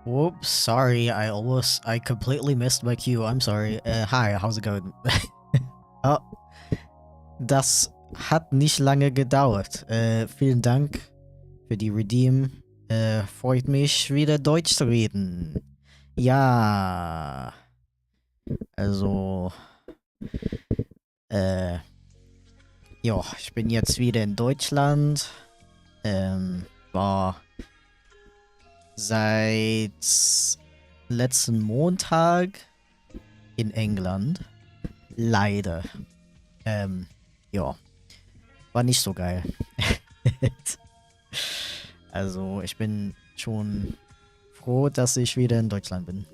Whoops, sorry, I completely missed my cue, I'm sorry. Hi, how's it going? Oh, das hat nicht lange gedauert. Vielen Dank für die Redeem. Freut mich, wieder Deutsch zu reden. Ja, also, ja, ich bin jetzt wieder in Deutschland. War seit letzten Montag in England. Leider. Ja. War nicht so geil. Also, ich bin schon froh, dass ich wieder in Deutschland bin.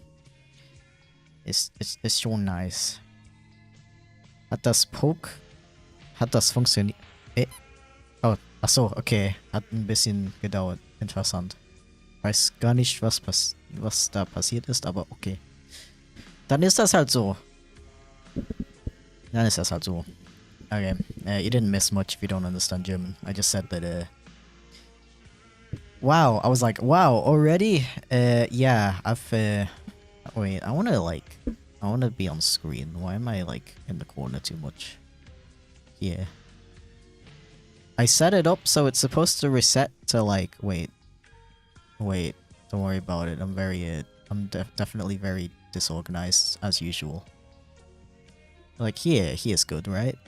Ist schon nice. Hat das funktioniert? Oh, achso, okay. Hat ein bisschen gedauert. Interessant. Weiß gar nicht, was da passiert ist, aber okay. Dann ist das halt so. Okay. You didn't miss much if you don't understand German. I just said that, wow, I was like, wow, already? Yeah, wait, I wanna be on screen. Why am I, like, in the corner too much? Yeah. I set it up so it's supposed to reset to, like, wait, don't worry about it. I'm definitely very disorganized, as usual. Like, here's good, right?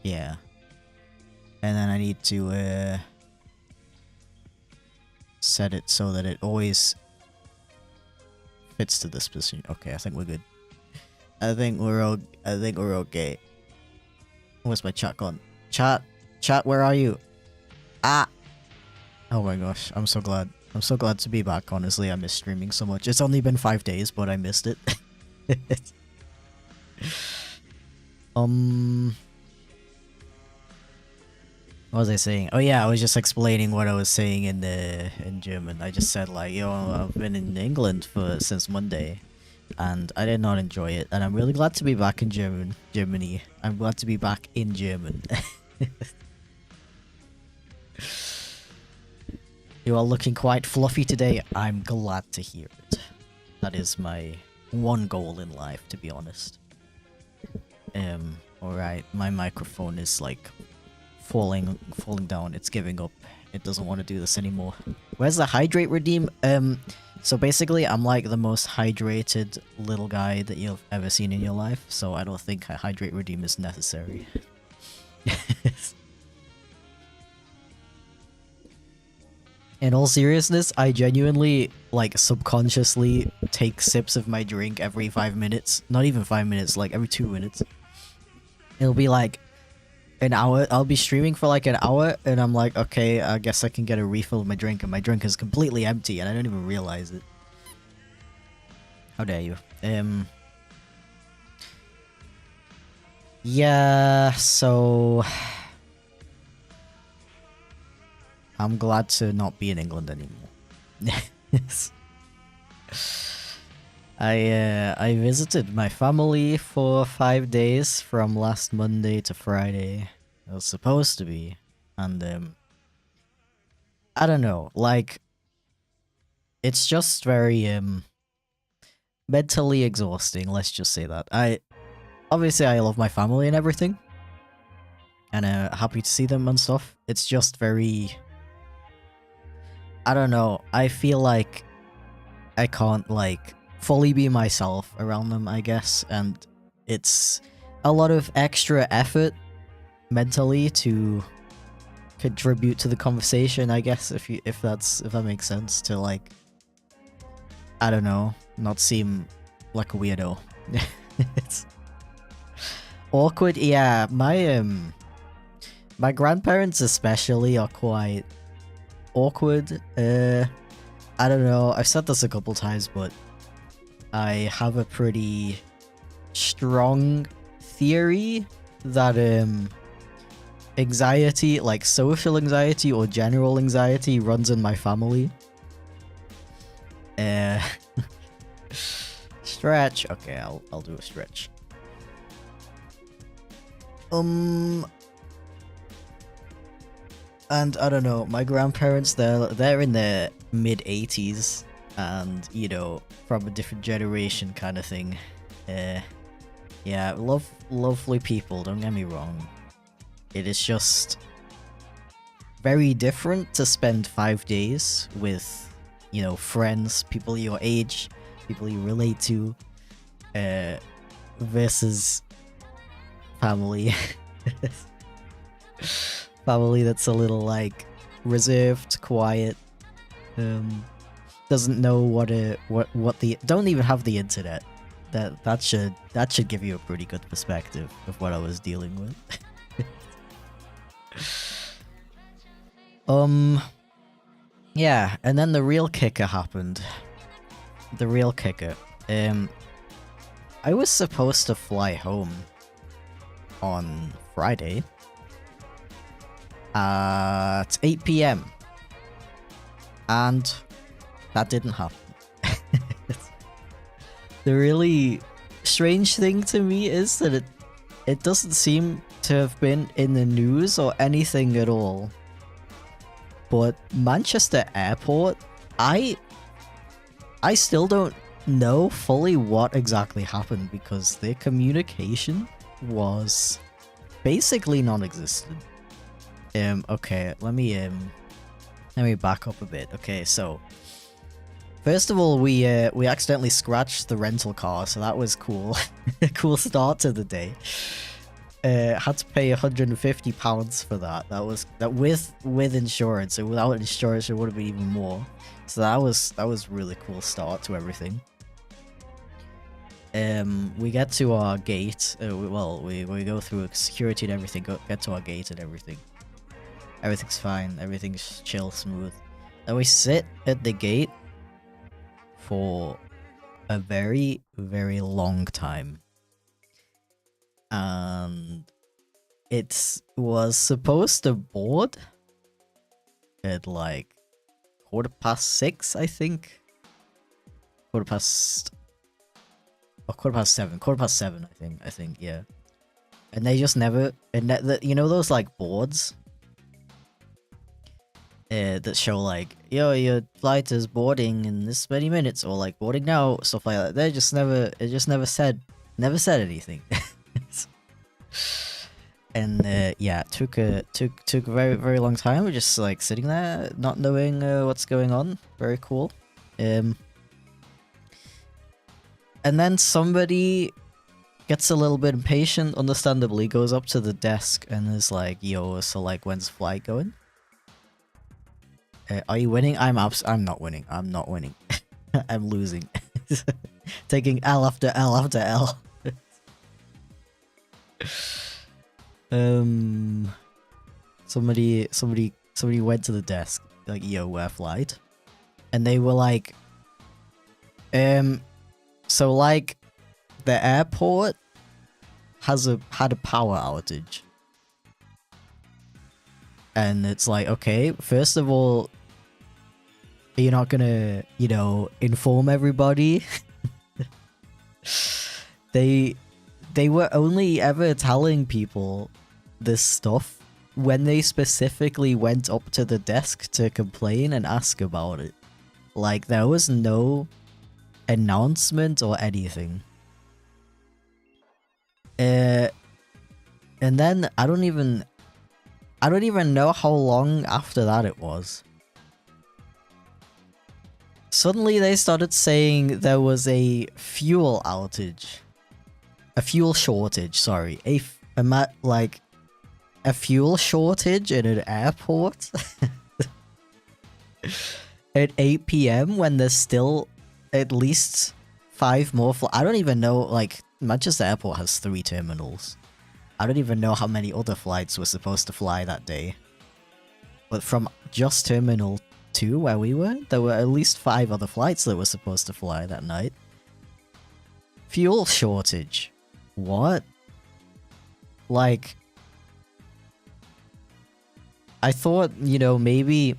Yeah. And then I need to, set it so that it always fits to this position. Okay, I think we're good. I think we're okay. Where's my chat gone? Chat, where are you? Ah! Oh my gosh, I'm so glad. I'm so glad to be back, honestly. I miss streaming so much. It's only been 5 days, but I missed it. What was I saying? Oh yeah, I was just explaining what I was saying in German. I just said like, yo, I've been in England since Monday, and I did not enjoy it. And I'm really glad to be back in Germany. I'm glad to be back in German. You are looking quite fluffy today. I'm glad to hear it. That is my one goal in life, to be honest. Alright, my microphone is like falling down. It's giving up. It doesn't want to do this anymore. Where's the hydrate redeem? So basically I'm like the most hydrated little guy that you've ever seen in your life, so I don't think a hydrate redeem is necessary. In all seriousness, I genuinely, like, subconsciously take sips of my drink every 5 minutes. Not even 5 minutes, like every 2 minutes. It'll be like an hour. I'll be streaming for like an hour, and I'm like, okay, I guess I can get a refill of my drink, and my drink is completely empty, and I don't even realize it. How dare you? Yeah, so I'm glad to not be in England anymore. I visited my family for 5 days from last Monday to Friday. It was supposed to be, and I don't know, like, it's just very mentally exhausting, let's just say that. Obviously I love my family and everything, and happy to see them and stuff. It's just very, I don't know, I feel like I can't, like, fully be myself around them, I guess, and it's a lot of extra effort mentally to contribute to the conversation, I guess, if that makes sense, to, like, I don't know, not seem like a weirdo. It's awkward. Yeah, my grandparents especially are quite awkward. I don't know, I've said this a couple times, but I have a pretty strong theory that anxiety, like social anxiety or general anxiety, runs in my family. Stretch. Okay, I'll do a stretch. And I don't know, my grandparents, they're in their mid-80s, and, you know, from a different generation kind of thing. Yeah, lovely people, don't get me wrong. It is just very different to spend 5 days with, you know, friends, people your age, people you relate to, versus family. Family that's a little, like, reserved, quiet, doesn't know what the don't even have the internet. That should give you a pretty good perspective of what I was dealing with. Yeah, and then the real kicker happened. The real kicker. I was supposed to fly home on Friday at 8 PM. And that didn't happen. The really strange thing to me is that it doesn't seem to have been in the news or anything at all. But Manchester Airport, I still don't know fully what exactly happened because their communication was basically non-existent. Okay, let me back up a bit. Okay, so first of all, we accidentally scratched the rental car, so that was cool. A cool start to the day. Had to pay £150 for that. That with insurance. So without insurance, it would have been even more. So that was really cool start to everything. We get to our gate. We go through security and everything. Get to our gate and everything. Everything's fine. Everything's chill, smooth. And we sit at the gate for a very, very long time. And it was supposed to board at like 6:15, I think. 7:15. 7:15, I think, yeah. And they just never, you know those like boards that show like, yo, your flight is boarding in this many minutes, or like boarding now, stuff like that. They just never, it just never said anything. And yeah, took a very, very long time. We're just like sitting there, not knowing what's going on. Very cool. And then somebody gets a little bit impatient, understandably, goes up to the desk and is like, yo, so like, when's flight going? Are you winning? I'm not winning. I'm not winning. I'm losing. Taking L after L after L. Somebody went to the desk, like, yo, where flight? And they were like, so like, the airport had a power outage. And it's like, okay, first of all, you're not gonna, you know, inform everybody. They were only ever telling people this stuff when they specifically went up to the desk to complain and ask about it. Like, there was no announcement or anything. And then I don't even know how long after that it was. Suddenly they started saying there was a fuel outage. A fuel shortage, sorry. A fuel shortage in an airport? At 8 PM when there's still at least 5 more I don't even know, like, Manchester Airport has 3 terminals. I don't even know how many other flights were supposed to fly that day. But from just Terminal 2, where we were, there were at least 5 other flights that were supposed to fly that night. Fuel shortage. What? Like, I thought, you know, maybe...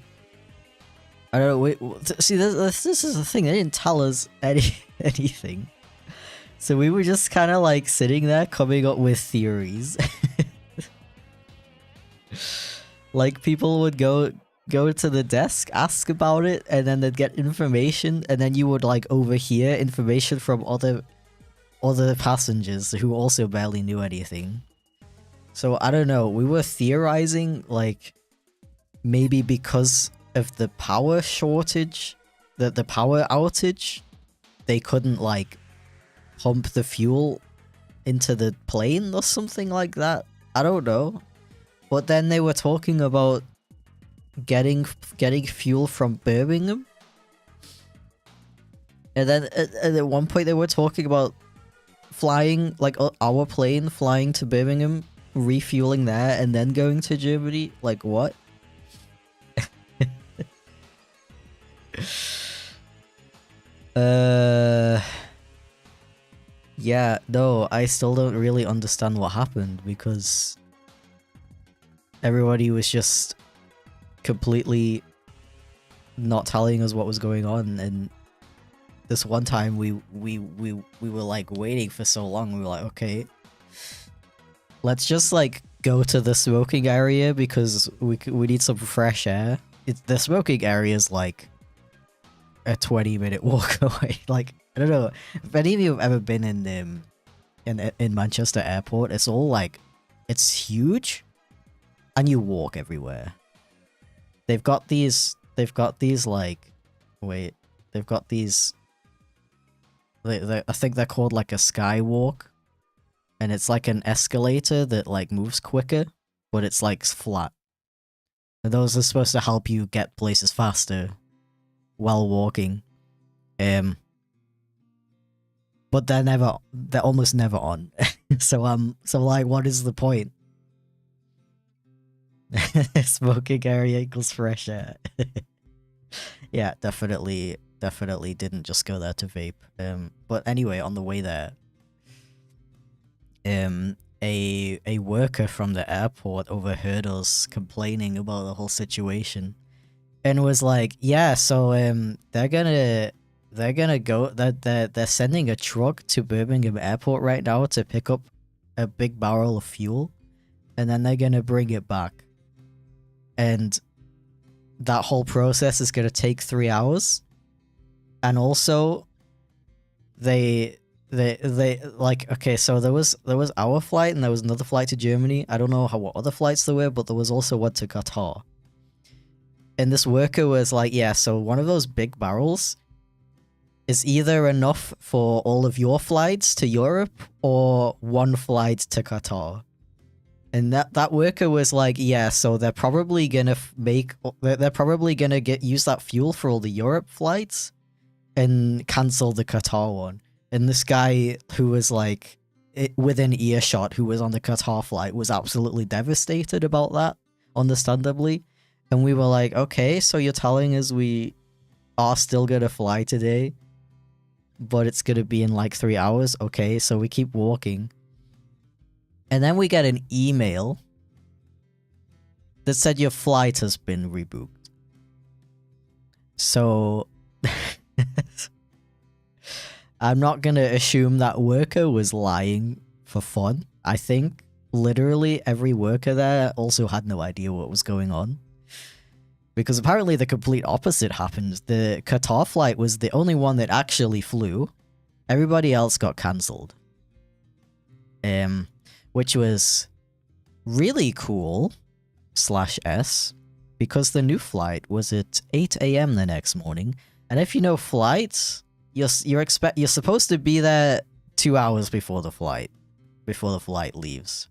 I don't know, wait, see, this is the thing, they didn't tell us anything. So we were just kind of like sitting there coming up with theories. Like, people would go go to the desk, ask about it, and then they'd get information, and then you would like overhear information from other passengers who also barely knew anything. So I don't know, we were theorizing like maybe because of the power shortage, the power outage, they couldn't like pump the fuel into the plane or something like that. I don't know. But then they were talking about getting fuel from Birmingham. And then at one point they were talking about flying, like our plane flying to Birmingham, refueling there, and then going to Germany. Like, what? Yeah, no, I still don't really understand what happened because everybody was just completely not telling us what was going on, and this one time we were like waiting for so long, we were like, okay, let's just like go to the smoking area because we need some fresh air. The smoking area is like a 20-minute walk away. Like, I don't know if any of you have ever been in Manchester Airport. It's all like, it's huge, and you walk everywhere. They've got these like, wait, they've got these. I think they're called like a skywalk, and it's like an escalator that like moves quicker, but it's like flat. And those are supposed to help you get places faster while walking. But they're almost never on. so like, what is the point? Smoking area equals fresh air. Yeah, definitely didn't just go there to vape. But anyway, on the way there, a worker from the airport overheard us complaining about the whole situation, and was like, yeah, so they're gonna go, they're sending a truck to Birmingham Airport right now to pick up a big barrel of fuel, and then they're gonna bring it back, and that whole process is gonna take 3 hours. And also they like, okay, so there was our flight, and there was another flight to Germany. I don't know what other flights there were, but there was also one to Qatar. And this worker was like, yeah, so one of those big barrels is either enough for all of your flights to Europe or one flight to Qatar. And that worker was like, yeah, so they're probably gonna use that fuel for all the Europe flights and cancel the Qatar one. And this guy who was like within earshot, who was on the Qatar flight, was absolutely devastated about that, understandably. And we were like, okay, so you're telling us we are still gonna fly today, but it's gonna be in like 3 hours? Okay, so we keep walking. And then we get an email that said your flight has been rebooked. So I'm not gonna assume that worker was lying for fun. I think literally every worker there also had no idea what was going on. Because apparently the complete opposite happened. The Qatar flight was the only one that actually flew. Everybody else got cancelled. Which was really cool /s, because the new flight was at 8 AM the next morning. And if you know flights, you're supposed to be there 2 hours before the flight leaves.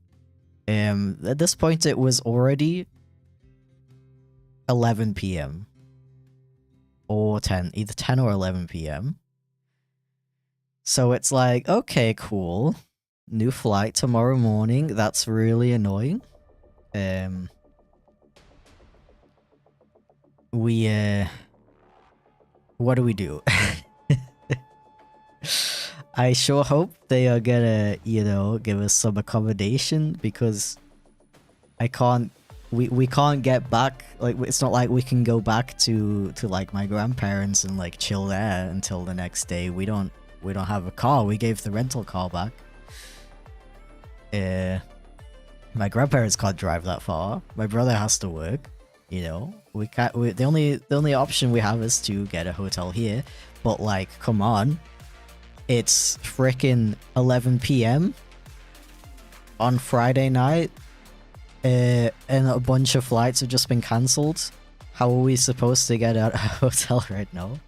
At this point it was already 11 PM or 10, either 10 or 11 PM. So it's like, okay, cool. New flight tomorrow morning. That's really annoying. What do we do? I sure hope they are gonna, give us some accommodation, because we can't get back. Like, it's not like we can go back to like my grandparents and like chill there until the next day. We don't have a car. We gave the rental car back. My grandparents can't drive that far. My brother has to work. You know, we can't. The only option we have is to get a hotel here. But like, come on, it's freaking 11 p.m. on Friday night, and a bunch of flights have just been cancelled. How are we supposed to get a hotel right now?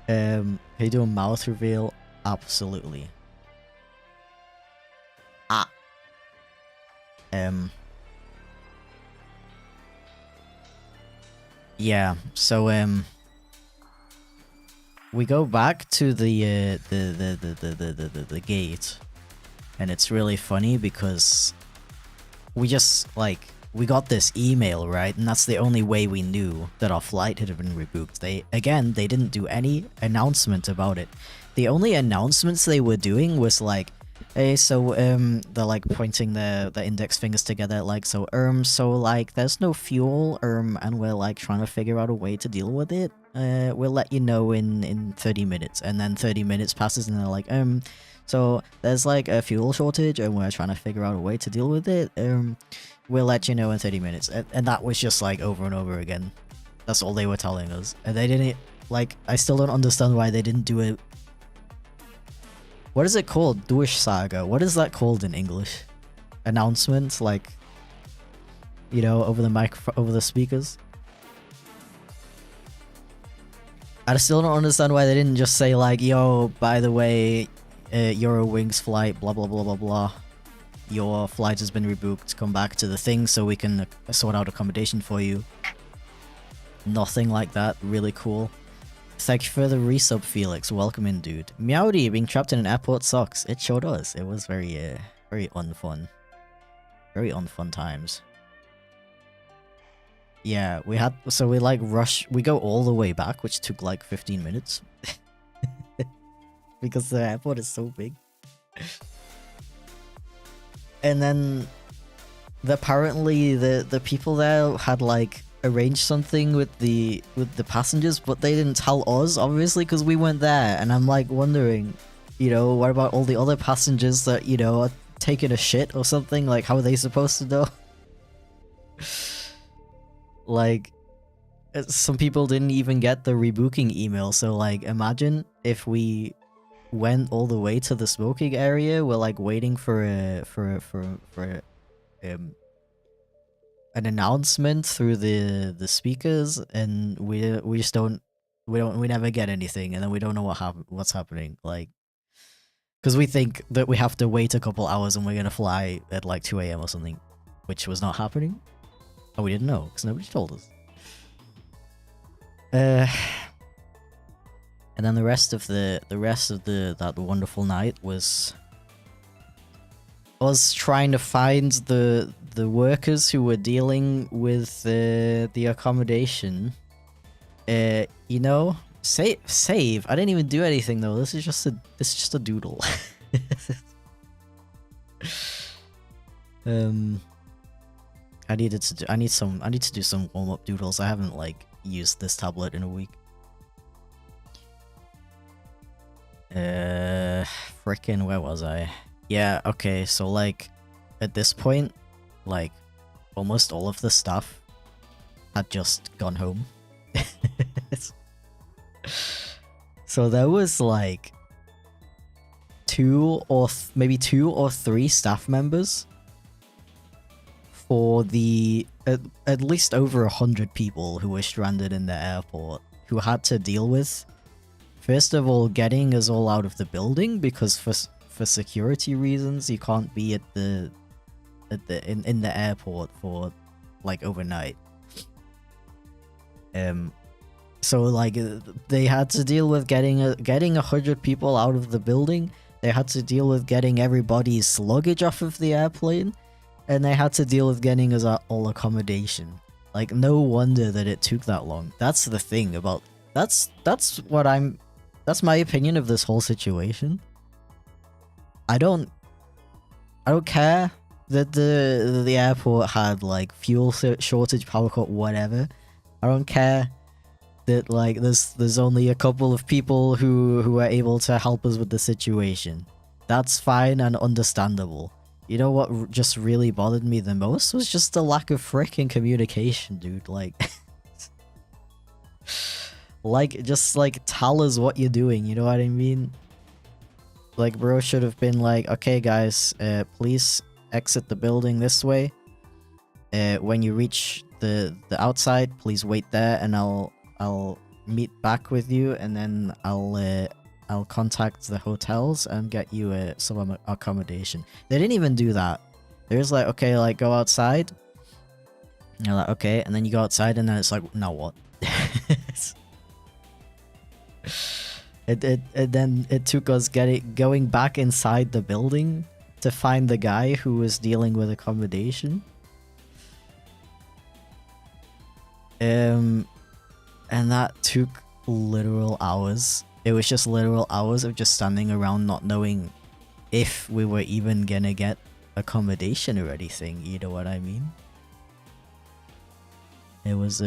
Can you do a mouth reveal? Absolutely. Ah. Yeah. So we go back to the gate, and it's really funny because we just like we got this email, right? And that's the only way we knew that our flight had been rebooked. They didn't do any announcement about it. The only announcements they were doing was like, hey, so they're like pointing their index fingers together, like, so like there's no fuel, and we're like trying to figure out a way to deal with it. We'll let you know in 30 minutes. And then 30 minutes passes and they're like, so there's like a fuel shortage and we're trying to figure out a way to deal with it. We'll let you know in 30 minutes. And that was just like over and over again. That's all they were telling us. And they didn't, like, I still don't understand why they didn't do it. What is it called? Durchsage. What is that called in English? Announcements, like, you know, over the over the speakers? I still don't understand why they didn't just say like, yo, by the way, Eurowings flight, blah blah blah blah blah. Your flight has been rebooked. Come back to the thing so we can sort out accommodation for you. Nothing like that. Really cool. Thank you for the resub, Felix. Welcome in, dude. Meowdy, being trapped in an airport sucks. It sure does. It was very unfun. Very unfun times. Yeah, we had, so we like we go all the way back, which took like 15 minutes. Because the airport is so big. And then apparently the people there had like arranged something with the passengers, but they didn't tell us, obviously, because we weren't there. And I'm like wondering, you know, what about all the other passengers that, you know, are taking a shit or something? Like, how are they supposed to know? Like, some people didn't even get the rebooking email, so like, imagine if we went all the way to the smoking area. We're like waiting for an announcement through the speakers, and we just we never get anything, and then we don't know what's happening, like, because we think that we have to wait a couple hours and we're gonna fly at like 2 AM or something, which was not happening. Oh, we didn't know because nobody told us. And then the rest of that wonderful night was us trying to find the workers who were dealing with the accommodation. You know, save. I didn't even do anything though. This is just a doodle. I need to do some warm-up doodles. I haven't like used this tablet in a week. Frickin', where was I? Yeah, okay, so like at this point, like almost all of the staff had just gone home. So there was like maybe two or three staff members for the at least over 100 people who were stranded in the airport, who had to deal with, first of all, getting us all out of the building, because for security reasons you can't be in the airport for like overnight. So like they had to deal with getting 100 people out of the building. They had to deal with getting everybody's luggage off of the airplane. And they had to deal with getting us all accommodation. Like, no wonder that it took that long. That's the thing about... That's my opinion of this whole situation. I don't care that the airport had, like, fuel shortage, power cut, whatever. I don't care that, like, there's only a couple of people who are able to help us with the situation. That's fine and understandable. You know what just really bothered me the most was just the lack of freaking communication, dude. Like, just like tell us what you're doing. You know what I mean? Like, bro should have been like, okay, guys, please exit the building this way. When you reach the outside, please wait there, and I'll meet back with you, and then I'll contact the hotels and get you some accommodation. They didn't even do that. They're just like, okay, like go outside. And you're like, okay, and then you go outside, and then it's like, now what? It took us going back inside the building to find the guy who was dealing with accommodation. And that took literal hours. It was just literal hours of just standing around not knowing if we were even gonna get accommodation or anything, you know what I mean? It was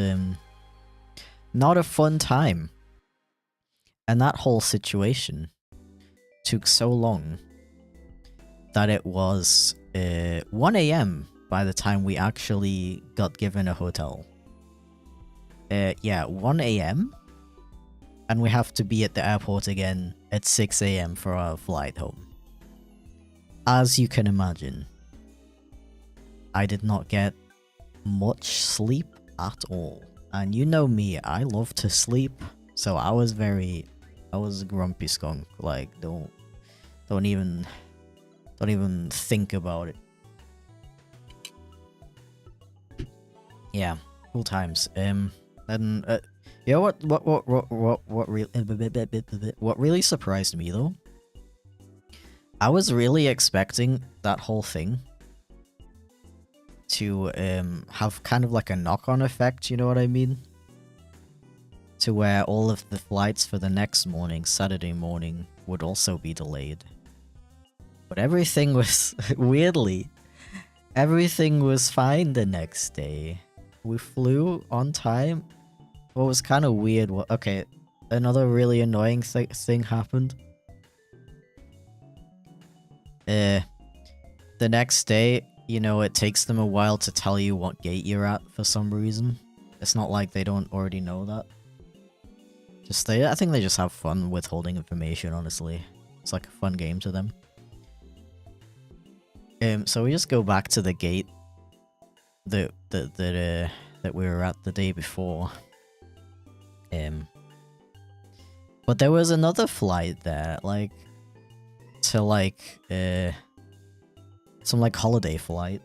not a fun time. And that whole situation took so long that it was 1 AM by the time we actually got given a hotel. Yeah, 1 AM. And we have to be at the airport again at 6 AM for our flight home. As you can imagine, I did not get much sleep at all. And you know me, I love to sleep, so I was a grumpy skunk. Like, don't even think about it. Yeah, cool times. And you know what really surprised me though? I was really expecting that whole thing to have kind of like a knock-on effect, you know what I mean? To where all of the flights for the next morning, Saturday morning, would also be delayed. But everything was, weirdly, everything was fine the next day. We flew on time. What was kind of weird, okay, another really annoying thing happened. The next day, you know, it takes them a while to tell you what gate you're at for some reason. It's not like they don't already know that. I think they just have fun withholding information, honestly. It's like a fun game to them. So we just go back to the gate that we were at the day before. But there was another flight there, like, to like, some like holiday flight.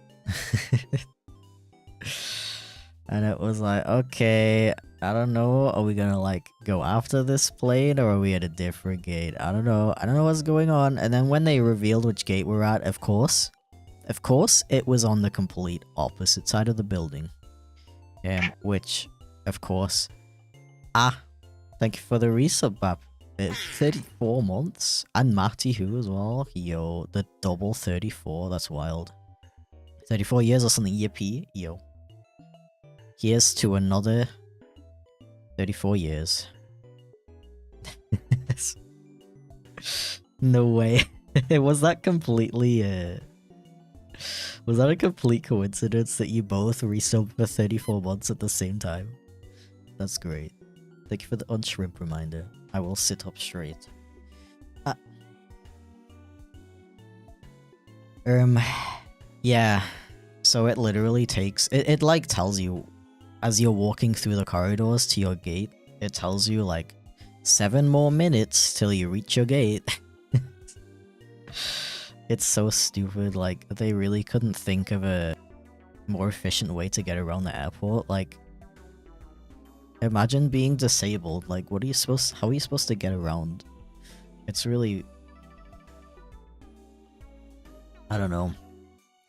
And it was like, okay, I don't know, are we gonna like go after this plane or are we at a different gate? I don't know what's going on. And then when they revealed which gate we're at, of course, it was on the complete opposite side of the building. Which, of course, thank you for the resub, Bap. 34 months, and Matty who as well. Yo, the double 34, that's wild. 34 years or something, yippee, yo. Here's to another 34 years. No way. Was that completely, was that a complete coincidence that you both resubbed for 34 months at the same time? That's great. Thank you for the unshrimp reminder. I will sit up straight. Yeah. So it literally takes... It like tells you, as you're walking through the corridors to your gate, it tells you like 7 more minutes till you reach your gate. It's so stupid. Like, they really couldn't think of a more efficient way to get around the airport. Like, imagine being disabled. Like, how are you supposed to get around? It's really... I don't know. And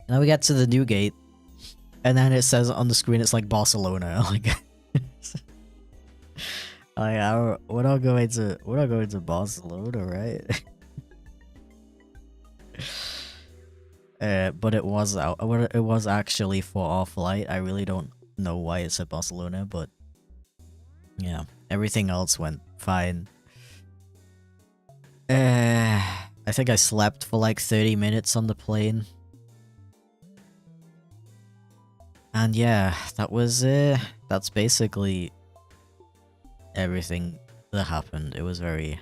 then we get to the new gate, and then it says on the screen it's like Barcelona. Like, we're not going to Barcelona, right? But it was actually for our flight. I really don't know why it said Barcelona, but yeah, everything else went fine. I think I slept for like 30 minutes on the plane. And yeah, that's basically everything that happened. It was very,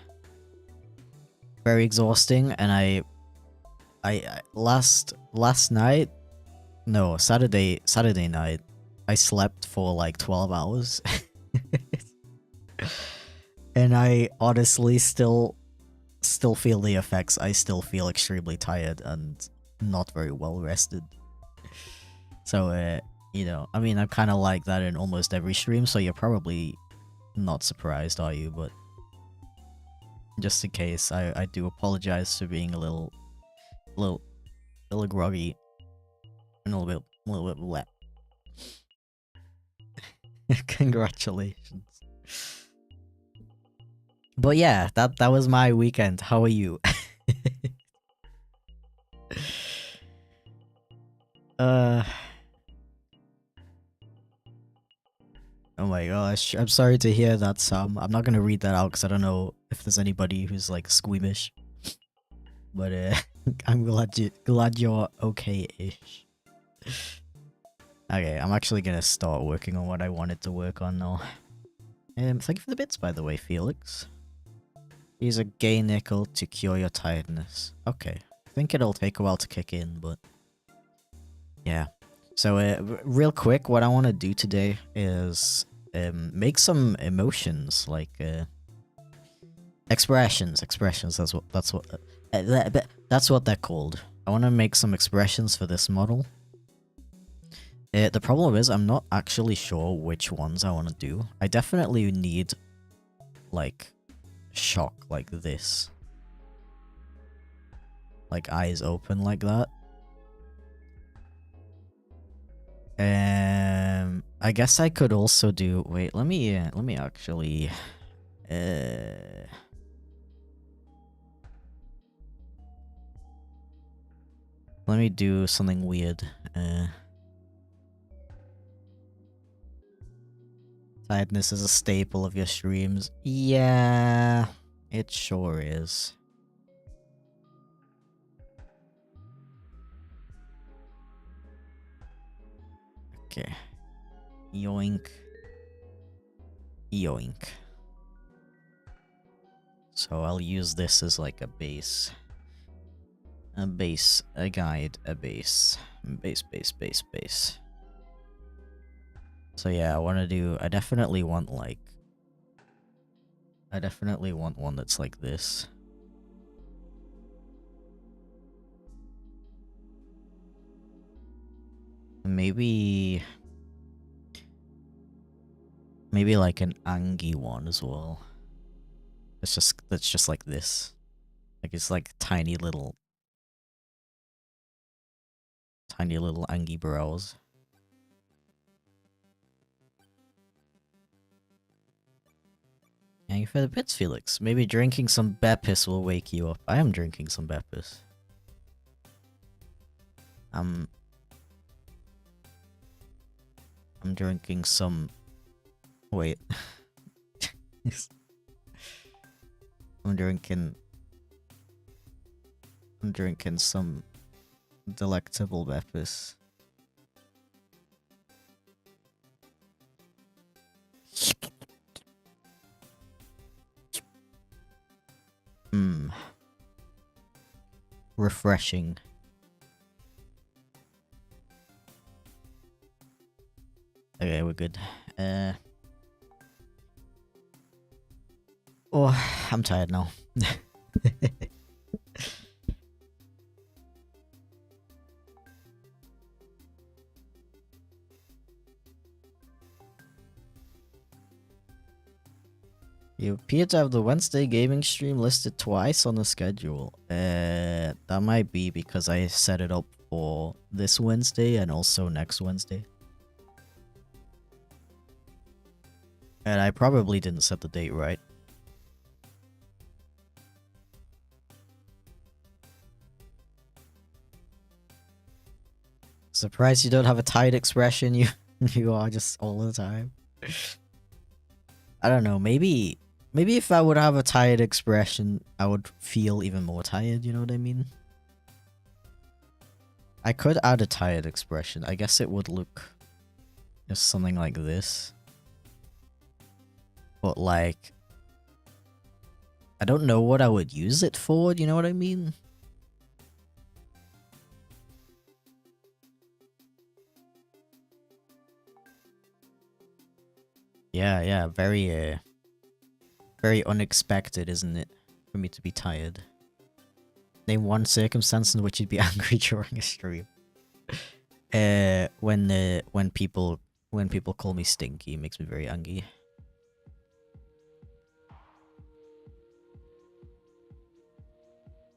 very exhausting, and last night, no, Saturday night, I slept for like 12 hours. And I honestly still feel the effects. I still feel extremely tired and not very well rested. So, you know, I mean, I'm kind of like that in almost every stream, so you're probably not surprised, are you? But just in case, I do apologize for being a little groggy and a little bit wet. Congratulations. But yeah, that was my weekend. How are you? uh Oh my gosh, I'm sorry to hear that, Sam. I'm not gonna read that out because I don't know if there's anybody who's like squeamish. But I'm glad you're okay-ish. Okay, I'm actually gonna start working on what I wanted to work on now. Thank you for the bits, by the way, Felix. Use a gay nickel to cure your tiredness. Okay, I think it'll take a while to kick in, but yeah. So, real quick, what I want to do today is make some emotions, like expressions. That's what they're called. I want to make some expressions for this model. The problem is I'm not actually sure which ones I want to do. I definitely need like shock like this, like eyes open like that. I guess I could also do. Wait, let me actually. Let me do something weird. Tiredness is a staple of your streams. Yeah, it sure is. Okay. Yoink. Yoink. So I'll use this as like a base. A base, a guide, a base. Base. So yeah, I definitely want one that's like this. Maybe like an Angie one as well. That's just like this. Like it's like tiny little Angie brows. Thank you for the bits, Felix. Maybe drinking some Beppis will wake you up. I am drinking some Beppis. I'm drinking some... Wait. I'm drinking some delectable Beppis. Refreshing. Okay, we're good. Oh, I'm tired now. You appear to have the Wednesday gaming stream listed twice on the schedule. That might be because I set it up for this Wednesday and also next Wednesday. And I probably didn't set the date right. Surprised you don't have a tired expression. You are just all the time. I don't know. Maybe if I would have a tired expression, I would feel even more tired. You know what I mean? I could add a tired expression. I guess it would look Just something like this. But like, I don't know what I would use it for, do you know what I mean? Yeah, very unexpected, isn't it? For me to be tired. Name one circumstance in which you'd be angry during a stream. When people call me stinky, it makes me very angry.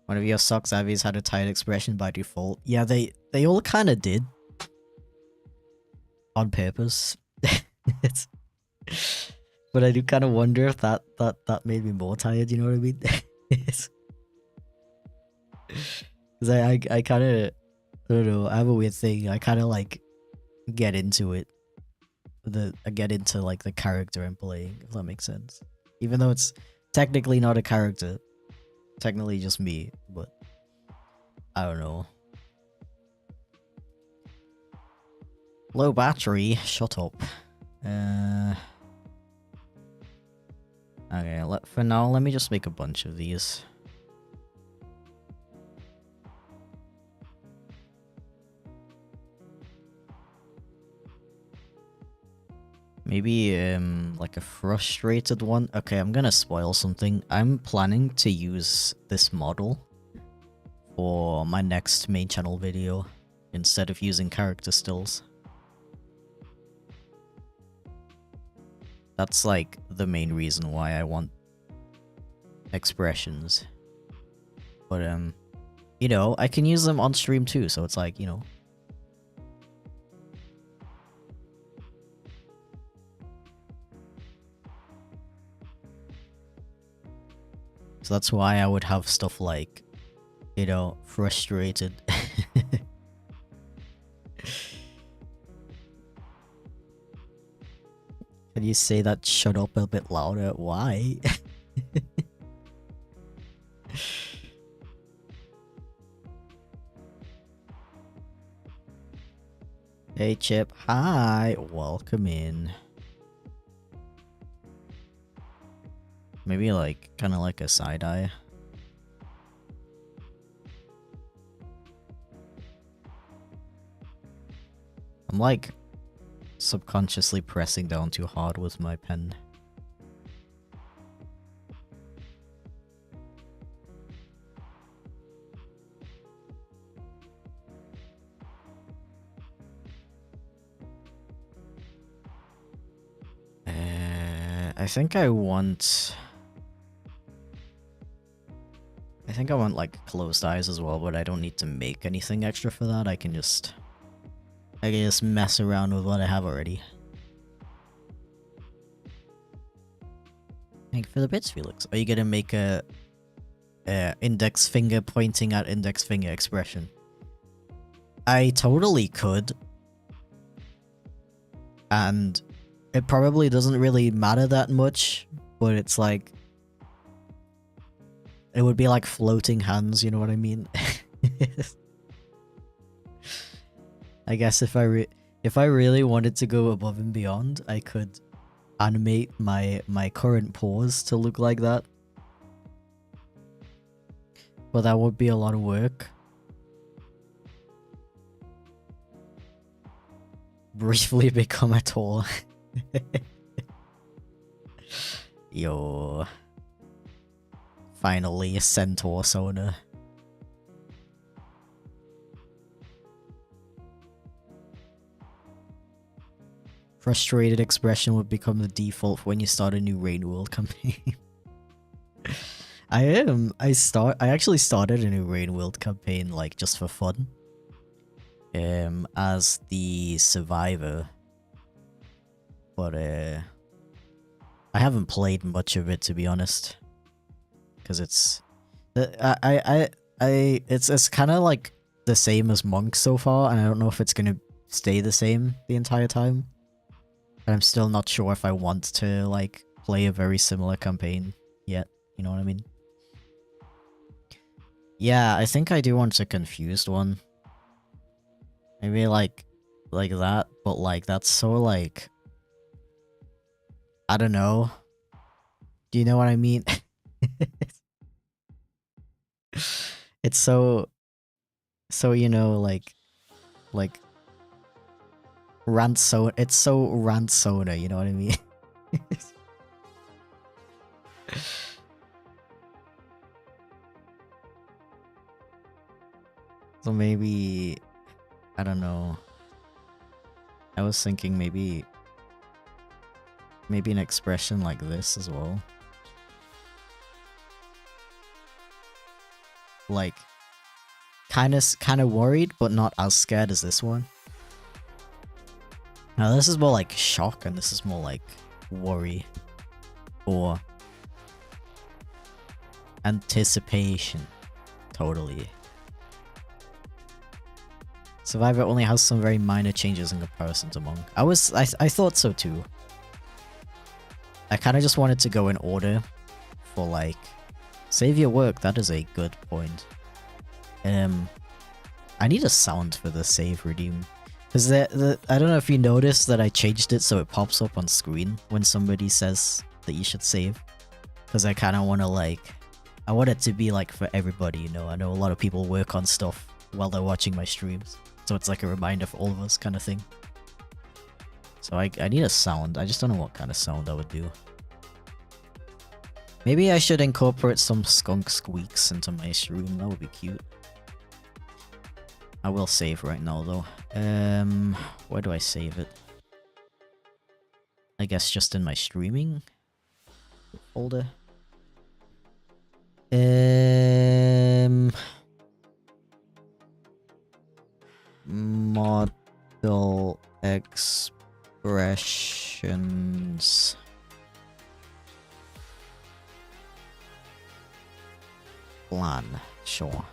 One of your socks Avi's had a tired expression by default. Yeah, they all kind of did. On purpose. But I do kind of wonder if that made me more tired, you know what I mean? Because I kind of, I don't know, I have a weird thing. I kind of like get into it. I get into like the character I'm playing, if that makes sense. Even though it's technically not a character. Technically just me, but I don't know. Low battery, shut up. Okay, for now, let me just make a bunch of these. Maybe, like a frustrated one. Okay, I'm gonna spoil something. I'm planning to use this model for my next main channel video instead of using character stills. That's like the main reason why I want expressions. But, you know, I can use them on stream too, so it's like, you know. So that's why I would have stuff like, you know, frustrated. Can you say that shut up a bit louder? Why? Hey Chip, hi, welcome in. Maybe like, kind of like a side eye. I'm like subconsciously pressing down too hard with my pen. I think I want like closed eyes as well, but I don't need to make anything extra for that. I can just mess around with what I have already. Thank you for the bits, Felix. Are you gonna make a index finger pointing at index finger expression? I totally could. And it probably doesn't really matter that much, but it's like, it would be like floating hands, you know what I mean? I guess if I really wanted to go above and beyond, I could animate my current pose to look like that. But that would be a lot of work. Briefly become a tool. Yo. Finally, a centaur soda. Frustrated expression would become the default when you start a new Rain World campaign. I actually started a new Rain World campaign like just for fun. As the survivor. But I haven't played much of it, to be honest. Because it's it's kind of like the same as Monk so far, and I don't know if it's gonna stay the same the entire time. And I'm still not sure if I want to like play a very similar campaign yet. You know what I mean? Yeah, I think I do want a confused one. Maybe like like that, but like that's so like I don't know. Do you know what I mean? It's so you know like Ransona. It's so Ransona, you know what I mean? So maybe I don't know. I was thinking maybe an expression like this as well. Like kind of worried but not as scared as this one. Now this is more like shock and this is more like worry or anticipation. Totally. Survivor only has some very minor changes in comparison to Monk. I thought so too. I kind of just wanted to go in order for like save your work. That is a good point. I need a sound for the save redeem. Because I don't know if you noticed that I changed it so it pops up on screen when somebody says that you should save. Because I kind of want to like... I want it to be like for everybody, you know? I know a lot of people work on stuff while they're watching my streams. So it's like a reminder for all of us kind of thing. So I need a sound. I just don't know what kind of sound I would do. Maybe I should incorporate some skunk squeaks into my stream. That would be cute. I will save right now though. Where do I save it? I guess just in my streaming folder. Model expressions. Plan, sure.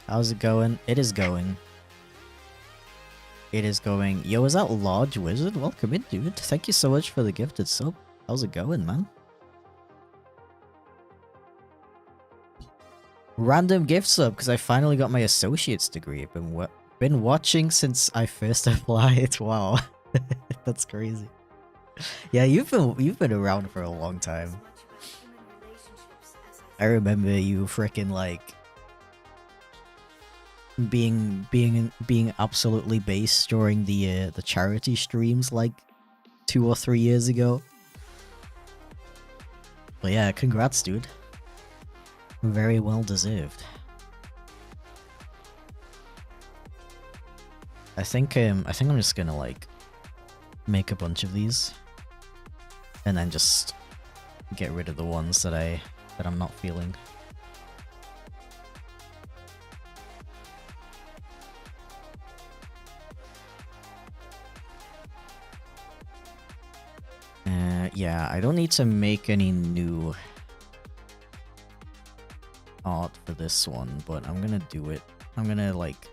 How's it going? It is going. It is going. Yo, is that Large Wizard? Welcome in, dude. Thank you so much for the gifted sub. How's it going, man? Random gift sub, because I finally got my associate's degree. I've been watching since I first applied. Wow. That's crazy. Yeah, you've been around for a long time. I remember you freaking like being absolutely based during the charity streams like 2 or 3 years ago. But yeah, congrats, dude. Very well deserved. I think I'm just gonna like make a bunch of these and then just get rid of the ones that I'm not feeling. Yeah, I don't need to make any new art for this one, but I'm gonna do it. I'm gonna like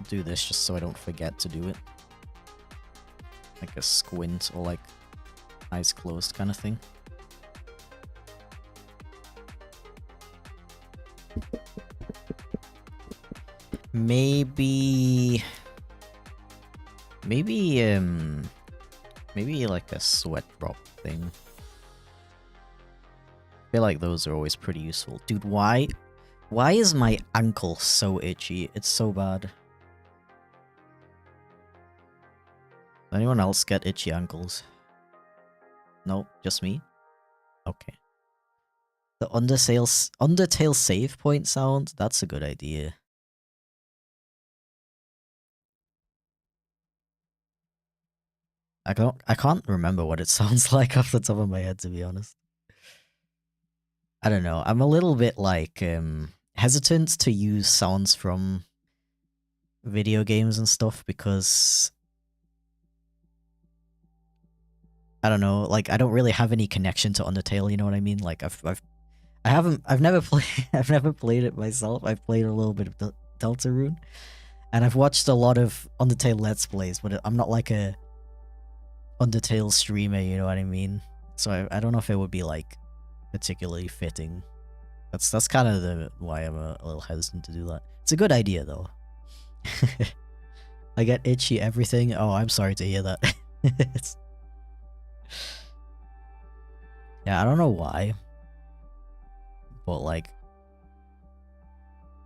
do this just so I don't forget to do it. Like a squint or like eyes closed kind of thing. Maybe like a sweat drop thing. I feel like those are always pretty useful. Dude, why is my ankle so itchy? It's so bad. Does anyone else get itchy ankles? Nope, just me? Okay. The Undertale save point sound? That's a good idea. I can't remember what it sounds like off the top of my head, to be honest. I don't know. I'm a little bit like hesitant to use sounds from video games and stuff because I don't know, like I don't really have any connection to Undertale, you know what I mean? Like I've never played it myself. I've played a little bit of Deltarune and I've watched a lot of Undertale Let's Plays, but I'm not like a Undertale streamer, you know what I mean? So I don't know if it would be like particularly fitting That's kind of the why I'm a little hesitant to do that. It's a good idea though. I get itchy everything. Oh, I'm sorry to hear that. It's... Yeah, I don't know why, but like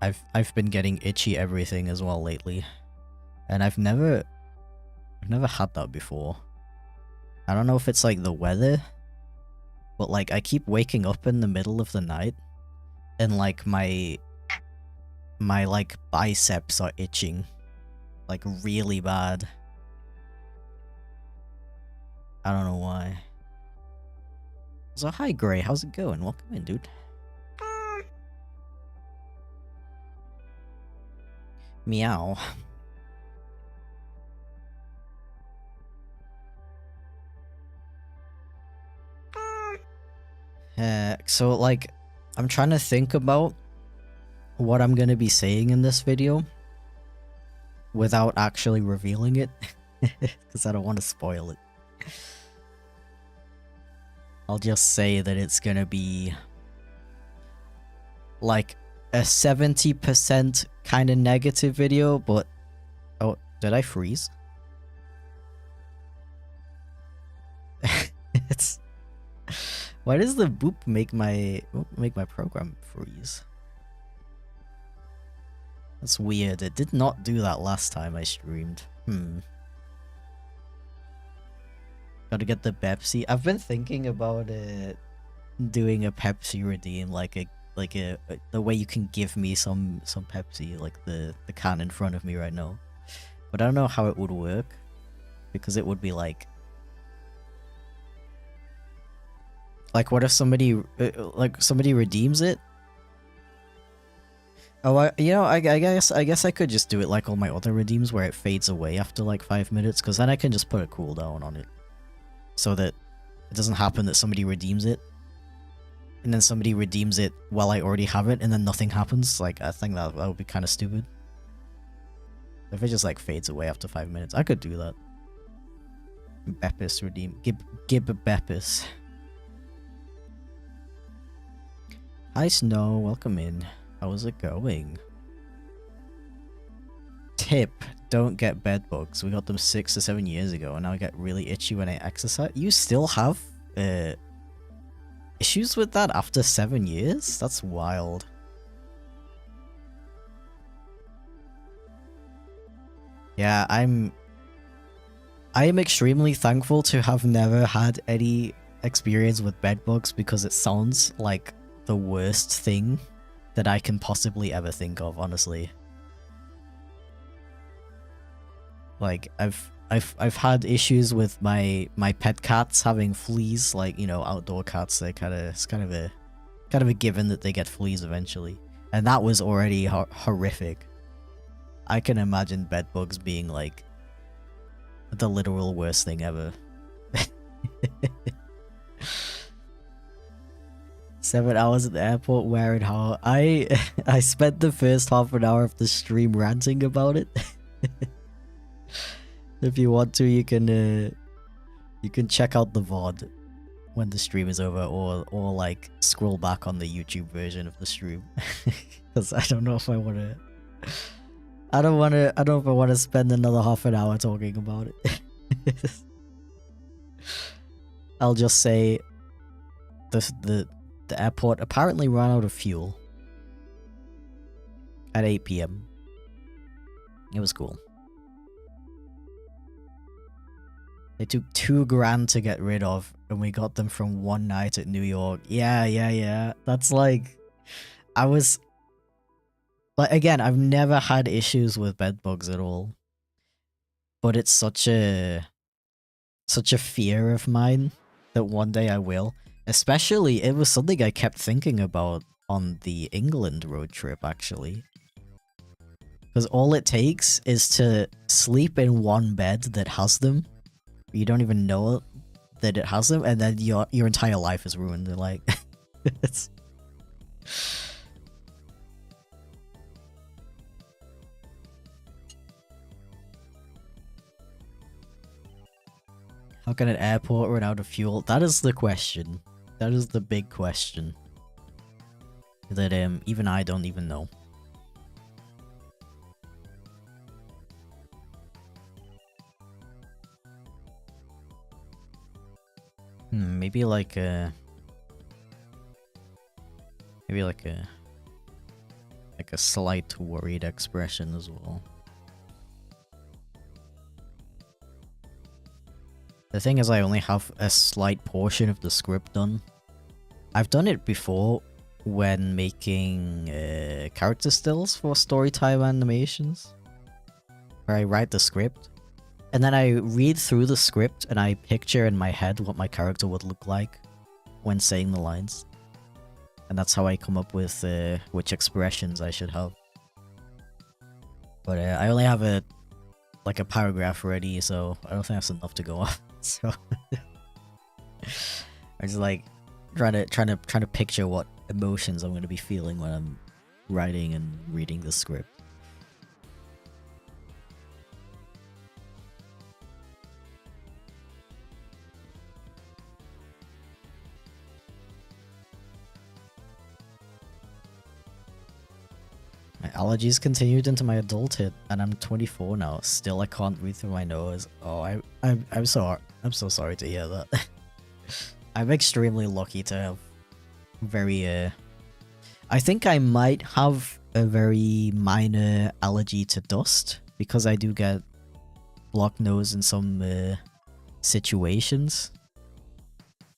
I've been getting itchy everything as well lately, and I've never had that before. I don't know if it's like the weather, but like I keep waking up in the middle of the night, and like my like biceps are itching, like really bad. I don't know why. So hi Gray, how's it going? Welcome in, dude. Meow. So like, I'm trying to think about what I'm gonna be saying in this video without actually revealing it, because I don't want to spoil it. I'll just say that it's gonna be like a 70% kind of negative video, but... Oh, did I freeze? It's... Why does the boop make my program freeze? That's weird. It did not do that last time I streamed. Gotta get the Pepsi. I've been thinking about doing a Pepsi redeem, like the way you can give me some Pepsi, like the can in front of me right now. But I don't know how it would work, because it would be like what if somebody redeems it? Oh, I guess I could just do it like all my other redeems, where it fades away after like 5 minutes, because then I can just put a cooldown on it, so that it doesn't happen that somebody redeems it, and then somebody redeems it while I already have it, and then nothing happens. Like, I think that would be kind of stupid. If it just like fades away after 5 minutes, I could do that. Beppis redeem. Gib Beppis. Hi Snow, welcome in. How's it going? Tip, don't get bed bugs. We got them 6 or 7 years ago, and now I get really itchy when I exercise. You still have issues with that after 7 years? That's wild. Yeah, I am extremely thankful to have never had any experience with bed bugs, because it sounds like the worst thing that I can possibly ever think of, honestly. Like, I've had issues with my pet cats having fleas, like, you know, outdoor cats. They it's kind of a given that they get fleas eventually, and that was already horrific. I can imagine bed bugs being like the literal worst thing ever. 7 hours at the airport wearing how I spent the first half an hour of the stream ranting about it. If you want to, you can check out the VOD when the stream is over, or like scroll back on the YouTube version of the stream. Because I don't know if I want to. I don't know if I want to spend another half an hour talking about it. I'll just say the airport apparently ran out of fuel at 8 PM. It was cool. They took $2 grand to get rid of, and we got them from one night at New York. Yeah. That's like... I was... Like, again, I've never had issues with bed bugs at all. But it's such a fear of mine that one day I will. Especially, it was something I kept thinking about on the England road trip, actually. Because all it takes is to sleep in one bed that has them. You don't even know that it has them, and then your entire life is ruined. They're like... it's... How can an airport run out of fuel? That is the question. That is the big question. that even I don't even know. Maybe like a slight worried expression as well. The thing is, I only have a slight portion of the script done. I've done it before when making character stills for storytime animations, where I write the script, and then I read through the script and I picture in my head what my character would look like when saying the lines. And that's how I come up with which expressions I should have. But I only have a paragraph ready, so I don't think that's enough to go off. So I just like trying to picture what emotions I'm going to be feeling when I'm writing and reading the script. My allergies continued into my adulthood, and I'm 24 now. Still, I can't breathe through my nose. Oh, I'm so sorry to hear that. I'm extremely lucky to have very I think I might have a very minor allergy to dust, because I do get blocked nose in some situations,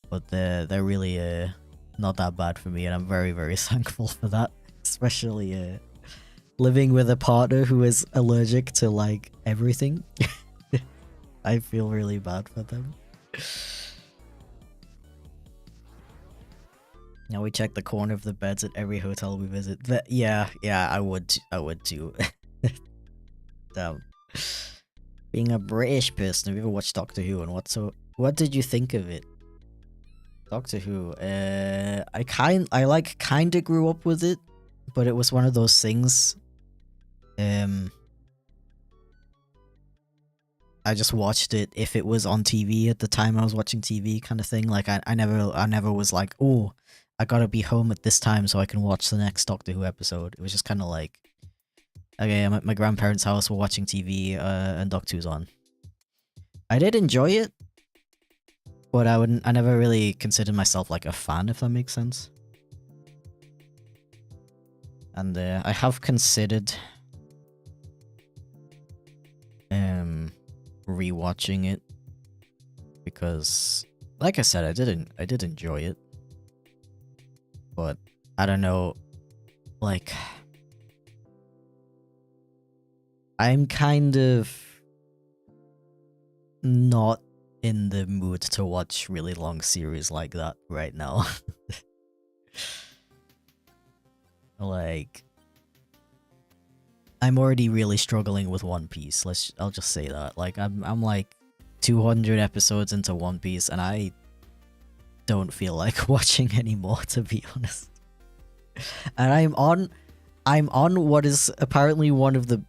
but they're really not that bad for me, and I'm very, very thankful for that. Especially living with a partner who is allergic to like everything. I feel really bad for them. Now we check the corner of the beds at every hotel we visit. Yeah, I would too. Damn. Being a British person, have you ever watched Doctor Who, and what did you think of it? Doctor Who, I kinda grew up with it, but it was one of those things. I just watched it if it was on TV at the time I was watching TV, kind of thing. Like I never was like, oh, I gotta be home at this time so I can watch the next Doctor Who episode. It was just kind of like, okay, I'm at my grandparents' house, we're watching TV, and Doctor Who's on. I did enjoy it, but I never really considered myself like a fan, if that makes sense. And I have considered rewatching it, because like I said, I did enjoy it, but I don't know, like I'm kind of not in the mood to watch really long series like that right now. Like, I'm already really struggling with One Piece. I'll just say that. Like, I'm like 200 episodes into One Piece, and I don't feel like watching anymore, to be honest. And I'm on what is apparently one of the,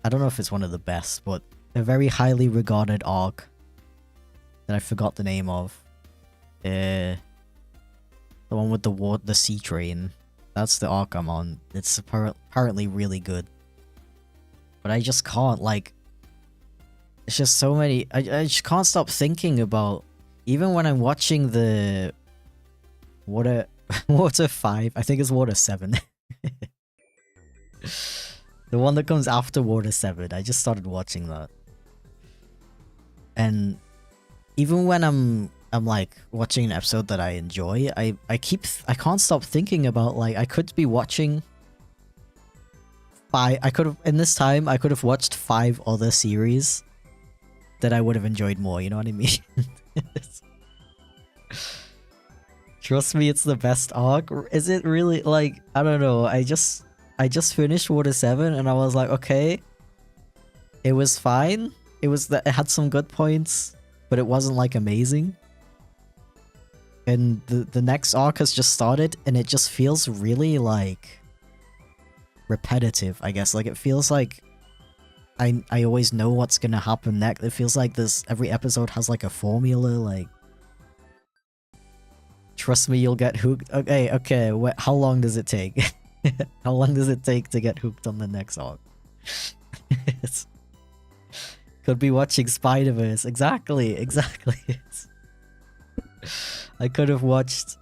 I don't know if it's one of the best, but a very highly regarded arc that I forgot the name of. The one with the sea train. That's the arc I'm on. It's apparently really good. But I just can't, like, it's just so many, I just can't stop thinking about, even when I'm watching the Water 5, I think it's Water 7. The one that comes after Water 7, I just started watching that. And even when I'm like watching an episode that I enjoy, I can't stop thinking about, like, I could be watching in this time I could have watched 5 other series that I would have enjoyed more, you know what I mean? Trust me, it's the best arc. Is it really? Like, I don't know. I just finished Water 7 and I was like, okay, it was fine. It had some good points, but it wasn't like amazing. And the next arc has just started, and it just feels really like repetitive, I guess. Like, it feels like I always know what's gonna happen next. It feels like every episode has like a formula, like Trust me, you'll get hooked. Okay, okay. How long does it take? How long does it take to get hooked on the next arc? Could be watching Spider-Verse. Exactly, exactly. I could have watched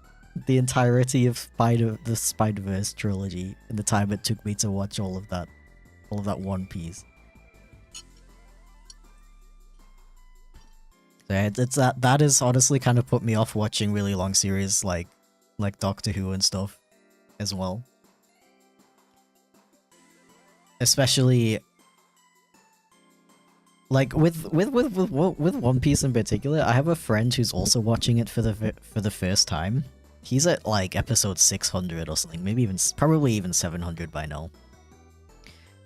the entirety of the Spider-Verse trilogy in the time it took me to watch all of that One Piece. Yeah, it's that has honestly kind of put me off watching really long series like Doctor Who and stuff as well. Especially like with One Piece in particular, I have a friend who's also watching it for the first time. He's at like episode 600 or something, maybe probably even 700 by now.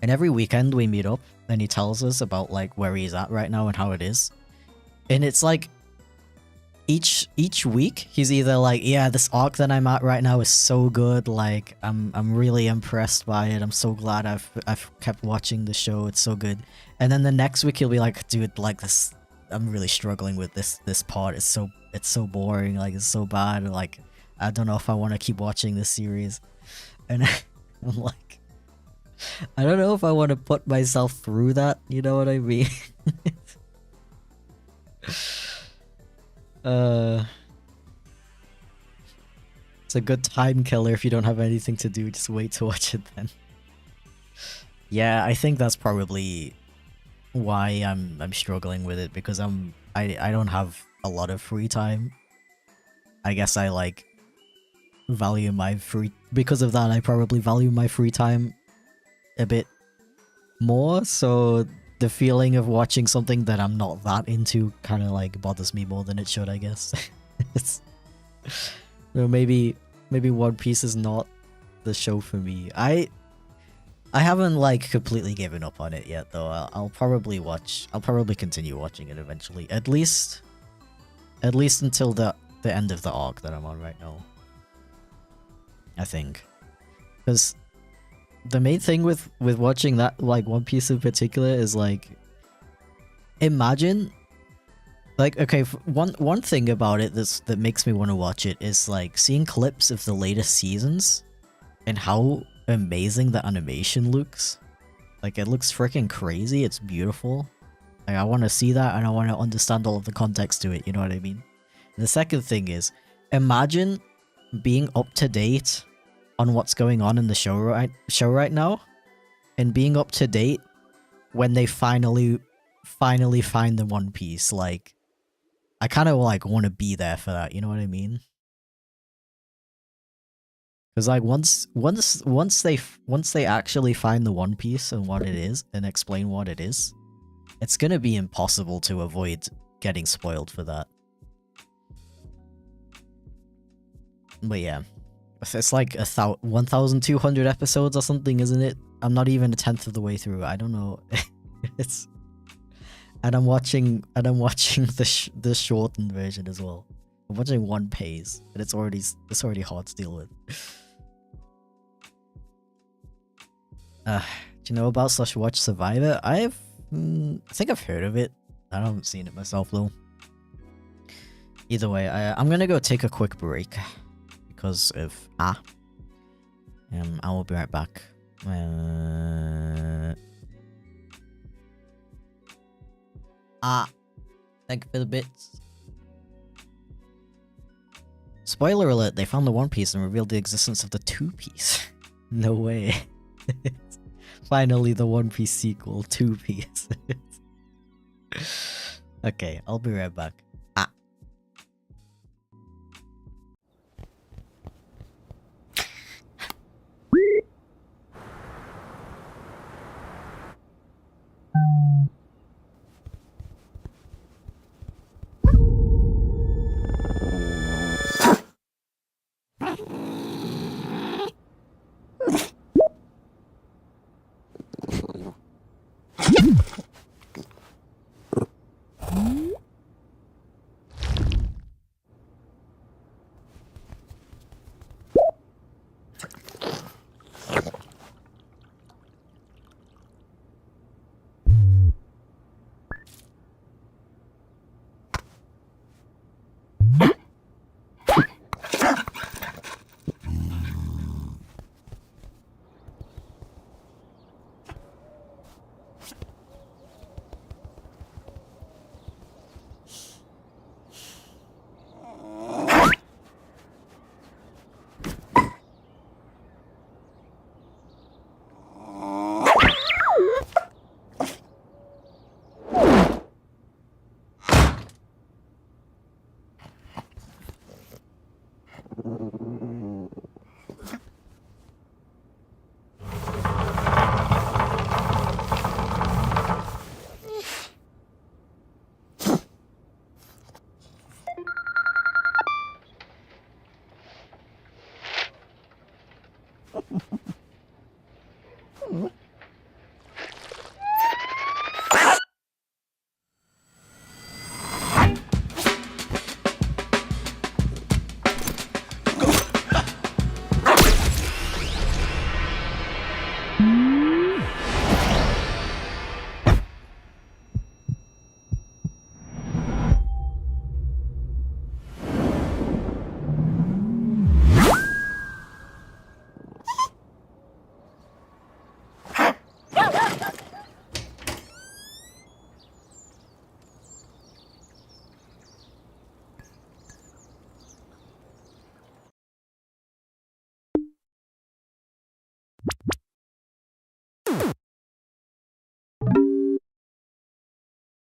And every weekend we meet up and he tells us about like where he's at right now and how it is. And it's like each week he's either like, yeah, this arc that I'm at right now is so good, like I'm really impressed by it. I'm so glad I've kept watching the show. It's so good. And then the next week he'll be like, dude, like this, I'm really struggling with this part. It's so boring, like it's so bad. Like I don't know if I want to keep watching this series. And I'm like, I don't know if I want to put myself through that, you know what I mean? It's a good time killer if you don't have anything to do, just wait to watch it then. Yeah, I think that's probably why I'm struggling with it, because I don't have a lot of free time. I guess I like value my because of that I probably value my free time a bit more, so the feeling of watching something that I'm not that into kind of like bothers me more than it should, I guess. No, maybe One Piece is not the show for me. I haven't like completely given up on it yet though. I'll probably continue watching it eventually. At least until the end of the arc that I'm on right now, I think. Because the main thing with watching that, like One Piece in particular, is like, imagine, like, okay, one thing about it that makes me want to watch it is like seeing clips of the latest seasons and how amazing the animation looks. Like it looks freaking crazy. It's beautiful. Like I want to see that and I want to understand all of the context to it. You know what I mean? And the second thing is, imagine being up to date on what's going on in the show right now, and being up to date when they finally find the One Piece. Like, I kind of like want to be there for that. You know what I mean? Because like once they actually find the One Piece and what it is and explain what it is, it's gonna be impossible to avoid getting spoiled for that. But yeah. It's like 1,200 episodes or something, isn't it? I'm not even a tenth of the way through. I don't know. And I'm watching the shortened version as well. I'm watching One Piece, and it's already hard to deal with. Do you know about /watch Survivor? I think I've heard of it. I haven't seen it myself though. Either way, I'm gonna go take a quick break. Because of I will be right back. Thank you for the bits. Spoiler alert, they found the One Piece and revealed the existence of the Two Piece. No way. Finally the One Piece sequel, Two Piece. Okay, I'll be right back.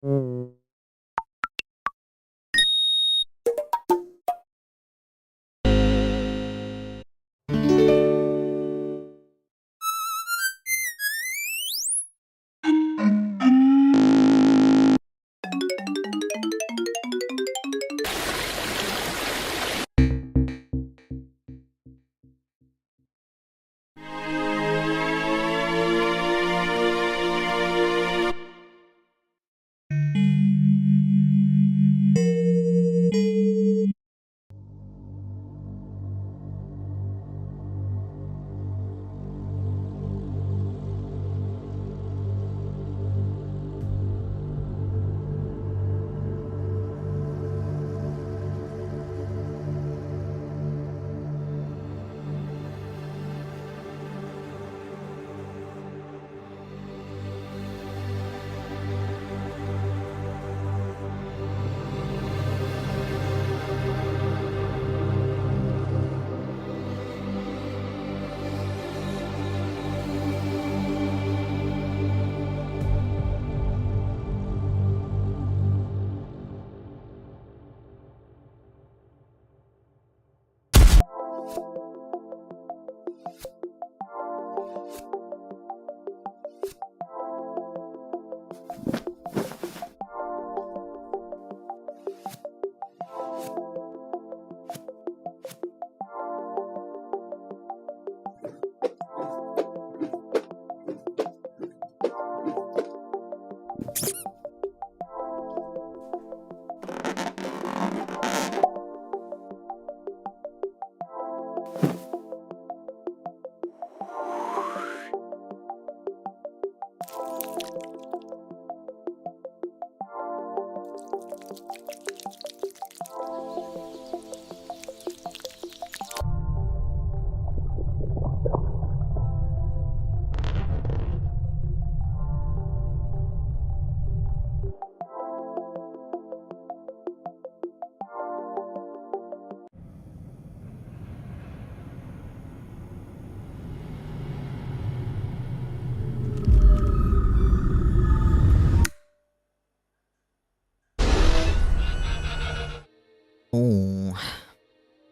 Oh,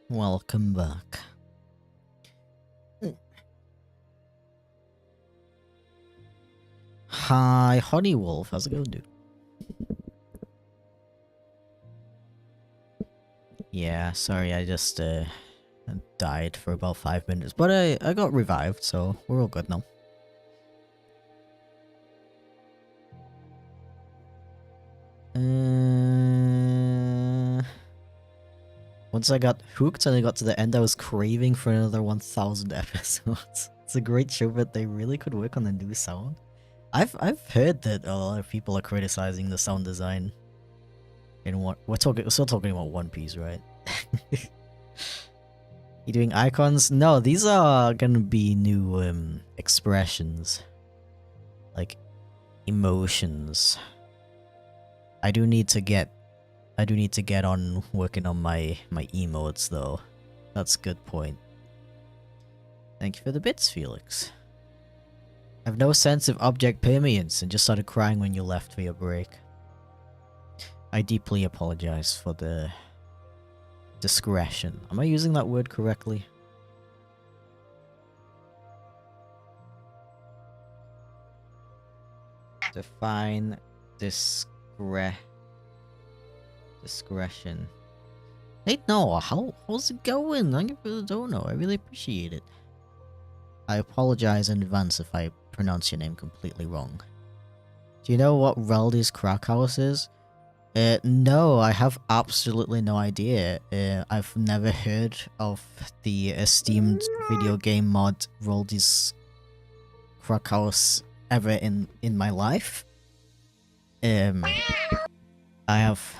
welcome back. Hi, Honey Wolf. How's it going, dude? Yeah, sorry, I just died for about 5 minutes, but I got revived, so we're all good now. Once I got hooked and I got to the end, I was craving for another 1000 episodes. It's a great show, but they really could work on the new sound. I've heard that a lot of people are criticizing the sound design. In what we're still talking about One Piece, right? You doing icons? No, these are gonna be new expressions, like emotions. I do need to get on working on my emotes though. That's a good point. Thank you for the bits, Felix. I have no sense of object permanence and just started crying when you left for your break. I deeply apologize for the discretion. Am I using that word correctly? Define discretion. Hey, no, how's it going? Thank you for the dono. I really appreciate it. I apologize in advance if I pronounce your name completely wrong. Do you know what Raldi's Crack House is? No, I have absolutely no idea. I've never heard of the esteemed video game mod Raldi's Crack House ever in my life. I have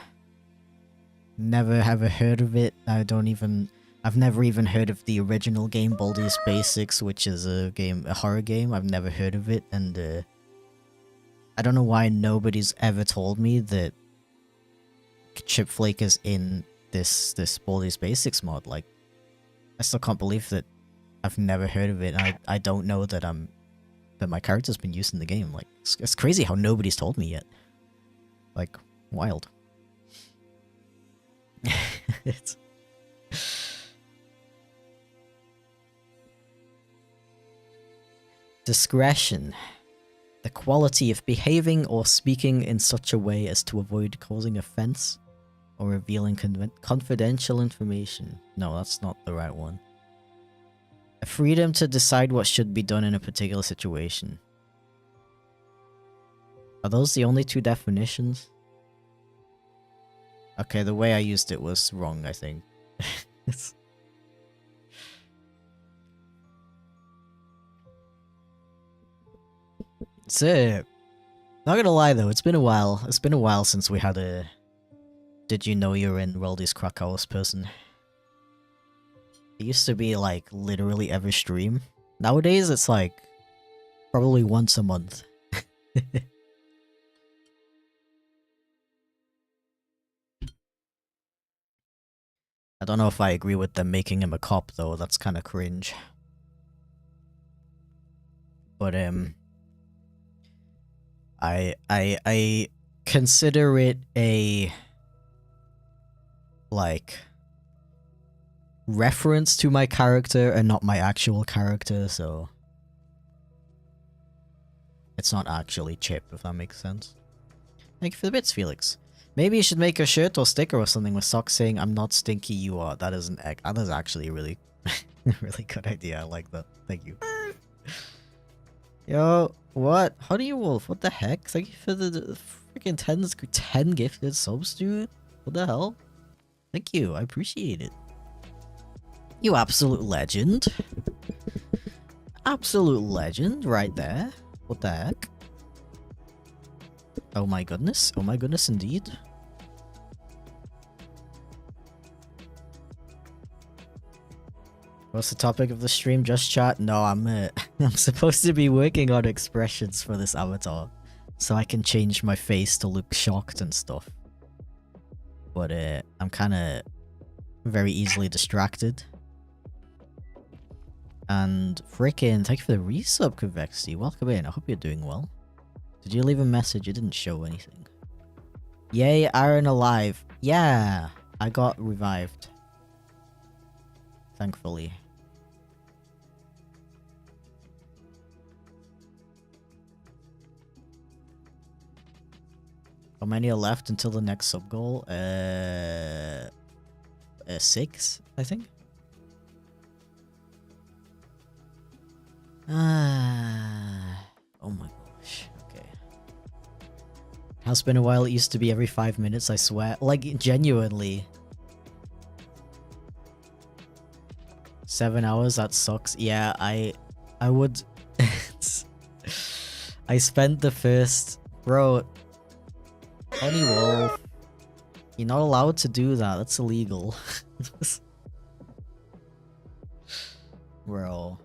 never ever heard of it. I've never even heard of the original game Baldi's Basics, which is a horror game. I've never heard of it, and I don't know why nobody's ever told me that chipflake is in this Baldi's Basics mod. Like, I still can't believe that I've never heard of it. And I don't know that my character's been used in the game. Like, it's crazy how nobody's told me yet. Like, wild. It's... Discretion. The quality of behaving or speaking in such a way as to avoid causing offense or revealing confidential information. No, that's not the right one. A freedom to decide what should be done in a particular situation. Are those the only two definitions? Okay, the way I used it was wrong, I think. It's not gonna lie though, it's been a while. It's been a while since we had a Did You Know You're in Worldies Krakau's person. It used to be like literally every stream. Nowadays it's like probably once a month. I don't know if I agree with them making him a cop though, that's kind of cringe. But I consider it a like reference to my character and not my actual character, so it's not actually Chip, if that makes sense. Thank you for the bits, Felix. Maybe you should make a shirt or sticker or something with socks saying "I'm not stinky, you are." That is that is actually a really really good idea. I like that. Thank you. Yo, what? Honey Wolf, what the heck? Thank you for the freaking 10 gifted subs, dude. What the hell? Thank you, I appreciate it. You absolute legend. Absolute legend right there. What the heck? Oh my goodness indeed. What's the topic of the stream? Just chat? No, I'm supposed to be working on expressions for this avatar, so I can change my face to look shocked and stuff. But I'm kind of very easily distracted. And freaking, thank you for the resub, Convexity. Welcome in. I hope you're doing well. Did you leave a message? It didn't show anything. Yay, Aaron alive. Yeah, I got revived. Thankfully. How many are left until the next sub goal? 6, I think. Oh my gosh. Okay. Has been a while. It used to be every 5 minutes, I swear. Like, genuinely. 7 hours, that sucks. Yeah, I would... I spent the first... Bro... Honey Wolf. You're not allowed to do that, that's illegal. Bro.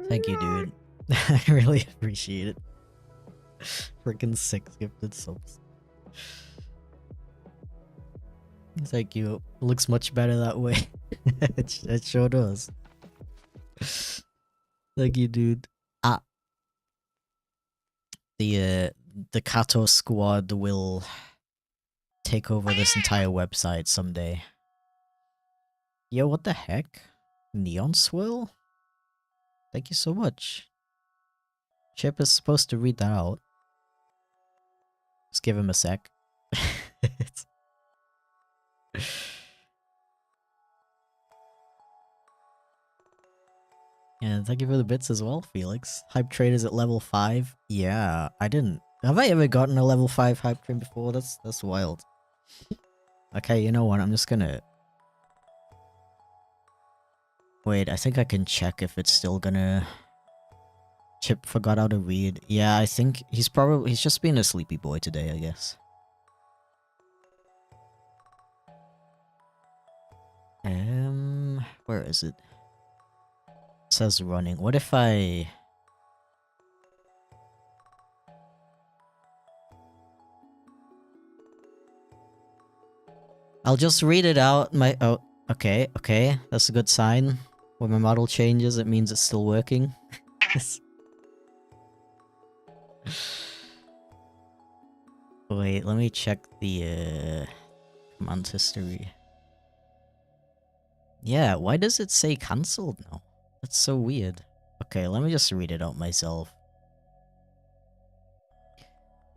Thank you, dude. I really appreciate it. Freaking 6 gifted subs. Thank you. It looks much better that way. it sure does. Thank you, dude. Ah. The Kato squad will take over this entire website someday. Yo, what the heck? Neon Swirl? Thank you so much. Chip is supposed to read that out. Just give him a sec. And thank you for the bits as well, Felix. Hype train is at level 5. Yeah, I didn't. Have I ever gotten a level 5 hype train before? That's wild. Okay, you know what? I'm just gonna... Wait, I think I can check if it's still gonna... Chip forgot how to read. Yeah, I think he's just being a sleepy boy today, I guess. Where is it? It says running. What if I... I'll just read it out. Oh, okay. That's a good sign. When my model changes, it means it's still working. Wait, let me check the command history. Yeah, why does it say cancelled now? That's so weird. Okay, let me just read it out myself.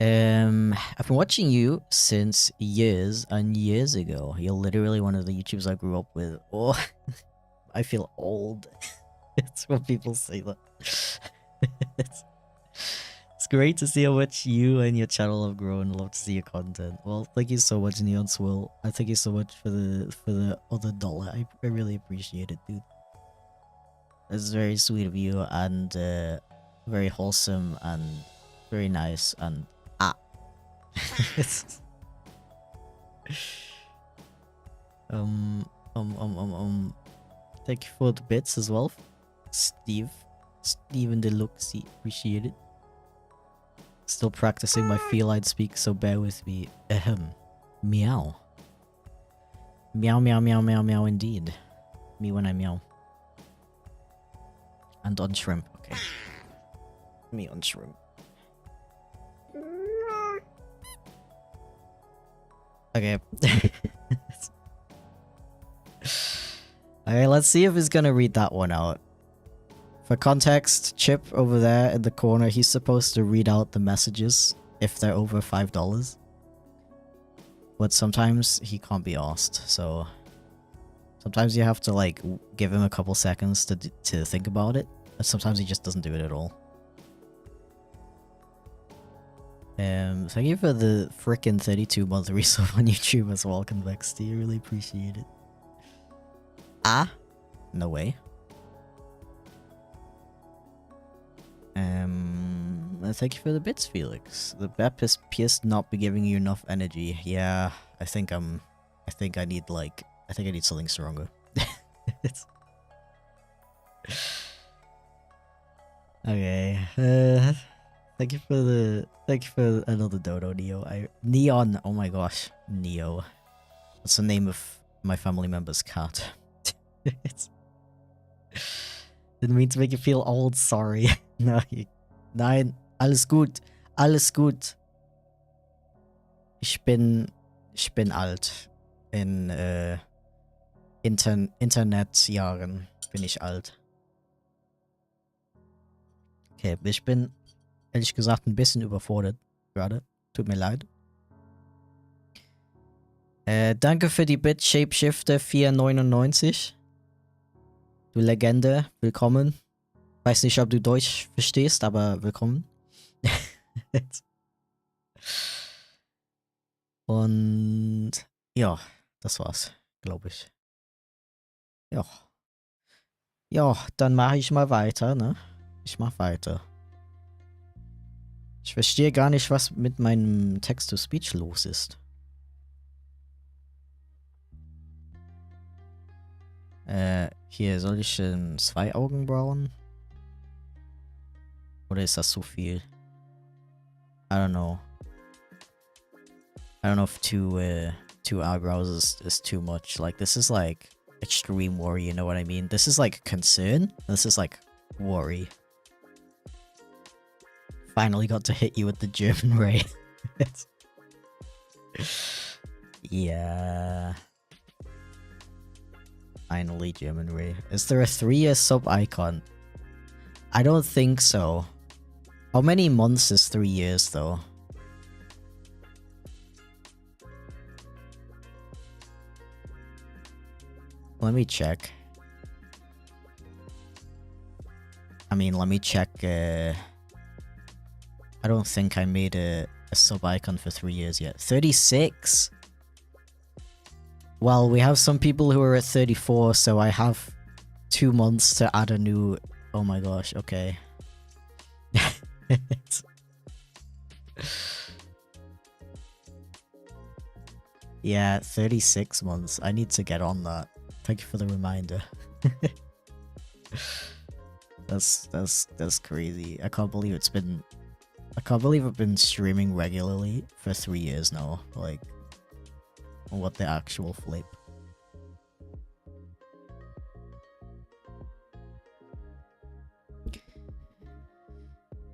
I've been watching you since years and years ago. You're literally one of the YouTubers I grew up with. Oh, I feel old. It's when people say that. It's great to see how much you and your channel have grown. Love to see your content. Well, thank you so much, Neon Swill. I thank you so much for the other dollar. I really appreciate it, dude. It's very sweet of you and very wholesome and very nice and Thank you for the bits as well, Steven Deluxe. Appreciate it. Still practicing my feline speak, so bear with me. Meow. Meow, meow, meow, meow, meow, indeed. Me when I meow. And on shrimp, okay. Me on shrimp. Okay. Okay, let's see if he's gonna read that one out. For context, Chip over there in the corner, he's supposed to read out the messages if they're over $5. But sometimes he can't be asked, so sometimes you have to like give him a couple seconds to think about it, and sometimes he just doesn't do it at all. Thank you for the frickin' 32-month resub on YouTube as well, Convexity. I really appreciate it. Ah? No way. Thank you for the bits, Felix. The BEP appears to not be giving you enough energy. Yeah, I think I need something stronger. Okay. Thank you for another dodo, Neo. Neon. Oh my gosh, Neo. That's the name of my family member's cat. Didn't mean to make you feel old. Sorry. No, nein, alles gut, alles gut. Ich bin alt. In Internetjahren bin ich alt. Okay, ich bin ehrlich gesagt ein bisschen überfordert gerade. Tut mir leid. Danke für die Bit Shapeshifter 499. Du Legende, willkommen. Weiß nicht, ob du Deutsch verstehst, aber willkommen. Und ja, das war's, glaube ich. Ja. Ja, dann mache ich mal weiter, ne? Ich mach weiter. Ich verstehe gar nicht, was mit meinem Text-to-Speech los ist. Hier, soll ich 2 Augenbrauen? Oder ist das zu viel? I don't know. I don't know if two eyebrows is too much. Like, this is like extreme worry, you know what I mean? This is like concern. This is like worry. Finally got to hit you with the German ray. Yeah. Finally, German ray. Is there a 3-year sub icon? I don't think so. How many months is 3 years though? Let me check. I mean, let me check. I don't think I made a sub icon for 3 years yet. 36? Well, we have some people who are at 34, so I have 2 months to add a new... Oh my gosh, okay. Yeah, 36 months. I need to get on that. Thank you for the reminder. That's crazy. I can't believe I've been streaming regularly for 3 years now. Like, what the actual flip.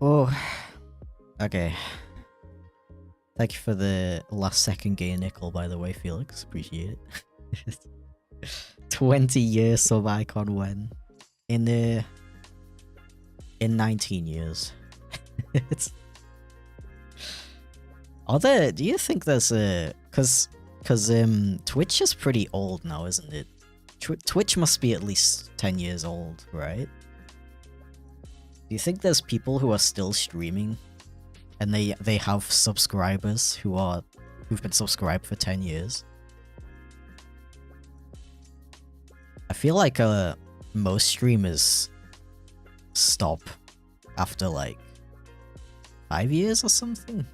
Oh. Okay. Thank you for the last second gay nickel, by the way, Felix. Appreciate it. 20 years sub icon when? In 19 years. It's... Are there... Do you think there's a... Cause Twitch is pretty old now, isn't it? Twitch must be at least 10 years old, right? Do you think there's people who are still streaming and they have subscribers who've been subscribed for 10 years? I feel like most streamers stop after like 5 years or something.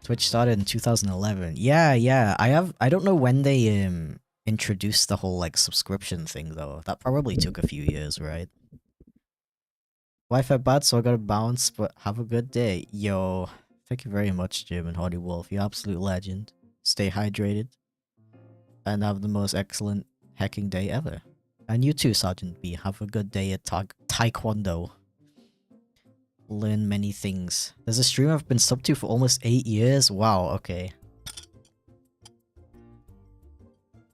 Twitch started in 2011. Yeah. I don't know when they introduced the whole like subscription thing though. That probably took a few years, right? Wi-Fi bad, so I gotta bounce, but have a good day. Yo, thank you very much, Jim and Hardy Wolf. You're absolute legend. Stay hydrated. And have the most excellent hacking day ever. And you too, Sergeant B. Have a good day at Taekwondo. Learn many things. There's a stream I've been subbed to for almost 8 years. Wow, okay.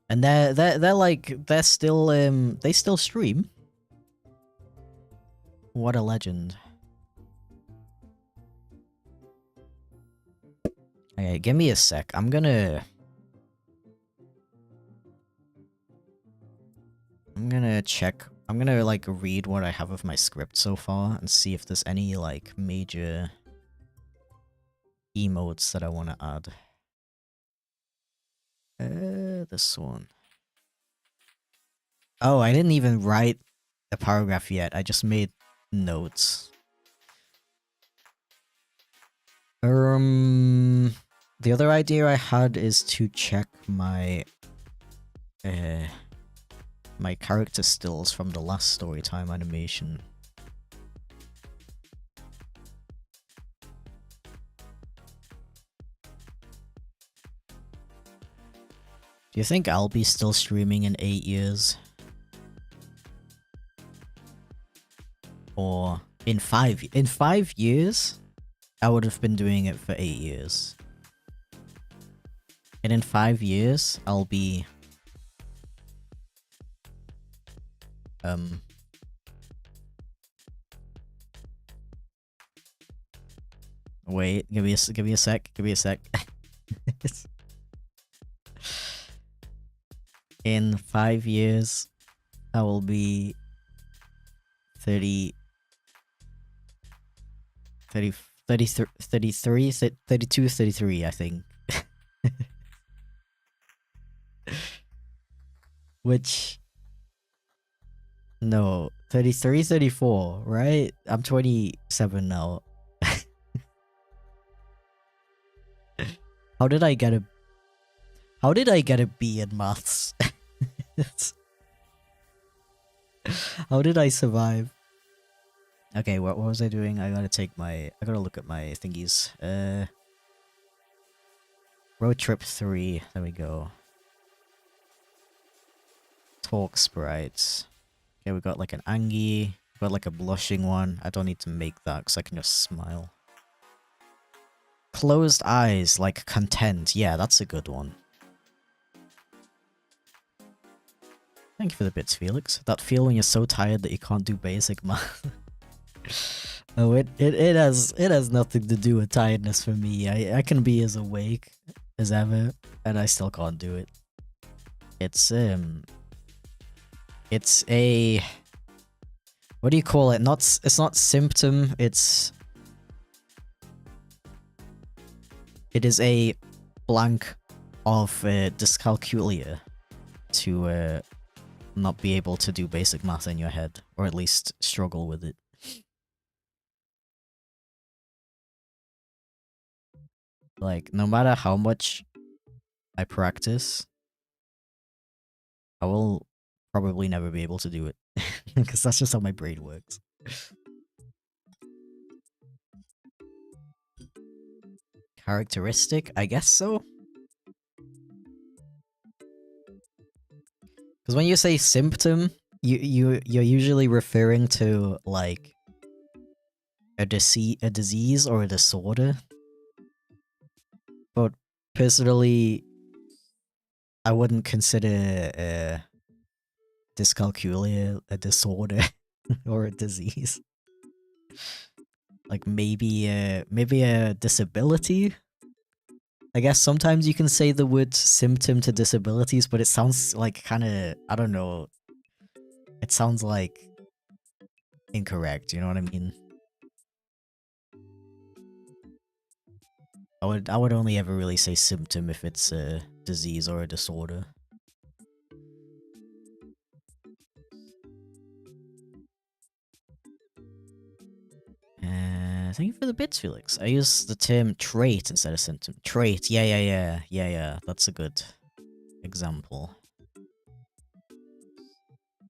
And they're still they still stream. What a legend. Okay, give me a sec. I'm gonna check. I'm gonna like read what I have of my script so far and see if there's any like major emotes that I want to add. This one. Oh, I didn't even write a paragraph yet. I just made notes. The other idea I had is to check my my character stills from the last storytime animation. Do you think I'll be still streaming in 8 years? Or in 5 years? I would have been doing it for 8 years. And in 5 years, I'll be... Wait, give me a sec. In 5 years, I will be 33, 32, 33, I think. Which... No, 33, 34, right? I'm 27 now. How did I get a B in maths? How did I survive? Okay, what was I doing? I gotta look at my thingies. Road trip 3, there we go. Talk sprites. Okay, we got like an Angie, we got like a blushing one. I don't need to make that because I can just smile. Closed eyes, like content. Yeah, that's a good one. Thank you for the bits, Felix. That feel when you're so tired that you can't do basic math. Oh, it has nothing to do with tiredness for me. I can be as awake as ever, and I still can't do it. It's a... What do you call it? It's not symptom, it is a blank of dyscalculia to not be able to do basic math in your head, or at least struggle with it. Like, no matter how much I practice, I will probably never be able to do it. Because that's just how my brain works. Characteristic? I guess so? Because when you say symptom, you're usually referring to, like, a disease or a disorder. But personally, I wouldn't consider dyscalculia a disorder or a disease. Like maybe a disability. I guess sometimes you can say the word symptom to disabilities, but it sounds like kind of, I don't know. It sounds like incorrect, you know what I mean? I would only ever really say symptom if it's a disease or a disorder. Thank you for the bits, Felix. I use the term trait instead of symptom. Trait, yeah. That's a good example.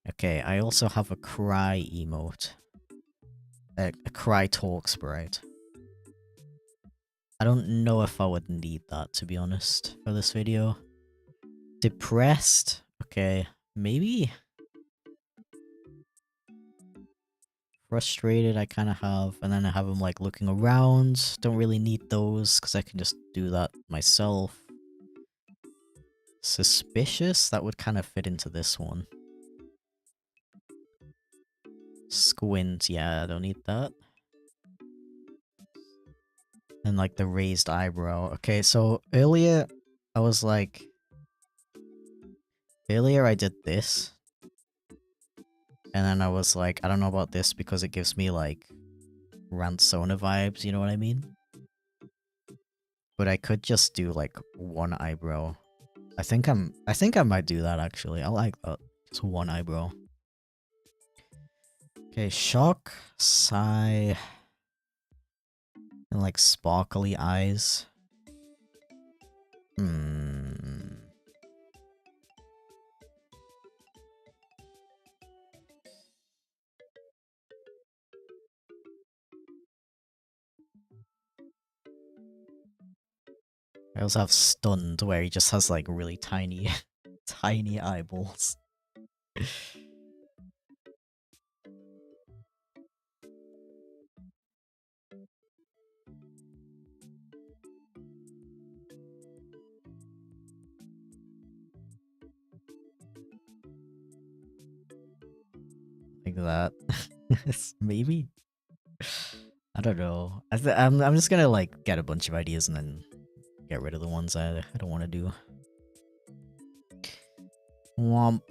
Okay, I also have a cry emote. A cry talk sprite. I don't know if I would need that, to be honest, for this video. Depressed? Okay, maybe. Frustrated, I kind of have. And then I have him, like, looking around. Don't really need those, because I can just do that myself. Suspicious? That would kind of fit into this one. Squint, yeah, I don't need that. And, like, the raised eyebrow. Okay, so earlier, I was like... Earlier I did this. And then I was like, I don't know about this because it gives me, like, Ransona vibes, you know what I mean? But I could just do, like, one eyebrow. I think I might do that, actually. I like that. Just one eyebrow. Okay, shock, sigh, and, like, sparkly eyes. I also have stunned, where he just has, like, really tiny, tiny eyeballs. Like that. Maybe? I don't know. I'm just gonna, like, get a bunch of ideas and then get rid of the ones I don't want to do. Womp.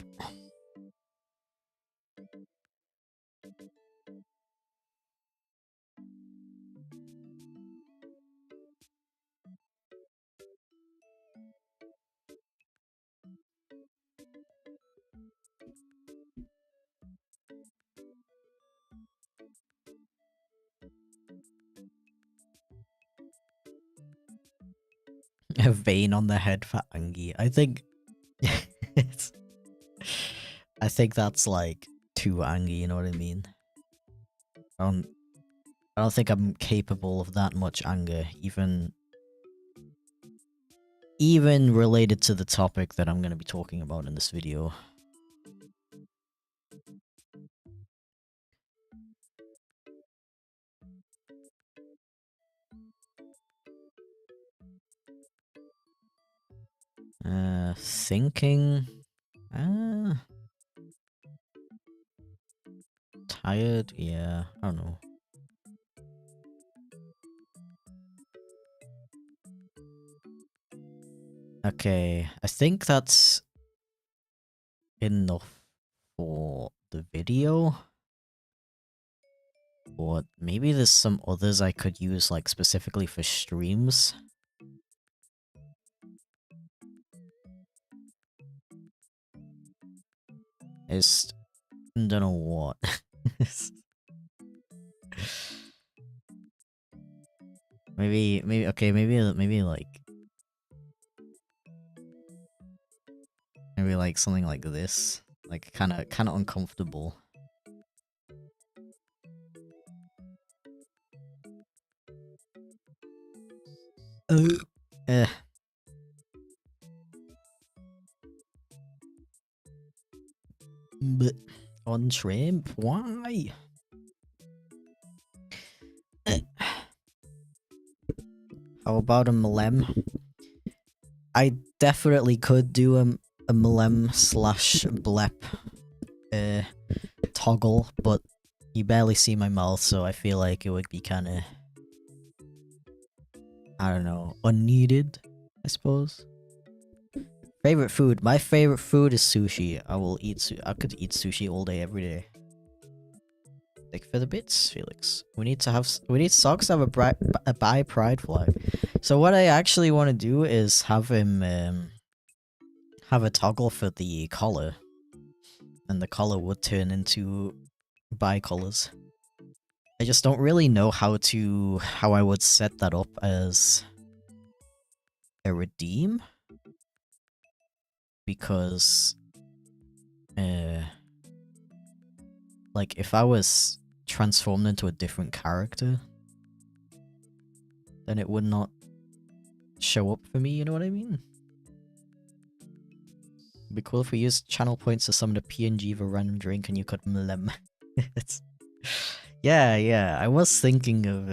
A vein on the head for Angie. I think... I think that's, like, too Angie, you know what I mean? I don't think I'm capable of that much anger, even related to the topic that I'm going to be talking about in this video. Thinking. Tired? Yeah, I don't know. Okay, I think that's enough for the video. But maybe there's some others I could use, like, specifically for streams. I don't know what. okay, maybe like something like this. Like, kind of uncomfortable. But on shrimp, why? How about a Malem? I definitely could do a Malem slash blep toggle, but you barely see my mouth, so I feel like it would be kind of, I don't know, unneeded, I suppose. Favorite food? My favorite food is sushi. I could eat sushi all day, every day. Thank you for the bits, Felix. We need socks to have a buy pride flag. So what I actually want to do is have him have a toggle for the collar, and the collar would turn into bicolors. I just don't really know how I would set that up as a redeem, because like if I was transformed into a different character, then it would not show up for me, you know what I mean? It'd be cool if we used channel points to summon a PNG of a random drink and you could mlem. Yeah, I was thinking of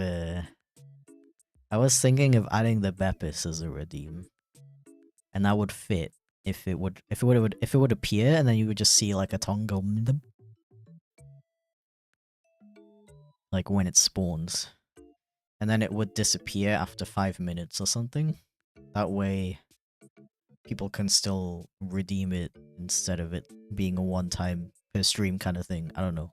adding the Beppis as a redeem. And that would fit if it would appear, and then you would just see like a tongue go mlem, like when it spawns. And then it would disappear after 5 minutes or something. That way people can still redeem it instead of it being a one-time per stream kind of thing. I don't know.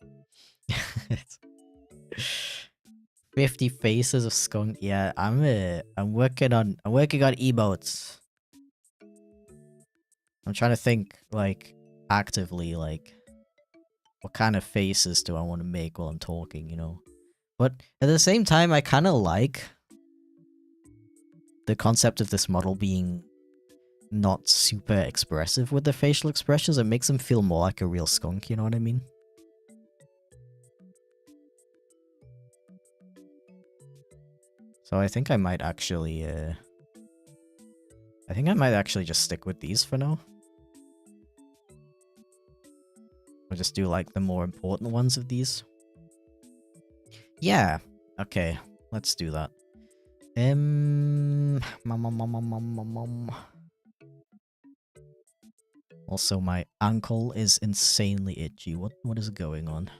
50 faces of skunk. Yeah, I'm working on emotes. I'm trying to think, like, actively, like, what kind of faces do I want to make while I'm talking, you know? But at the same time, I kind of like the concept of this model being not super expressive with the facial expressions. It makes them feel more like a real skunk, you know what I mean? So I think I might actually, just stick with these for now. I'll just do, like, the more important ones of these. Yeah, okay, let's do that. Also, my ankle is insanely itchy. What is going on?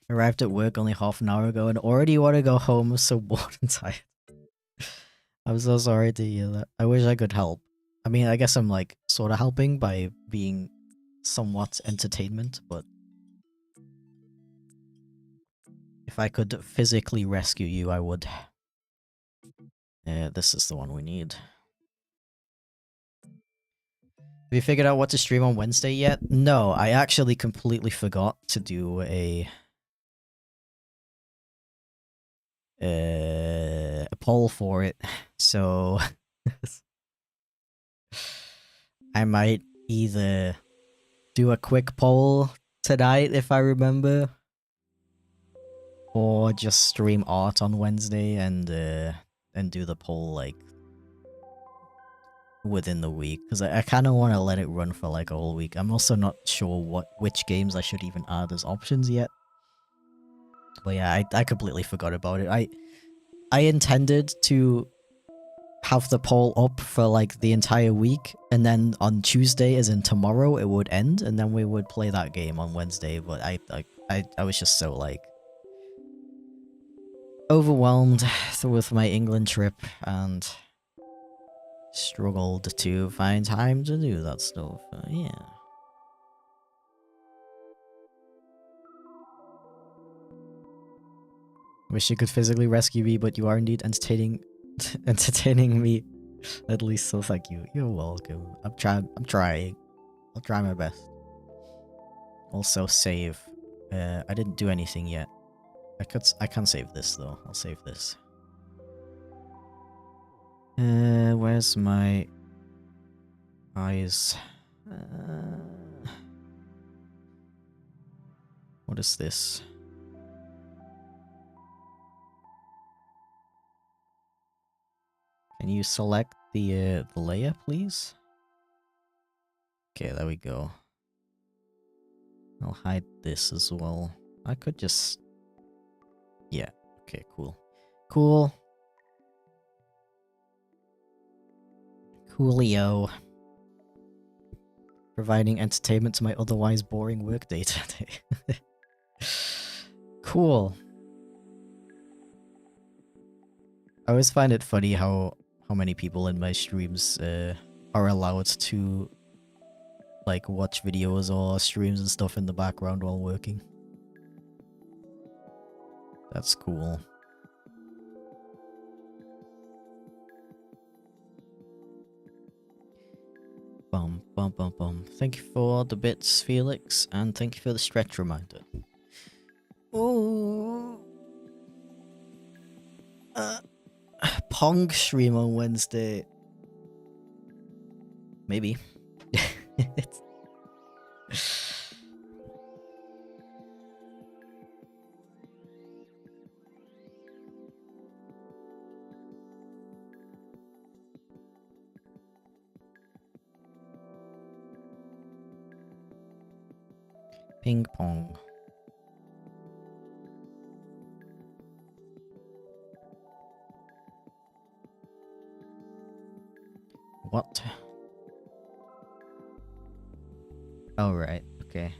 Arrived at work only half an hour ago and already want to go home. I'm so bored and tired. I'm so sorry to hear that. I wish I could help. I mean, I guess I'm, like, sort of helping by being somewhat entertainment, but if I could physically rescue you, I would. This is the one we need. Have you figured out what to stream on Wednesday yet? No, I actually completely forgot to do a poll for it, so I might either do a quick poll tonight if I remember, or just stream art on Wednesday and do the poll, like, within the week, because I kind of want to let it run for like a whole week. I'm also not sure which games I should even add as options yet. But yeah, I completely forgot about it. I intended to have the poll up for like the entire week, and then on Tuesday, as in tomorrow, it would end, and then we would play that game on Wednesday. But I was just so, like, overwhelmed with my England trip and struggled to find time to do that stuff. Yeah. Wish you could physically rescue me, but you are indeed entertaining me at least, so thank you. You're welcome. I'm trying. I'll try my best. Also save. I didn't do anything yet. I can save this though. I'll save this. Where's my eyes? What is this? Can you select the layer, please? Okay, there we go. I'll hide this as well. I could just... Yeah, okay, cool. Cool. Coolio. Providing entertainment to my otherwise boring workday today. Cool. I always find it funny how many people in my streams are allowed to like watch videos or streams and stuff in the background while working. That's cool. Bum bum bum bum. Thank you for the bits, Felix, and thank you for the stretch reminder. Oh. Pong stream on Wednesday. Maybe. Ping pong. What? Oh, right. Okay.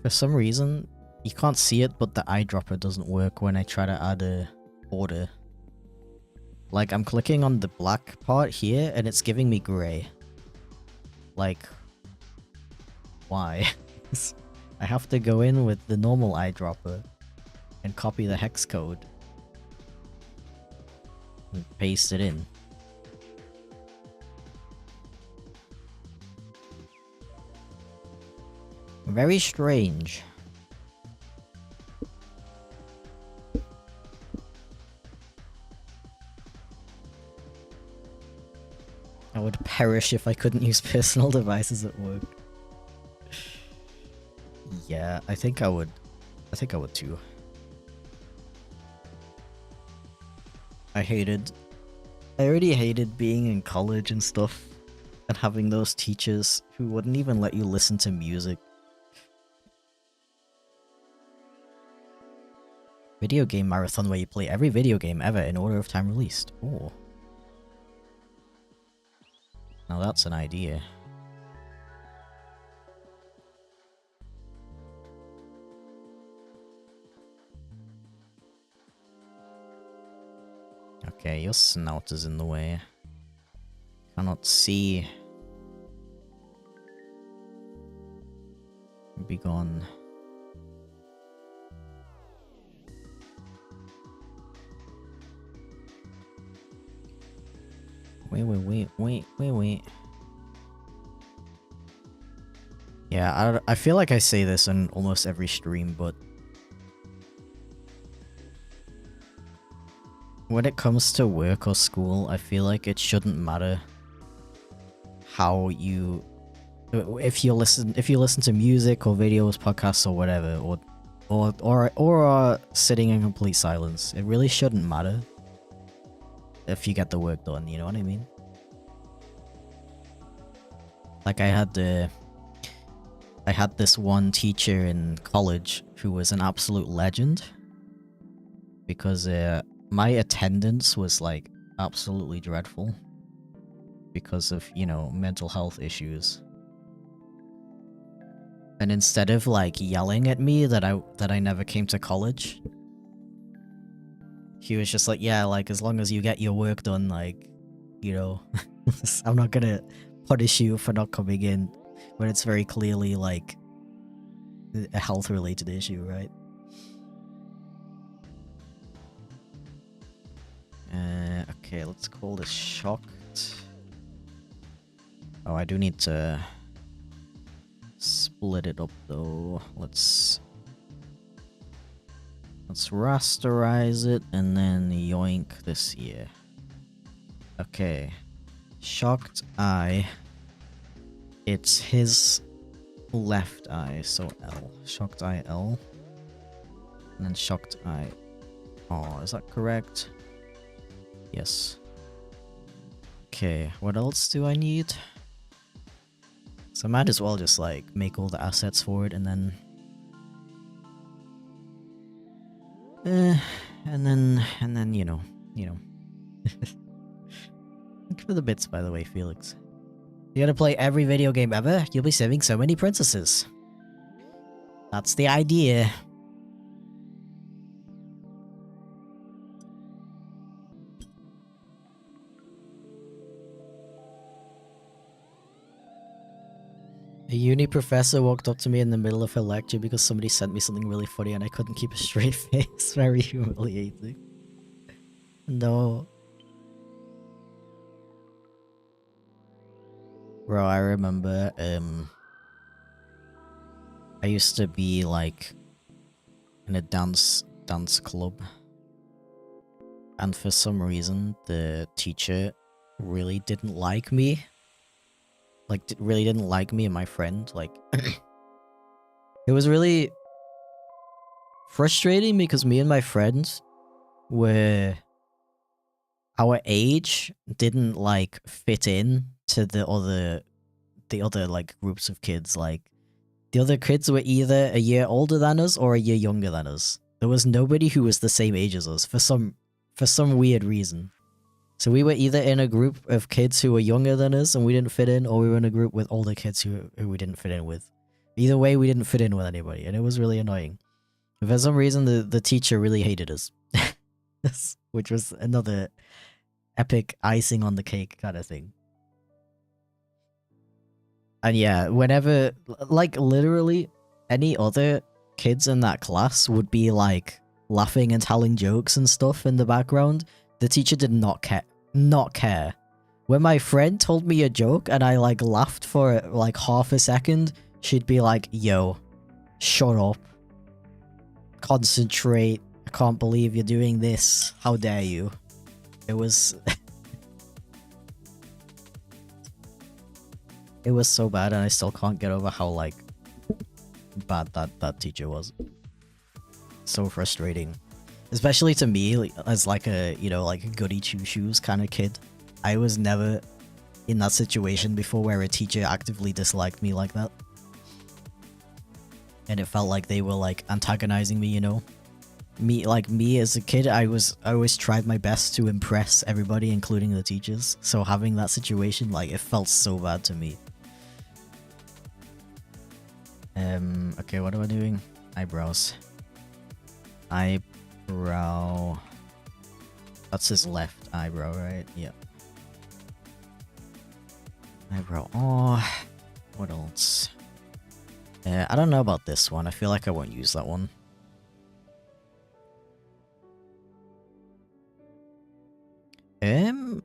For some reason, you can't see it, but the eyedropper doesn't work when I try to add a border. Like, I'm clicking on the black part here, and it's giving me grey. Like, why? I have to go in with the normal eyedropper and copy the hex code and paste it in. Very strange. I would perish if I couldn't use personal devices at work. Yeah, I think I would. I think I would too. I already hated being in college and stuff, and having those teachers who wouldn't even let you listen to music. Video game marathon where you play every video game ever in order of time released. Oh. Now that's an idea. Okay, your snout is in the way. Cannot see. Be gone. Wait. Yeah, I feel like I say this in almost every stream, but when it comes to work or school, I feel like it shouldn't matter how you, if you listen to music or videos, podcasts or whatever, or sitting in complete silence. It really shouldn't matter if you get the work done, you know what I mean? Like I had this one teacher in college who was an absolute legend because my attendance was like absolutely dreadful because of, you know, mental health issues. And instead of like yelling at me that I never came to college, he was just like, yeah, like as long as you get your work done, like, you know, I'm not gonna punish you for not coming in when it's very clearly like a health related issue, right? Okay, let's call this shocked. Oh, I do need to split it up though. Let's rasterize it and then yoink this here. Okay. Shocked eye. It's his left eye, so L. Shocked eye L. And then shocked eye. Oh, is that correct? Yes. Okay, what else do I need? So I might as well just like make all the assets for it and then And then you know. Thank you for the bits, by the way, Felix. You gotta play every video game ever. You'll be saving so many princesses. That's the idea. A uni professor walked up to me in the middle of her lecture because somebody sent me something really funny and I couldn't keep a straight face. Very humiliating. No. Bro, I remember, I used to be, like, in a dance club. And for some reason, the teacher really didn't like me. Like, really didn't like me and my friend. Like, it was really frustrating because me and my friends were... Our age didn't, like, fit in to the other, like, groups of kids. Like, the other kids were either a year older than us or a year younger than us. There was nobody who was the same age as us for some weird reason. So we were either in a group of kids who were younger than us and we didn't fit in, or we were in a group with older kids who we didn't fit in with. Either way, we didn't fit in with anybody, and it was really annoying. And for some reason, the teacher really hated us. Which was another epic icing on the cake kind of thing. And yeah, whenever, like, literally any other kids in that class would be, like, laughing and telling jokes and stuff in the background, the teacher did not care. Not care. When my friend told me a joke and I, like, laughed for, like, half a second, she'd be like, yo, shut up. Concentrate. I can't believe you're doing this. How dare you? It was... It was so bad, and I still can't get over how, like, bad that teacher was. So frustrating. Especially to me, like, as, like, a, you know, like, a goody two-shoes kind of kid. I was never in that situation before where a teacher actively disliked me like that. And it felt like they were, like, antagonizing me, you know? Me as a kid, I always tried my best to impress everybody, including the teachers. So having that situation, like, it felt so bad to me. Okay, what am I doing? Eyebrows. Eyebrow. That's his left eyebrow, right? Yep. Eyebrow. Oh, what else? I don't know about this one. I feel like I won't use that one.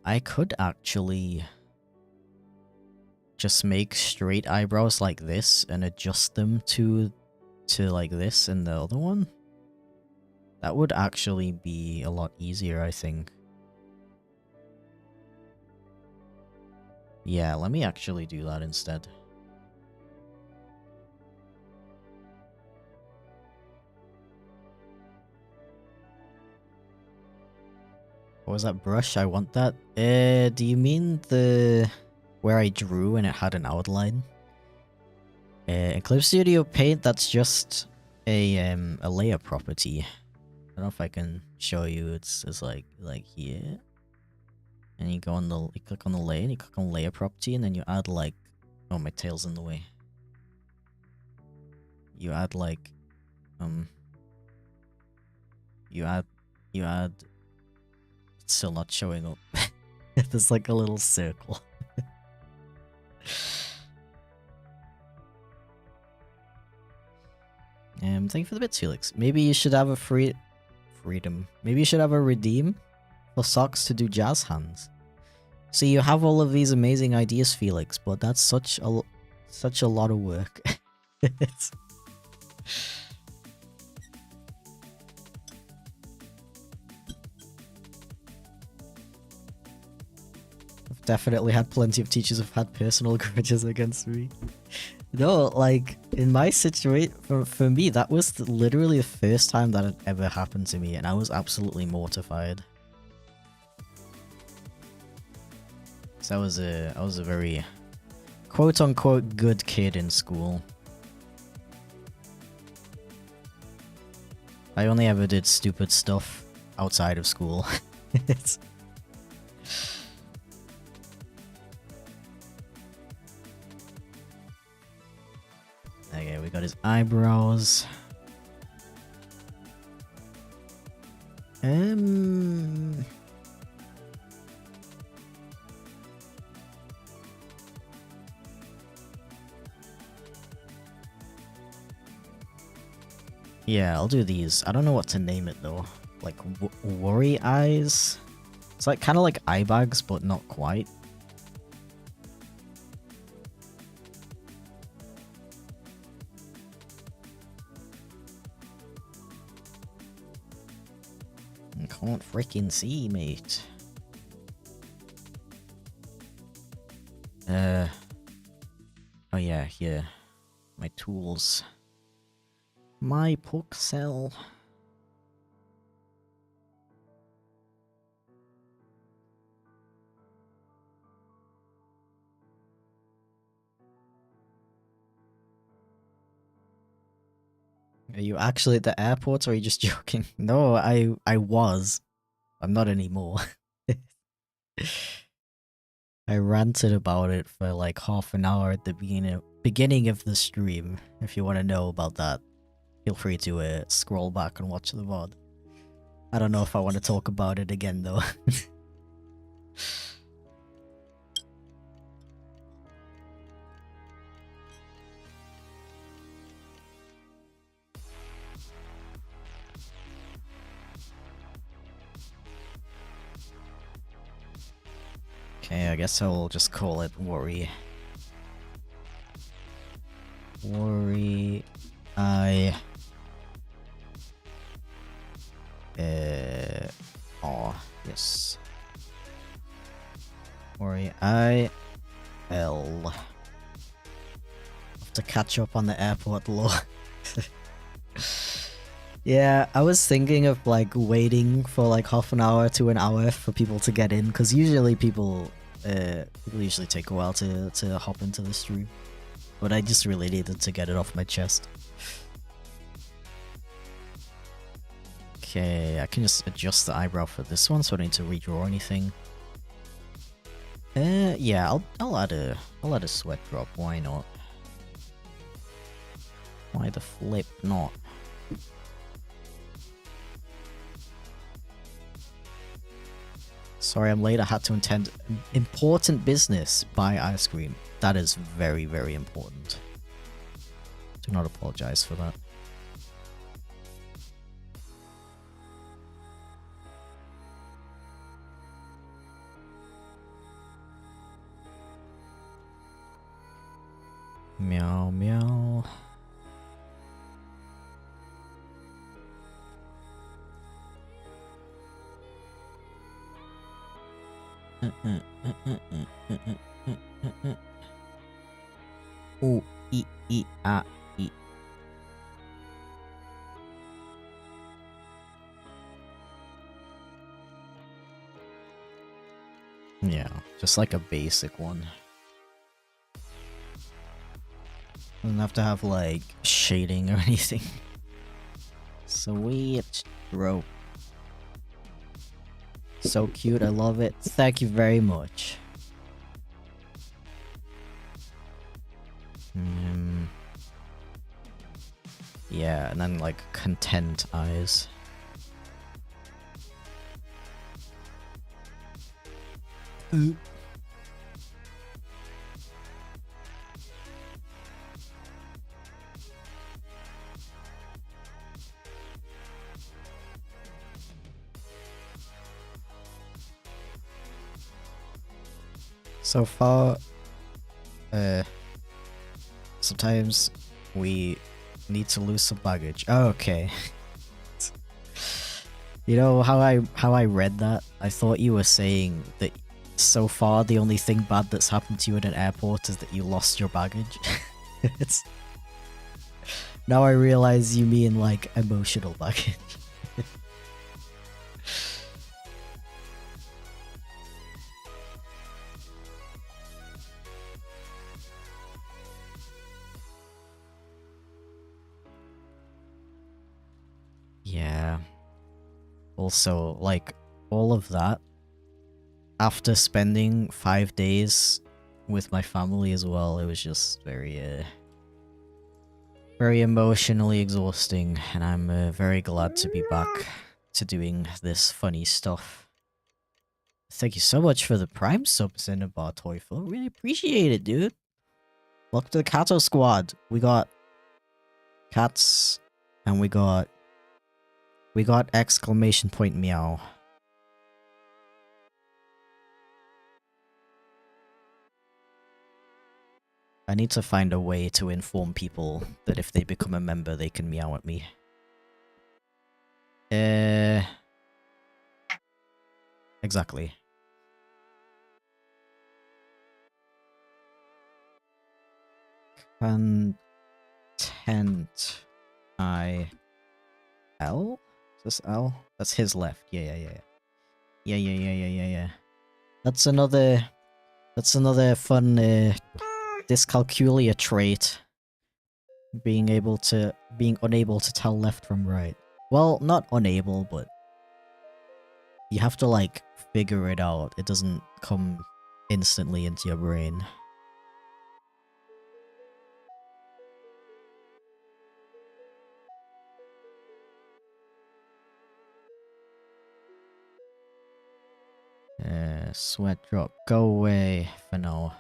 I could actually just make straight eyebrows like this and adjust them to like this in the other one. That would actually be a lot easier, I think. Yeah, let me actually do that instead. What was that brush? I want that. Do you mean the... where I drew and it had an outline? In Clip Studio Paint, that's just a layer property. I don't know if I can show you. It's like here. And you go on the... you click on the layer, and you click on layer property, and then you add like... oh, my tail's in the way. You add like... You add... It's still not showing up. There's like a little circle. Thank you for the bits, Felix. Maybe you should have a freedom. Maybe you should have a redeem for socks to do jazz hands. See, you have all of these amazing ideas, Felix, but that's such a lot of work. I've definitely had plenty of teachers who've had personal grudges against me. No, like, in my situation, for me, that was literally the first time that had ever happened to me, and I was absolutely mortified. So I was a very quote-unquote good kid in school. I only ever did stupid stuff outside of school. It's... Okay, we got his eyebrows. Yeah, I'll do these. I don't know what to name it though. Like worry eyes? It's like kind of like eye bags, but not quite. I can't freaking see, mate. Oh yeah, here. My tools. My pixel. Are you actually at the airport or are you just joking? No, I was. I'm not anymore. I ranted about it for like half an hour at the beginning of the stream. If you want to know about that, feel free to scroll back and watch the VOD. I don't know if I want to talk about it again though. Okay, I guess I'll just call it worry. Worry. Oh, yes. Worry. L. Have to catch up on the airport lore. Yeah, I was thinking of like waiting for like half an hour to an hour for people to get in, because usually people usually take a while to hop into the stream. But I just really needed to get it off my chest. Okay, I can just adjust the eyebrow for this one, so I don't need to redraw anything. Yeah, I'll add a sweat drop. Why not? Why the flip not? Sorry I'm late, I had to attend important business. Buy ice cream. That is very, very important. Do not apologize for that. Meow meow. Ooh, ah, e. Yeah, just like a basic one. Doesn't have to have like shading or anything. Sweet rope. So cute, I love it. Thank you very much. Yeah, and then like content eyes. So far, sometimes we need to lose some baggage. Oh, okay. You know how I read that? I thought you were saying that so far the only thing bad that's happened to you at an airport is that you lost your baggage. It's... Now I realize you mean like emotional baggage. Yeah, Also, like, all of that, after spending 5 days with my family as well, it was just very emotionally exhausting, and I'm very glad to be back to doing this funny stuff. Thank you so much for the Prime subs in Bar Toyful. Really appreciate it, dude. Welcome to the Kato Squad. We got cats, and we got exclamation point meow. I need to find a way to inform people that if they become a member, they can meow at me. Exactly. Content L? Is this L? That's his left. Yeah. That's another fun dyscalculia trait. Being unable to tell left from right. Well, not unable, but you have to like figure it out. It doesn't come instantly into your brain. Sweat drop. Go away for now.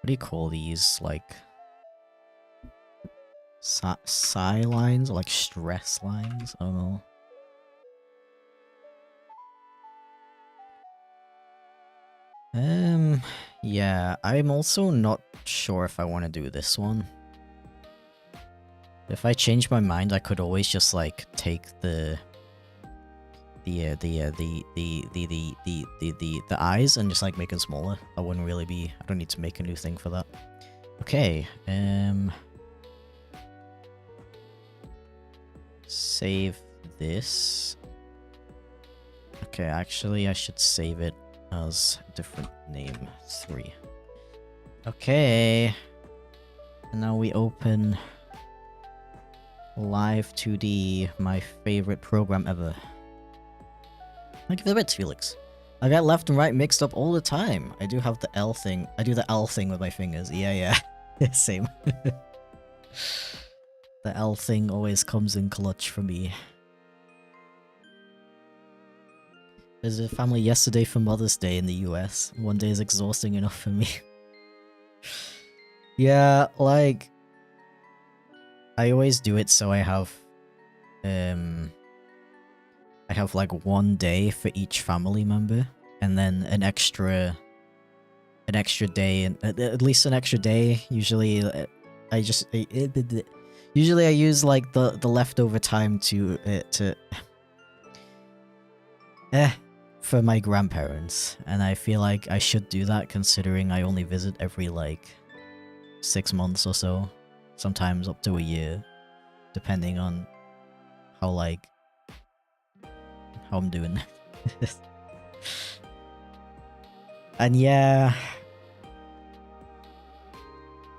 What do you call these? Like... sigh lines? Or like stress lines? I don't know. Yeah, I'm also not sure if I want to do this one. If I change my mind, I could always just like take the eyes and just like make them smaller. That wouldn't really be... I don't need to make a new thing for that. Okay, save this. Okay, actually I should save it as a different name. 3. Okay. And now we open Live 2D, my favorite program ever. Thank you for the bits, Felix. I get left and right mixed up all the time. I do have the L thing. I do the L thing with my fingers. Yeah. Same. The L thing always comes in clutch for me. Visited family yesterday for Mother's Day in the US. One day is exhausting enough for me. Yeah, like... I always do it so I have like 1 day for each family member, and then an extra day, and at least an extra day. Usually, usually I use like the leftover time to for my grandparents, and I feel like I should do that considering I only visit every like 6 months or so, sometimes up to a year, depending on how I'm doing. And yeah,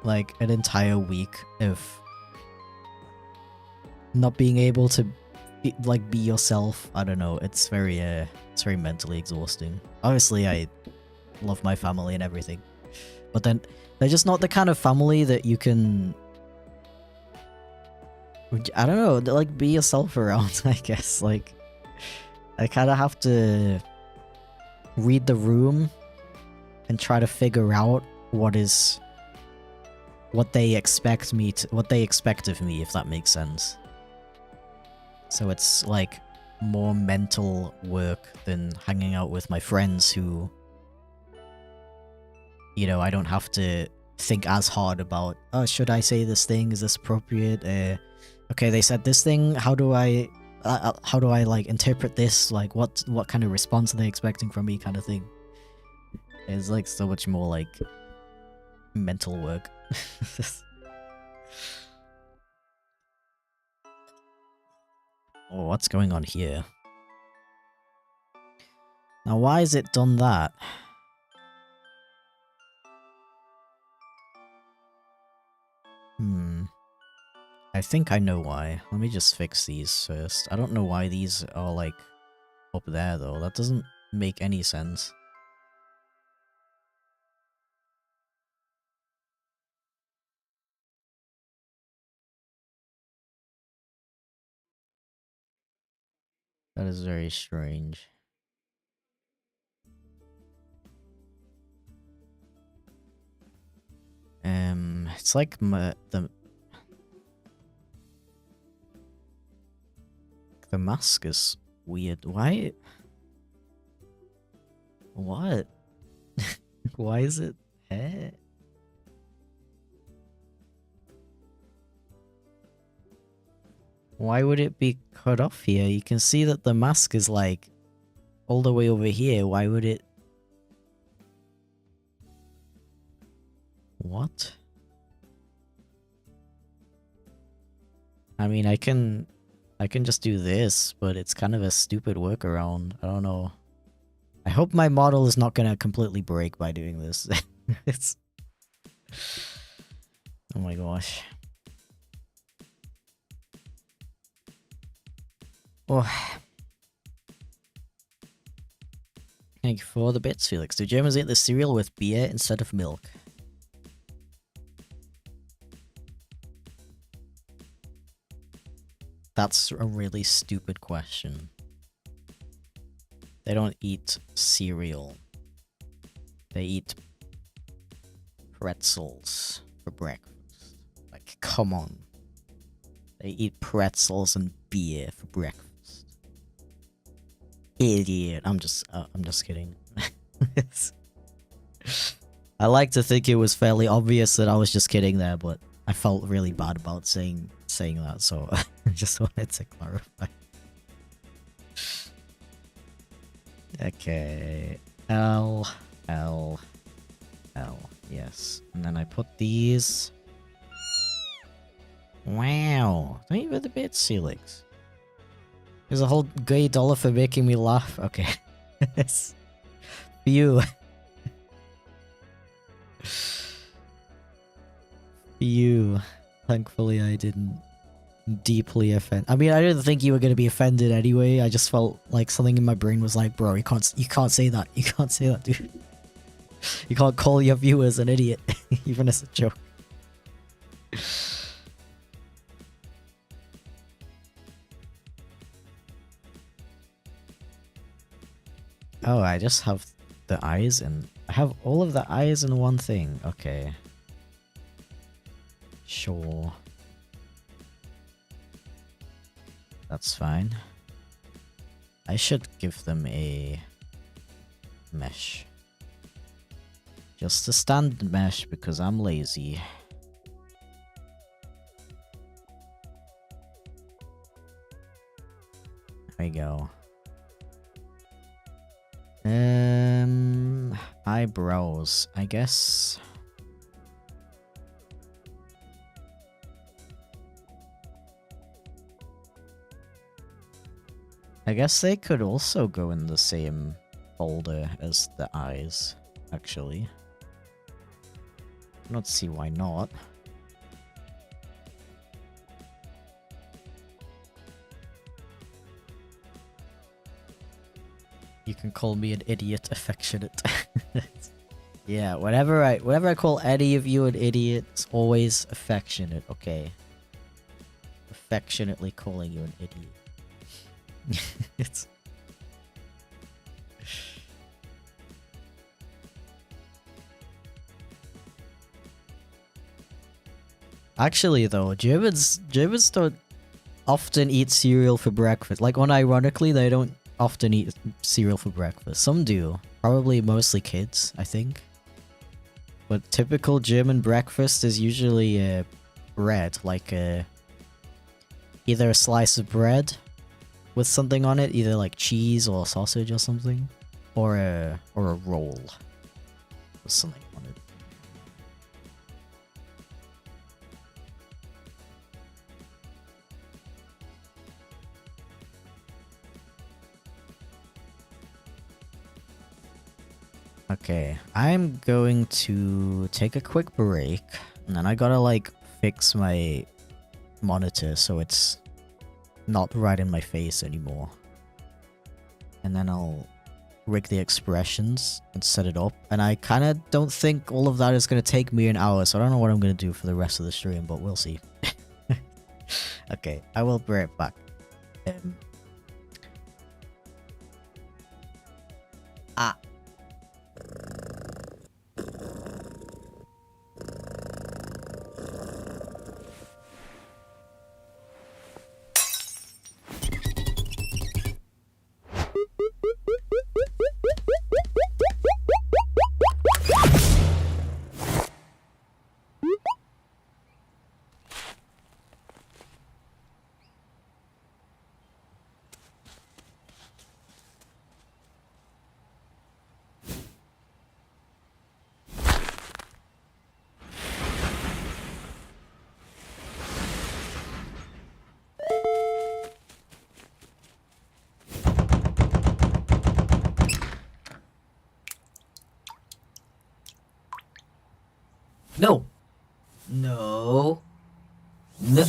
like an entire week of not being able to be yourself. I don't know. It's very mentally exhausting. Obviously, I love my family and everything, but then they're just not the kind of family that you can... I don't know, like, be yourself around, I guess. Like, I kind of have to read the room and try to figure out what they expect of me, if that makes sense. So it's like more mental work than hanging out with my friends who, you know, I don't have to think as hard about, oh, should I say this thing? Is this appropriate? Okay, they said this thing. How do I like interpret this? Like, what kind of response are they expecting from me? Kind of thing. It's like so much more like mental work. Oh, what's going on here? Now, why is it done that? I think I know why. Let me just fix these first. I don't know why these are, like, up there, though. That doesn't make any sense. That is very strange. It's like the mask is weird. Why? What? Why is it hair? Why would it be cut off here? You can see that the mask is like all the way over here. Why would it? What? I mean, I can just do this, but it's kind of a stupid workaround. I don't know. I hope my model is not gonna completely break by doing this. It's... Oh my gosh. Oh. Thank you for the bits, Felix. Do Germans eat the cereal with beer instead of milk? That's a really stupid question. They don't eat cereal. They eat pretzels for breakfast. Like, come on. They eat pretzels and beer for breakfast. Idiot. I'm just kidding. I like to think it was fairly obvious that I was just kidding there, but I felt really bad about saying that, so I just wanted to clarify. Okay. L. Yes. And then I put these. Wow. Thank you for the bits, Felix. There's a whole gay dollar for making me laugh. Okay. Yes. Phew. Phew. Thankfully I didn't deeply offend. I mean, I didn't think you were gonna be offended anyway. I just felt like something in my brain was like, bro, you can't say that. You can't say that, dude. You can't call your viewers an idiot, even as a joke. Oh, I just have the eyes and I have all of the eyes in one thing. Okay. Sure. That's fine. I should give them a mesh. Just a standard mesh because I'm lazy. There we go. Eyebrows, I guess. I guess they could also go in the same folder as the eyes, actually. I don't see why not. You can call me an idiot affectionate. Yeah, whenever I call any of you an idiot, it's always affectionate, okay? Affectionately calling you an idiot. It's... Actually though, Germans don't often eat cereal for breakfast. Like, unironically, they don't often eat cereal for breakfast. Some do. Probably mostly kids, I think. But typical German breakfast is usually bread, like either a slice of bread with something on it, either like cheese or sausage or something, or a roll with something on it. Okay, I'm going to take a quick break, and then I gotta like fix my monitor so it's not right in my face anymore. And then I'll rig the expressions and set it up. And I kind of don't think all of that is going to take me an hour, so I don't know what I'm going to do for the rest of the stream, but we'll see. Okay, I will be right back. Ah. No. No. No.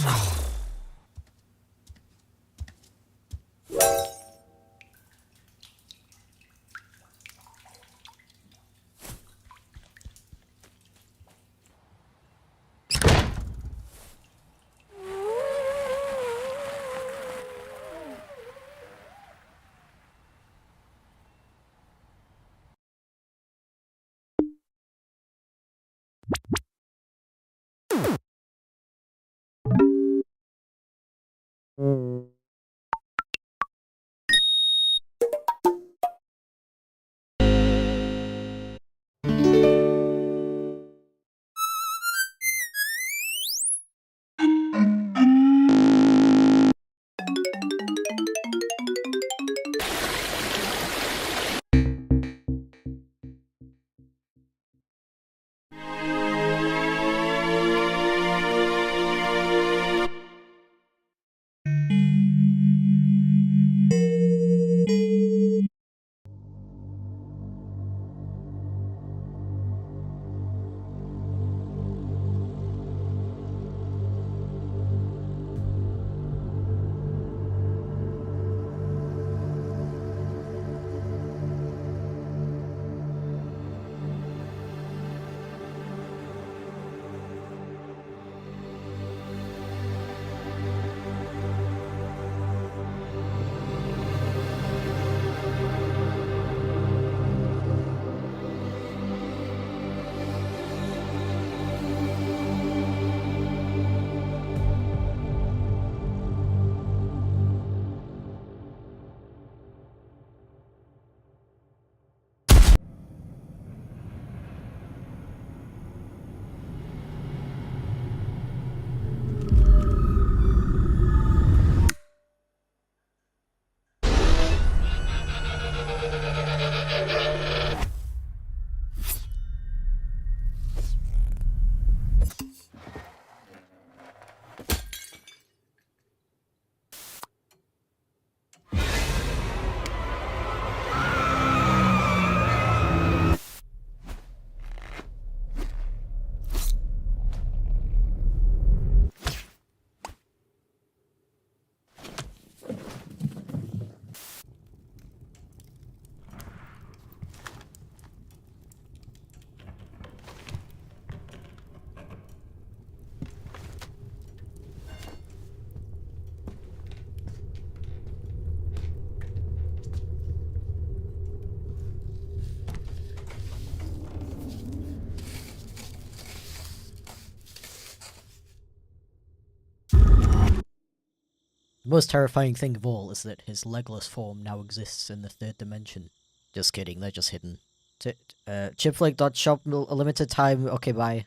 The most terrifying thing of all is that his legless form now exists in the third dimension. Just kidding, they're just hidden. Chipflake.shop, a limited time. Okay, bye.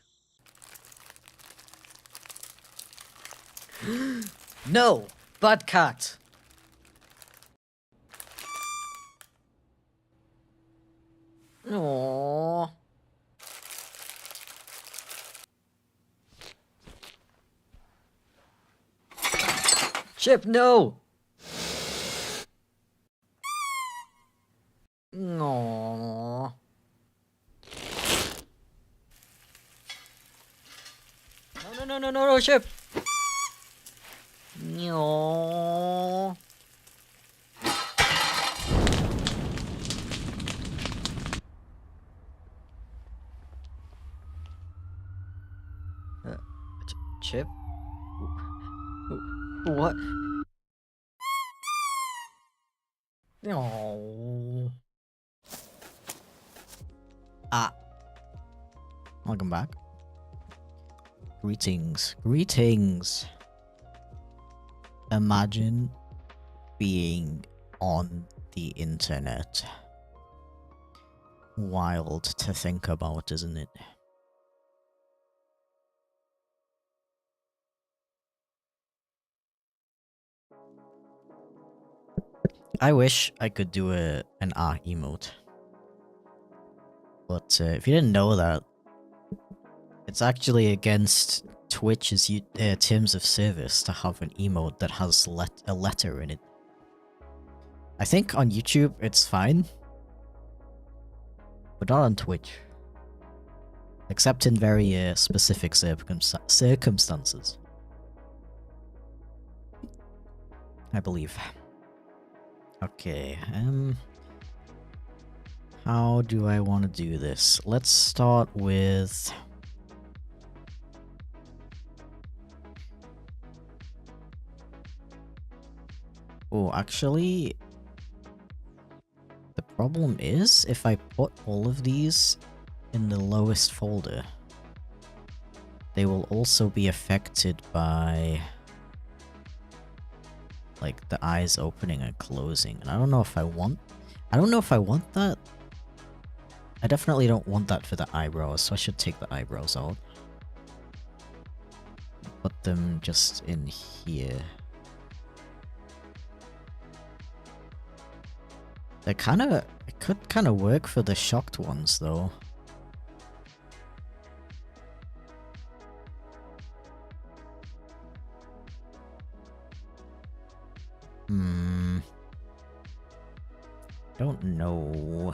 No! Bad cat! Aww. Chip, no! Aww. No, Chip! No. Chip? What? No. Ah. Welcome back. Greetings. Greetings. Imagine being on the internet. Wild to think about, isn't it? I wish I could do an emote. But if you didn't know that, it's actually against Twitch's terms of service to have an emote that has a letter in it. I think on YouTube it's fine, but not on Twitch. Except in very specific circumstances. I believe. Okay, how do I want to do this? Let's start with... Oh, actually... The problem is, if I put all of these in the lowest folder, they will also be affected by... like, the eyes opening and closing. And I don't know if I want... I don't know if I want that. I definitely don't want that for the eyebrows, so I should take the eyebrows out. Put them just in here. They're kinda... It could kinda work for the shocked ones, though. Don't know.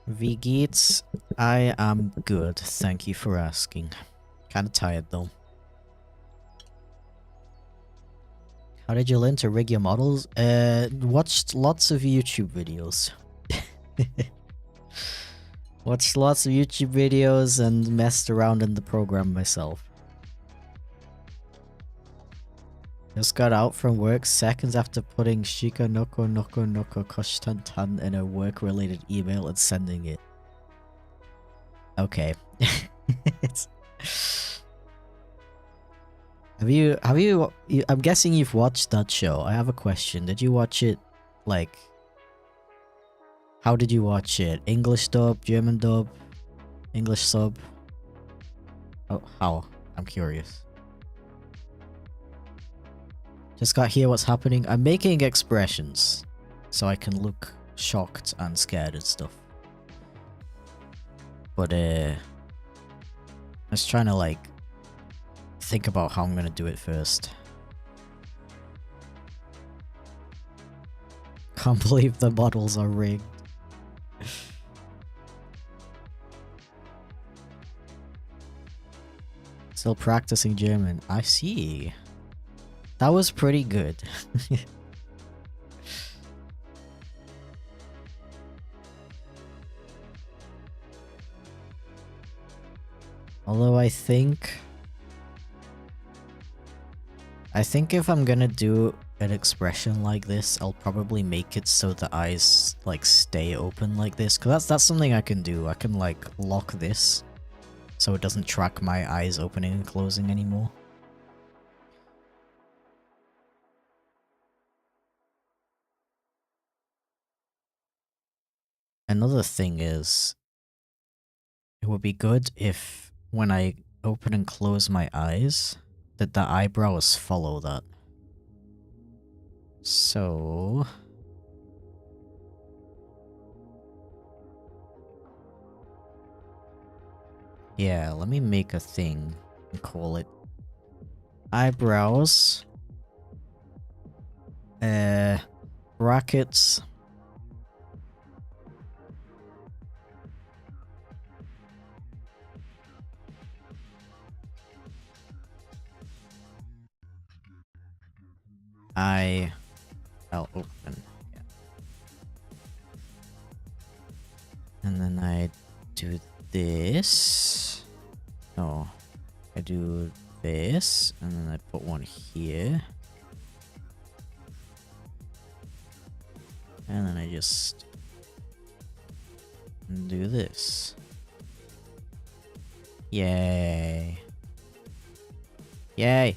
Vgeets, I am good. Thank you for asking. Kinda tired though. How did you learn to rig your models? Watched lots of YouTube videos. Watched lots of YouTube videos and messed around in the program myself. Just got out from work seconds after putting Shika Noko Noko Noko Koshtantan in a work-related email and sending it. Okay. I'm guessing you've watched that show. I have a question. Did you watch it, like... How did you watch it? English dub, German dub, English sub? Oh, how? I'm curious. Just got here what's happening. I'm making expressions so I can look shocked and scared and stuff. But I was trying to like think about how I'm gonna do it first. Can't believe the models are rigged. Still practicing German. I see. That was pretty good. Although I think if I'm gonna do an expression like this, I'll probably make it so the eyes like stay open like this, because that's something I can do. I can like lock this so it doesn't track my eyes opening and closing anymore. Another thing is, it would be good if when I open and close my eyes, that the eyebrows follow that. So... yeah, let me make a thing and call it eyebrows, brackets, I'll open. Yeah. And then I do this. No, I do this, and then I put one here. And then I just do this. Yay. Yay.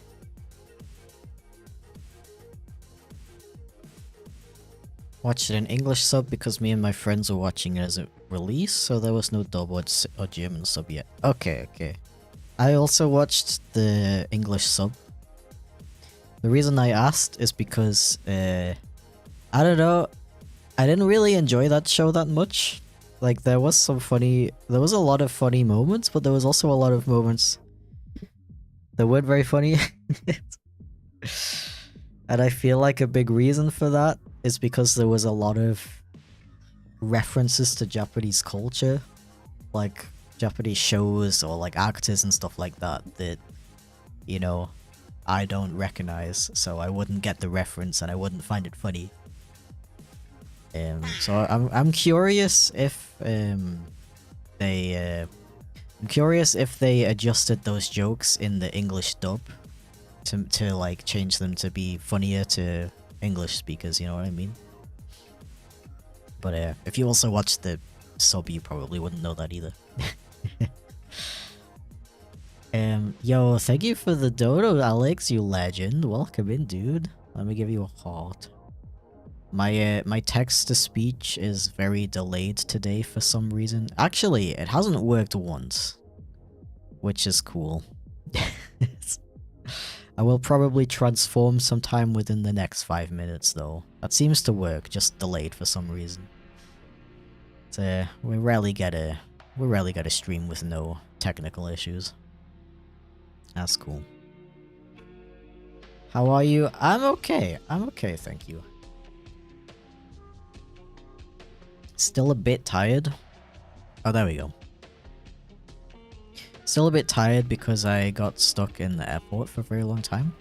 Watched it in English sub because me and my friends were watching it as a release, so there was no dub or German sub yet. Okay, okay. I also watched the English sub. The reason I asked is because, I don't know, I didn't really enjoy that show that much. Like, there was a lot of funny moments, but there was also a lot of moments that weren't very funny. And I feel like a big reason for that is because there was a lot of references to Japanese culture, like Japanese shows or like actors and stuff like that, you know, I don't recognize, so I wouldn't get the reference and I wouldn't find it funny. So I'm curious if they adjusted those jokes in the English dub to like change them to be funnier to English speakers, you know what I mean? But if you also watched the sub, you probably wouldn't know that either. Yo, thank you for the dodo, Alex, you legend. Welcome in, dude. Let me give you a heart. My text to speech is very delayed today for some reason. Actually, it hasn't worked once, which is cool. I will probably transform sometime within the next 5 minutes, though. That seems to work, just delayed for some reason. So, we rarely get a stream with no technical issues. That's cool. How are you? I'm okay. I'm okay, thank you. Still a bit tired. Oh, there we go. Still a bit tired because I got stuck in the airport for a very long time.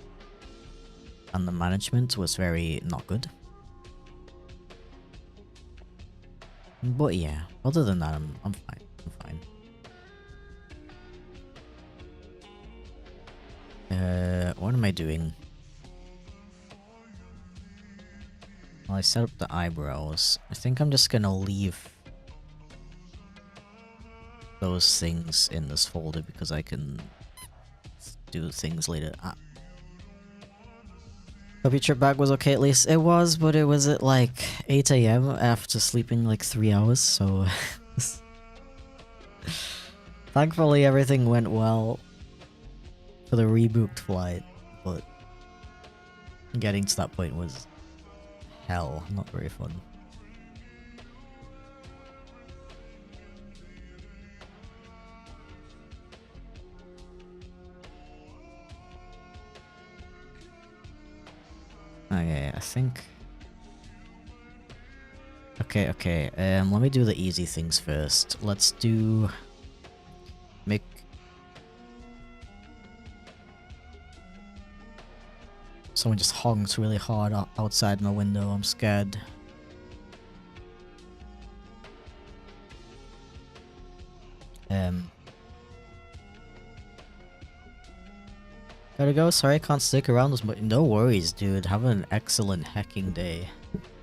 And the management was very not good. But yeah, other than that, I'm fine. I'm fine. What am I doing? Well, I set up the eyebrows. I think I'm just gonna leave those things in this folder because I can do things later. Hope your trip back was okay at least. It was, but it was at like 8 AM after sleeping like 3 hours, so... Thankfully everything went well for the rebooked flight, but getting to that point was hell, not very fun. Okay, I think... Okay, let me do the easy things first. Let's do... Make... Someone just honked really hard outside my window, I'm scared. Gotta go, sorry I can't stick around as much. No worries, dude. Have an excellent hacking day.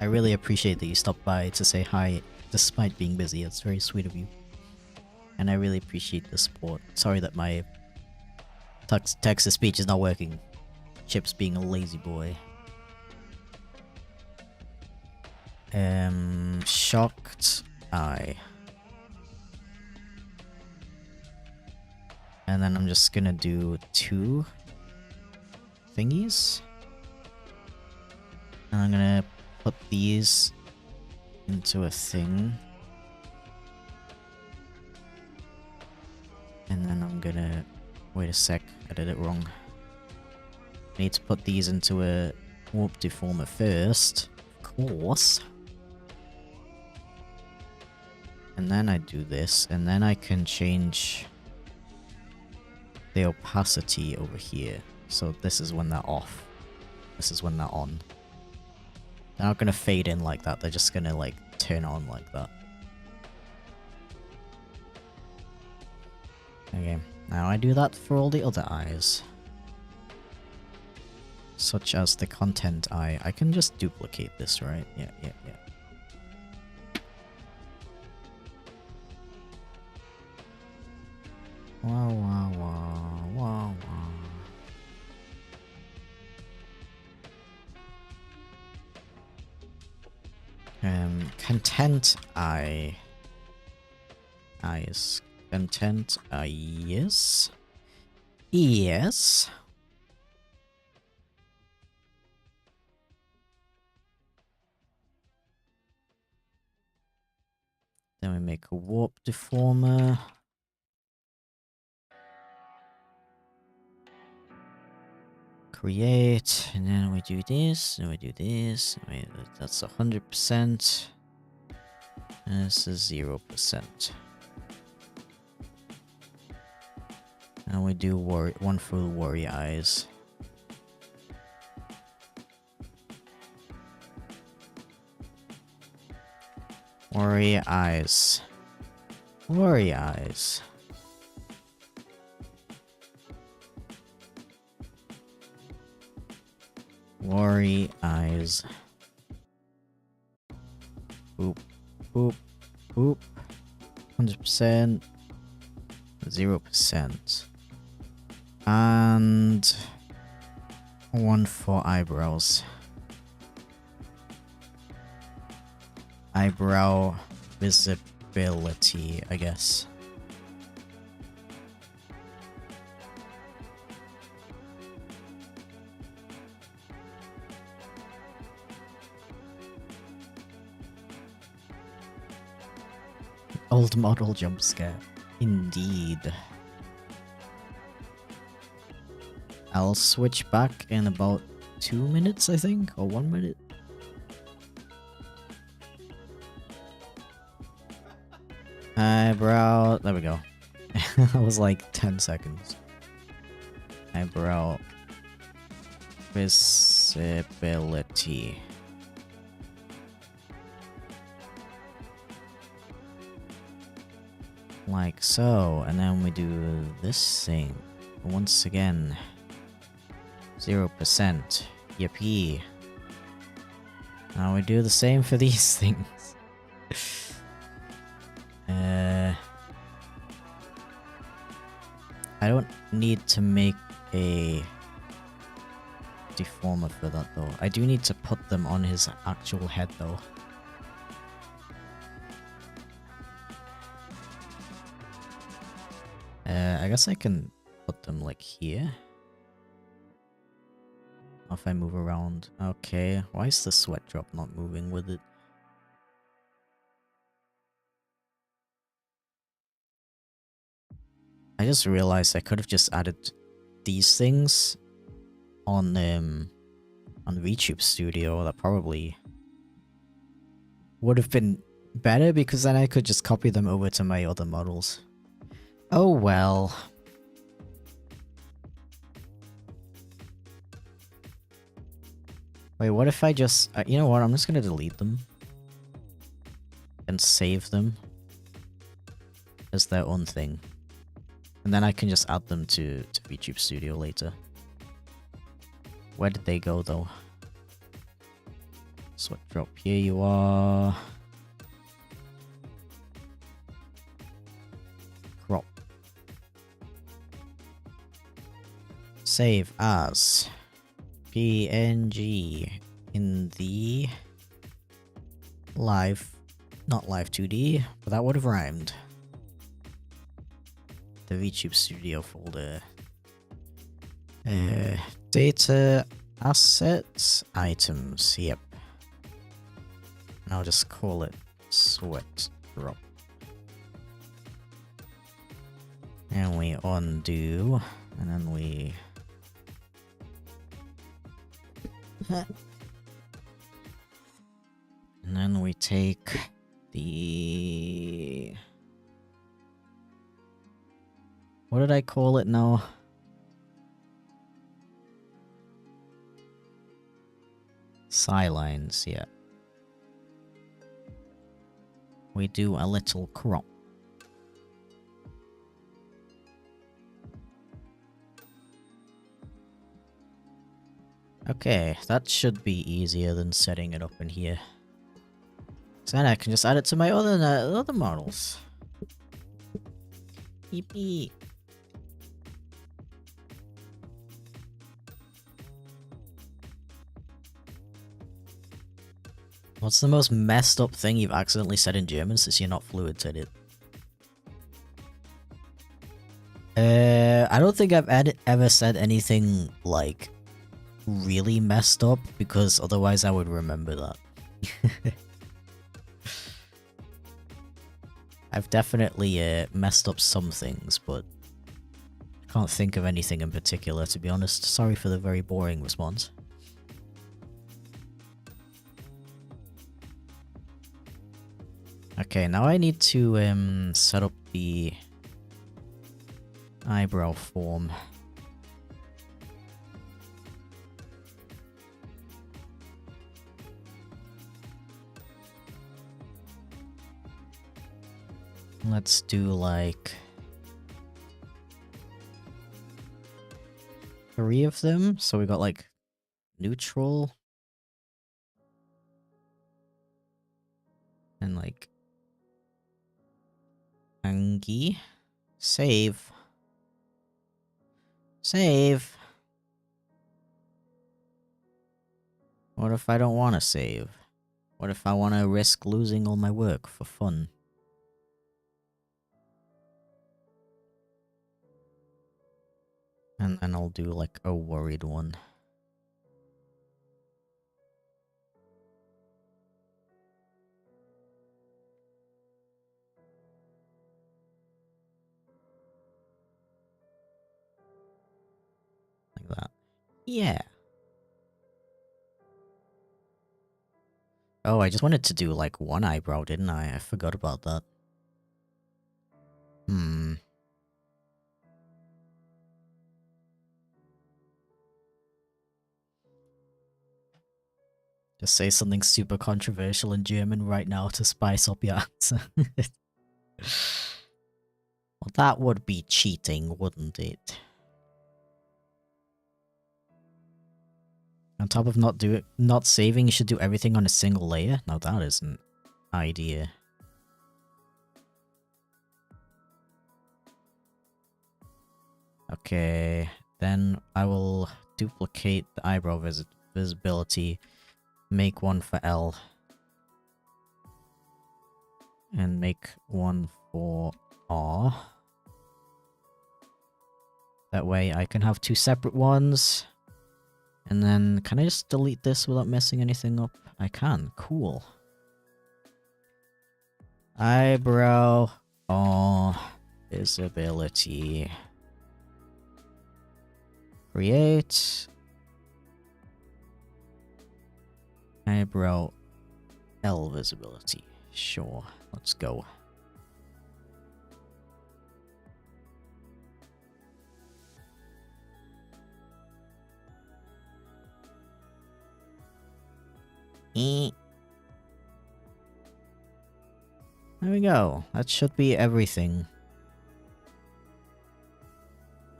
I really appreciate that you stopped by to say hi despite being busy. It's very sweet of you. And I really appreciate the support. Sorry that my text-to-speech is not working. Chips being a lazy boy. Shocked eye. And then I'm just gonna do 2 thingies. And I'm gonna put these into a thing. And then I'm gonna... Wait a sec, I did it wrong. I need to put these into a warp deformer first, of course. And then I do this, and then I can change the opacity over here. So this is when they're off. this is when they're on. They're not gonna fade in like that, they're just gonna like turn on like that. Okay, now I do that for all the other eyes. Such as the content eye. I can just duplicate this, right? Yeah. Wow. Content eye. Eyes. Content eye, yes. Yes. Then we make a warp deformer. Create, and then we do this, and we do this. Wait, that's 100%. And this is 0%. And we do one full worry eyes. Worry eyes. Worry eyes. Worry eyes. Boop. Boop. Boop. 100%. 0%. And one for eyebrows. Eyebrow visibility, I guess. Old model jump scare. Indeed. I'll switch back in about 2 minutes, I think, or 1 minute. Eyebrow, there we go. That was like 10 seconds. Eyebrow visibility. Like so, and then we do this thing. Once again. 0%. Yippee. Now we do the same for these things. I don't need to make a deformer for that though. I do need to put them on his actual head though. I guess I can put them like here. If I move around. Okay, why is the sweat drop not moving with it? I just realized I could have just added these things on VTube Studio. That probably would have been better because then I could just copy them over to my other models. Oh well. Wait, what if I just... you know what, I'm just gonna delete them. And save them. As their own thing. And then I can just add them to VTube Studio later. Where did they go though? Sweat drop, here you are. Crop. Save as PNG in the live, not live 2D, but that would have rhymed. The VTube Studio folder. Data, assets, items, yep. And I'll just call it sweat drop. And we undo, and then we... and then we take the... what did I call it now? Sidelines, yeah. We do a little crop. Okay, that should be easier than setting it up in here. So then I can just add it to my other models. Yippee. What's the most messed up thing you've accidentally said in German since you're not fluent in it? I don't think I've ever said anything, like, really messed up, because otherwise I would remember that. I've definitely messed up some things, but I can't think of anything in particular, to be honest. Sorry for the very boring response. Okay, now I need to set up the eyebrow form. Let's do like 3 of them. So we got like neutral and like Angie. Save. Save. What if I don't want to save? What if I want to risk losing all my work for fun? And then I'll do like a worried one. Like that. Yeah. Oh, I just wanted to do like one eyebrow, didn't I? I forgot about that. Just say something super controversial in German right now to spice up your answer. Well, that would be cheating, wouldn't it? On top of not saving, you should do everything on a single layer? Now that is an idea. Okay, then I will duplicate the eyebrow visibility, make one for L, and make one for R. That way I can have 2 separate ones. And then, can I just delete this without messing anything up? I can. Cool. Eyebrow R visibility. Create. Eyebrow L visibility. Sure, let's go. There we go. That should be everything.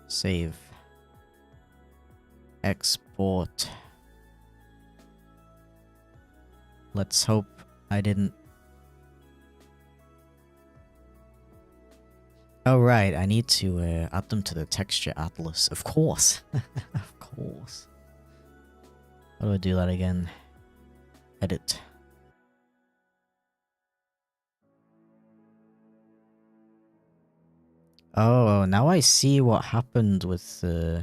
Save. Export. Let's hope I didn't... Oh right, I need to add them to the texture atlas. Of course. Of course. How do I do that again? Edit. Oh, now I see what happened with the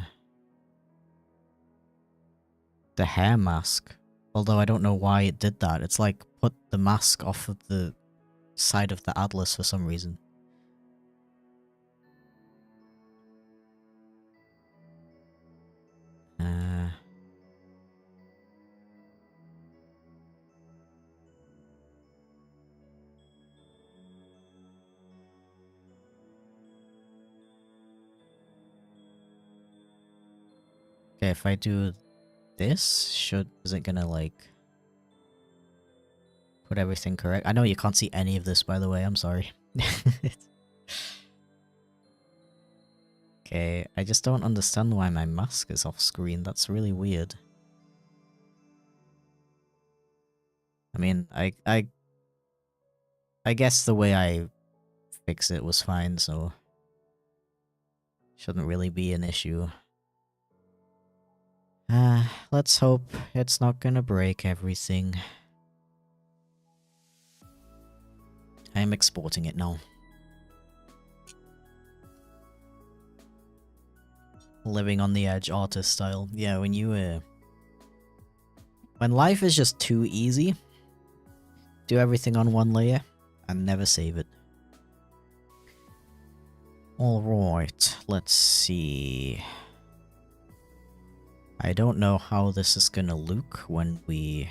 hair mask. Although I don't know why it did that. It's like put the mask off of the side of the atlas for some reason. Okay, if I do this, is it gonna like... put everything correct. I know you can't see any of this, by the way, I'm sorry. Okay, I just don't understand why my mask is off screen. That's really weird. I mean, I guess the way I fixed it was fine, so shouldn't really be an issue. Let's hope it's not gonna break everything. I am exporting it now. Living on the edge, artist style. Yeah, when you, when life is just too easy, do everything on one layer and never save it. Alright, let's see. I don't know how this is gonna look when we...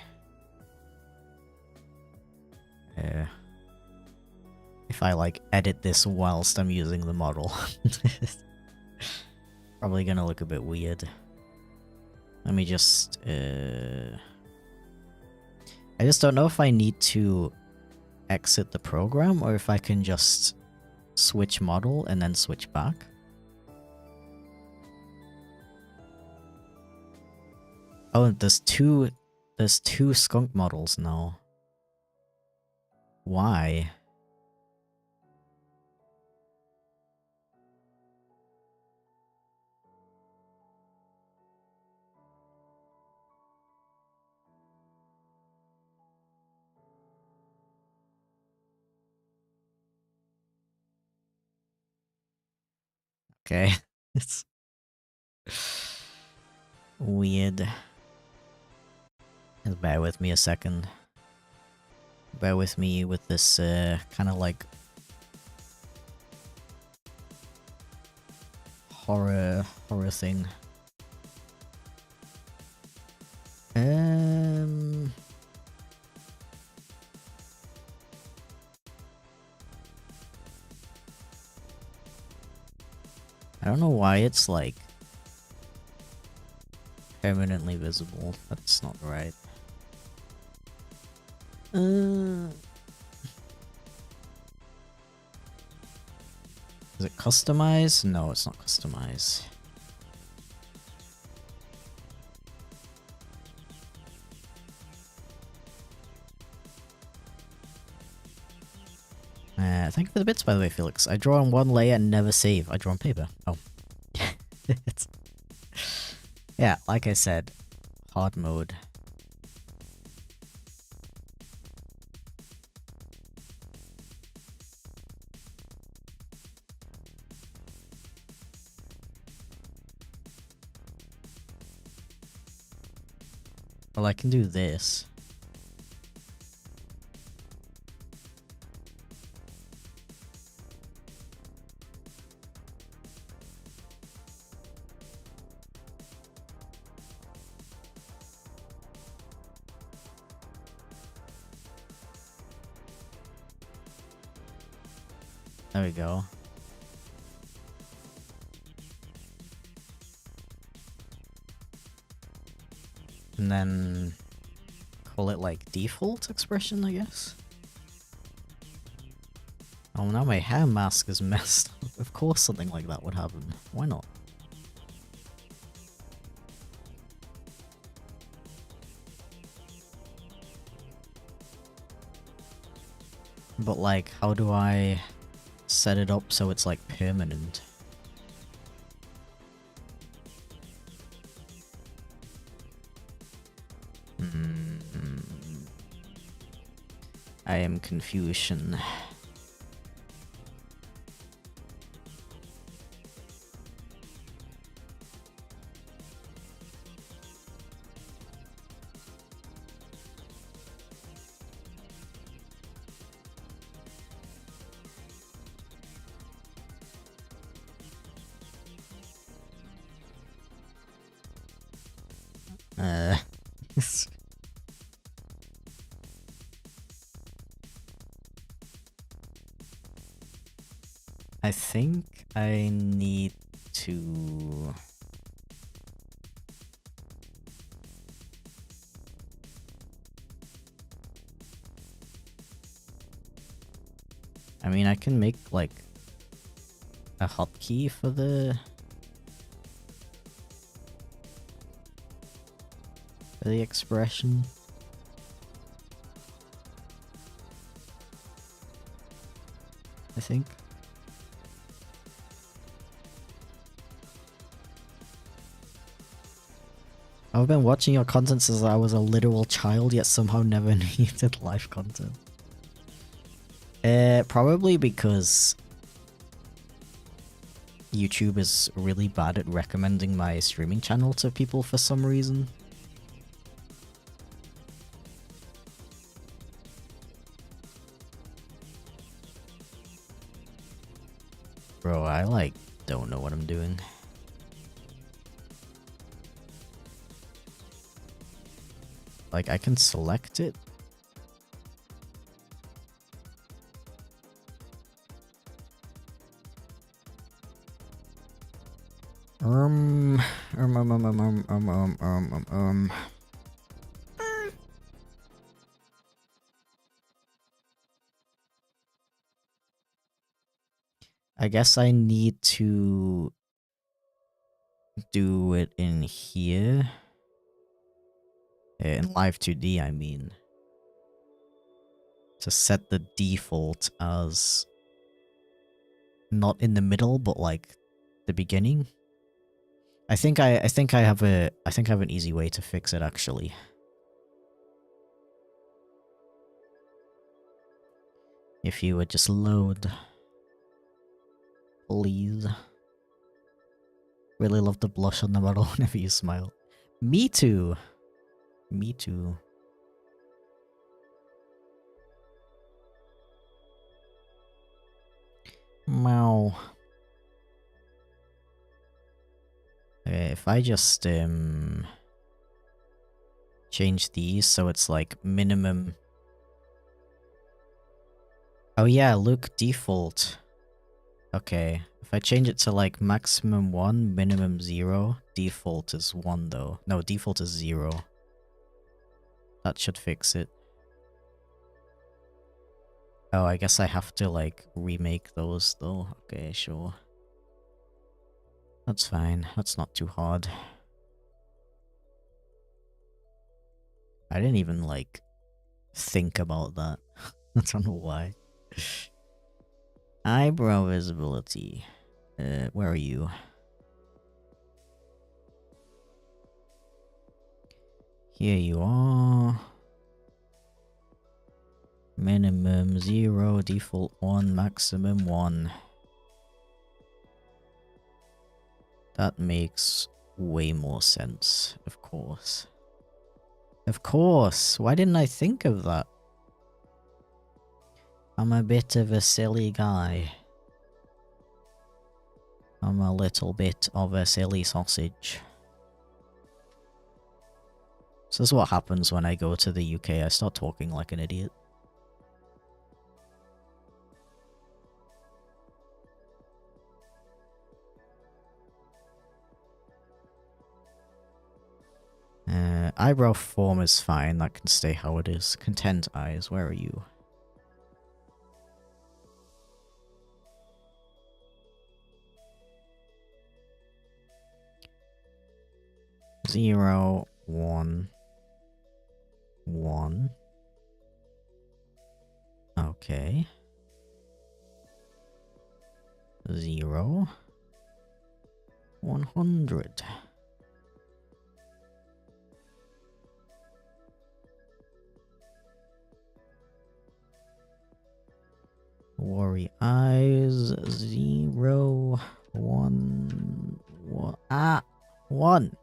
if I, like, edit this whilst I'm using the model. Probably gonna look a bit weird. Let me just, I just don't know if I need to exit the program or if I can just switch model and then switch back. Oh, there's two skunk models now. Why? Okay. It's weird. Just bear with me a second. Bear with me with this kind of like horror thing. I don't know why it's like permanently visible. That's not right. Is it customize? No, it's not customize. Thank you for the bits, by the way, Felix. I draw on one layer and never save. I draw on paper. Oh. Yeah, like I said, hard mode. Well, I can do this. There we go. And then call it like default expression, I guess. Oh, now my hair mask is messed up. Of course something like that would happen. Why not? But like, how do I set it up so it's like permanent? I am confusion. I think I need to... I mean, I can make, like, a hotkey for the expression. I think. I've been watching your content since I was a literal child, yet somehow never needed live content. Probably because YouTube is really bad at recommending my streaming channel to people for some reason. Bro, I like don't know what I'm doing. Like, I can select it. I guess I need to do it in here. In Live 2D, I mean. To set the default as not in the middle, but like the beginning. I think I have an easy way to fix it actually. If you would just load, please. Really love the blush on the model whenever you smile. Me too. Me too. Meow. Okay, if I just change these so it's like minimum. Oh yeah, look, default. Okay, if I change it to like maximum 1, minimum 0, default is 1 though. No, default is 0. That should fix it. Oh, I guess I have to like remake those though. Okay, sure. That's fine. That's not too hard. I didn't even like think about that. I don't know why. Eyebrow visibility. Where are you? Here you are. Minimum 0, default 1, maximum 1. That makes way more sense, of course. Of course! Why didn't I think of that? I'm a bit of a silly guy. I'm a little bit of a silly sausage. So this is what happens when I go to the UK. I start talking like an idiot. Eyebrow form is fine. That can stay how it is. Content eyes. Where are you? Zero, 1, 1. Okay. 0, 100. Worry eyes. 0, 1, 1. Ah! 1!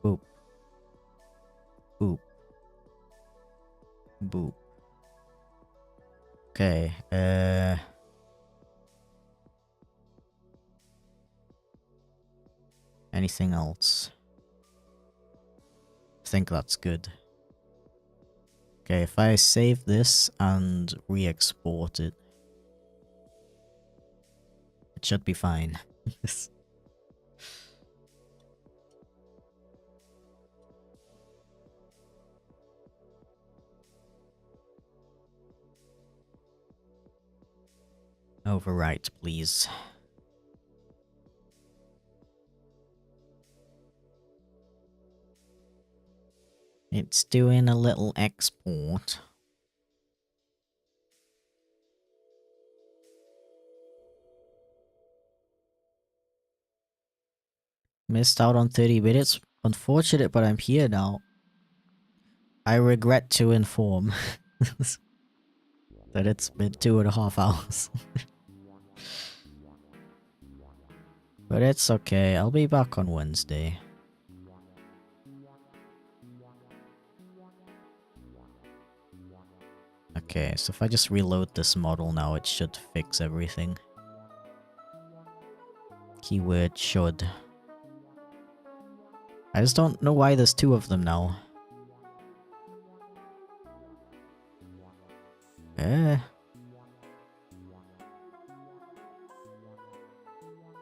Boop. Boop. Boop. Okay, anything else? I think that's good. Okay, if I save this and re-export it, it should be fine. Overwrite, please. It's doing a little export. Missed out on 30 minutes. Unfortunate, but I'm here now. I regret to inform that it's been 2.5 hours. But it's okay, I'll be back on Wednesday. Okay, so if I just reload this model now, it should fix everything. Keyword should. I just don't know why there's 2 of them now.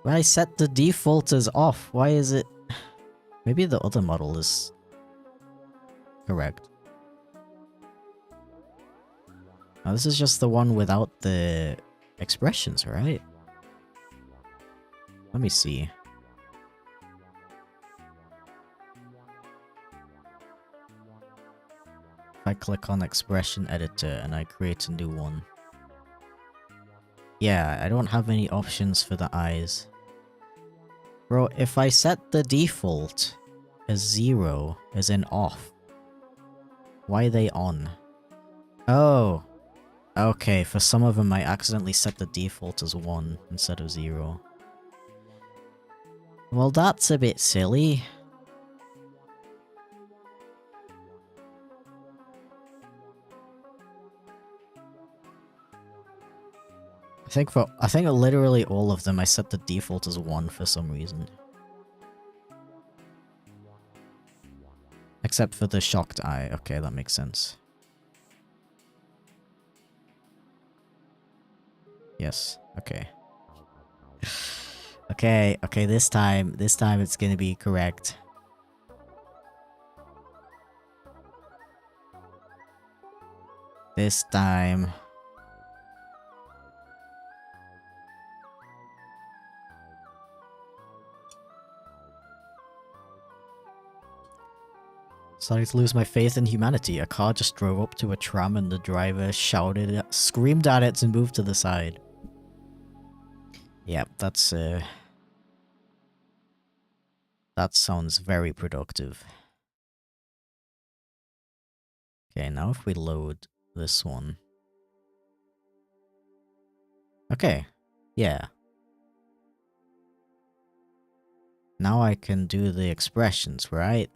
I set the default as off. Why is it... Maybe the other model is correct. Now this is just the one without the expressions, right? Let me see. If I click on expression editor and I create a new one. Yeah, I don't have any options for the eyes. Bro, if I set the default as 0, as in off, why are they on? Oh. Okay, for some of them I accidentally set the default as 1 instead of 0. Well, that's a bit silly. I think literally all of them I set the default as 1 for some reason. Except for the shocked eye. Okay, that makes sense. Yes. Okay. Okay, this time it's gonna be correct. This time. Starting to lose my faith in humanity. A car just drove up to a tram and the driver shouted, screamed at it to move to the side. Yeah, that sounds very productive. Okay, now if we load this one. Okay, yeah. Now I can do the expressions, right?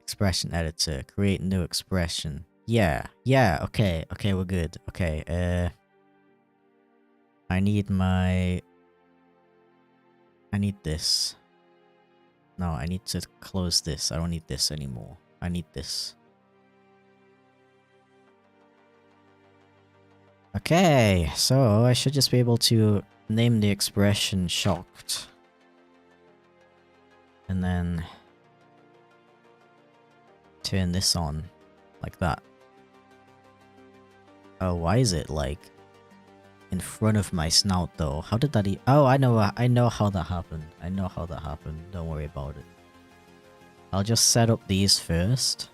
Expression editor, create new expression. Yeah, okay, we're good. Okay, I need this. No, I need to close this. I don't need this anymore. I need this. Okay, so I should just be able to name the expression shocked. And then turn this on like that. Oh, why is it like in front of my snout though? How did that oh, I know how that happened. I know how that happened. Don't worry about it. I'll just set up these first.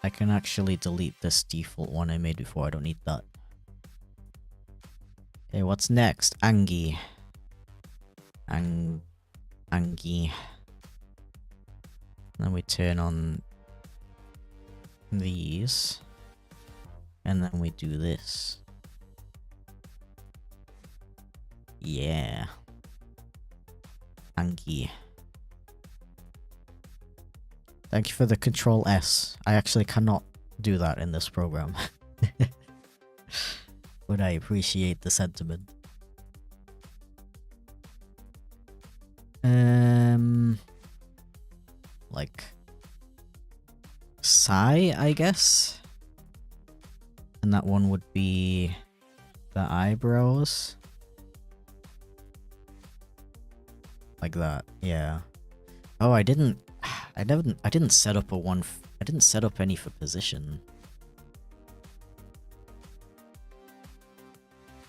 I can actually delete this default one I made before. I don't need that. Okay, what's next? Angie. Angie. Then we turn on these. And then we do this. Yeah. Angie. Thank you for the Control S. I actually cannot do that in this program. But I appreciate the sentiment. Like sigh, I guess. And that one would be the eyebrows. Like that, yeah. Oh, I didn't set up I didn't set up any for position.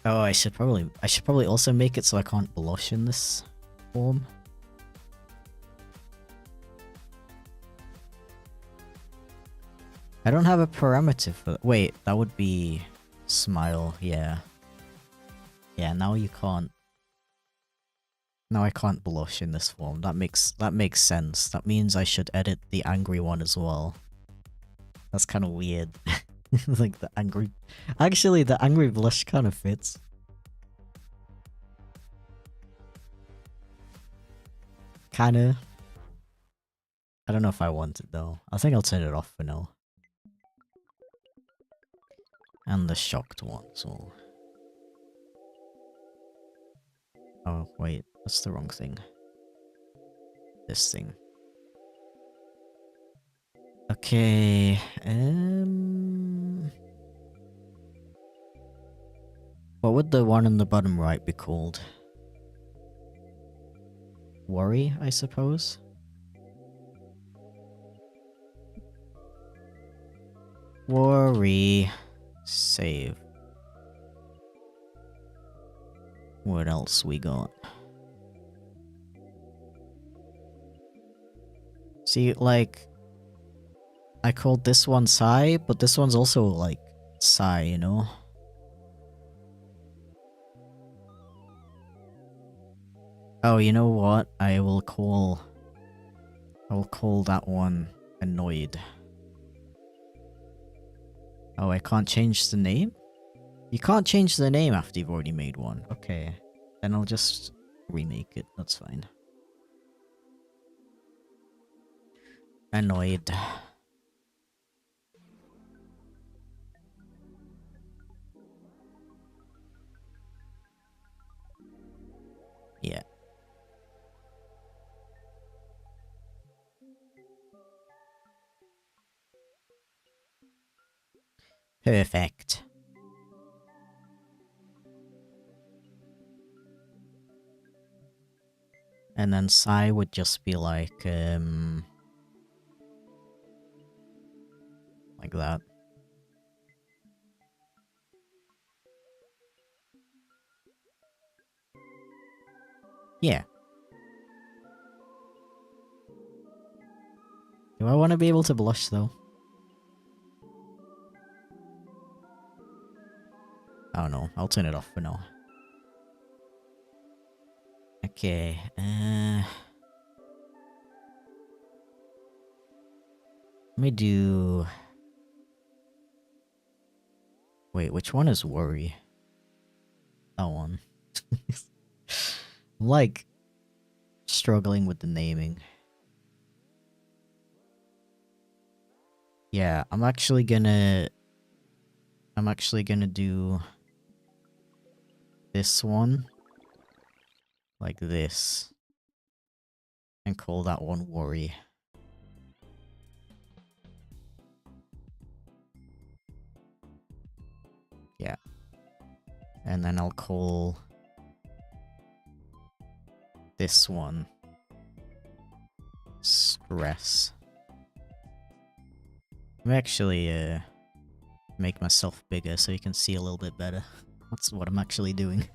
Oh, I should probably also make it so I can't blush in this form. I don't have a parameter for... Wait, that would be... Smile, yeah. Yeah, now you can't... Now I can't blush in this form. That makes sense. That means I should edit the angry one as well. That's kind of weird. Like the angry... Actually, the angry blush kind of fits. Kinda. I don't know if I want it though. I think I'll turn it off for now. And the shocked one, so... Oh, wait. That's the wrong thing. This thing. Okay, what would the one in the bottom right be called? Worry, I suppose? Worry. Save. What else we got? See, like... I called this one Sigh, but this one's also, like, Sigh, you know? Oh, you know what? I will call that one Annoyed. Oh, I can't change the name? You can't change the name after you've already made one. Okay. Then I'll just remake it. That's fine. Annoyed. Yeah. Perfect. And then Sigh would just be like that. Yeah. Do I want to be able to blush though? I don't know. I'll turn it off for now. Okay. Let me do... Wait, which one is Worry? That one. I'm like struggling with the naming. Yeah, I'm actually gonna do this one like this and call that one Worry. Yeah. And then I'll call this one Stress. Let me actually make myself bigger so you can see a little bit better. That's what I'm actually doing.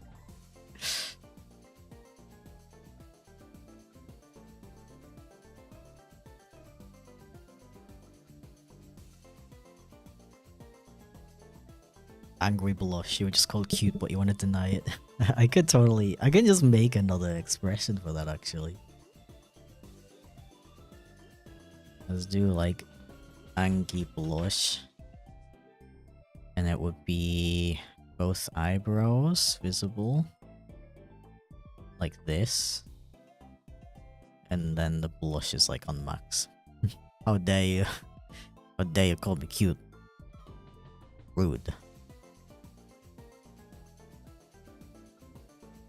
Angry blush, you were just called cute but you want to deny it. I can just make another expression for that actually. Let's do like angry blush. And it would be both eyebrows visible. Like this. And then the blush is like on max. How dare you? How dare you call me cute? Rude.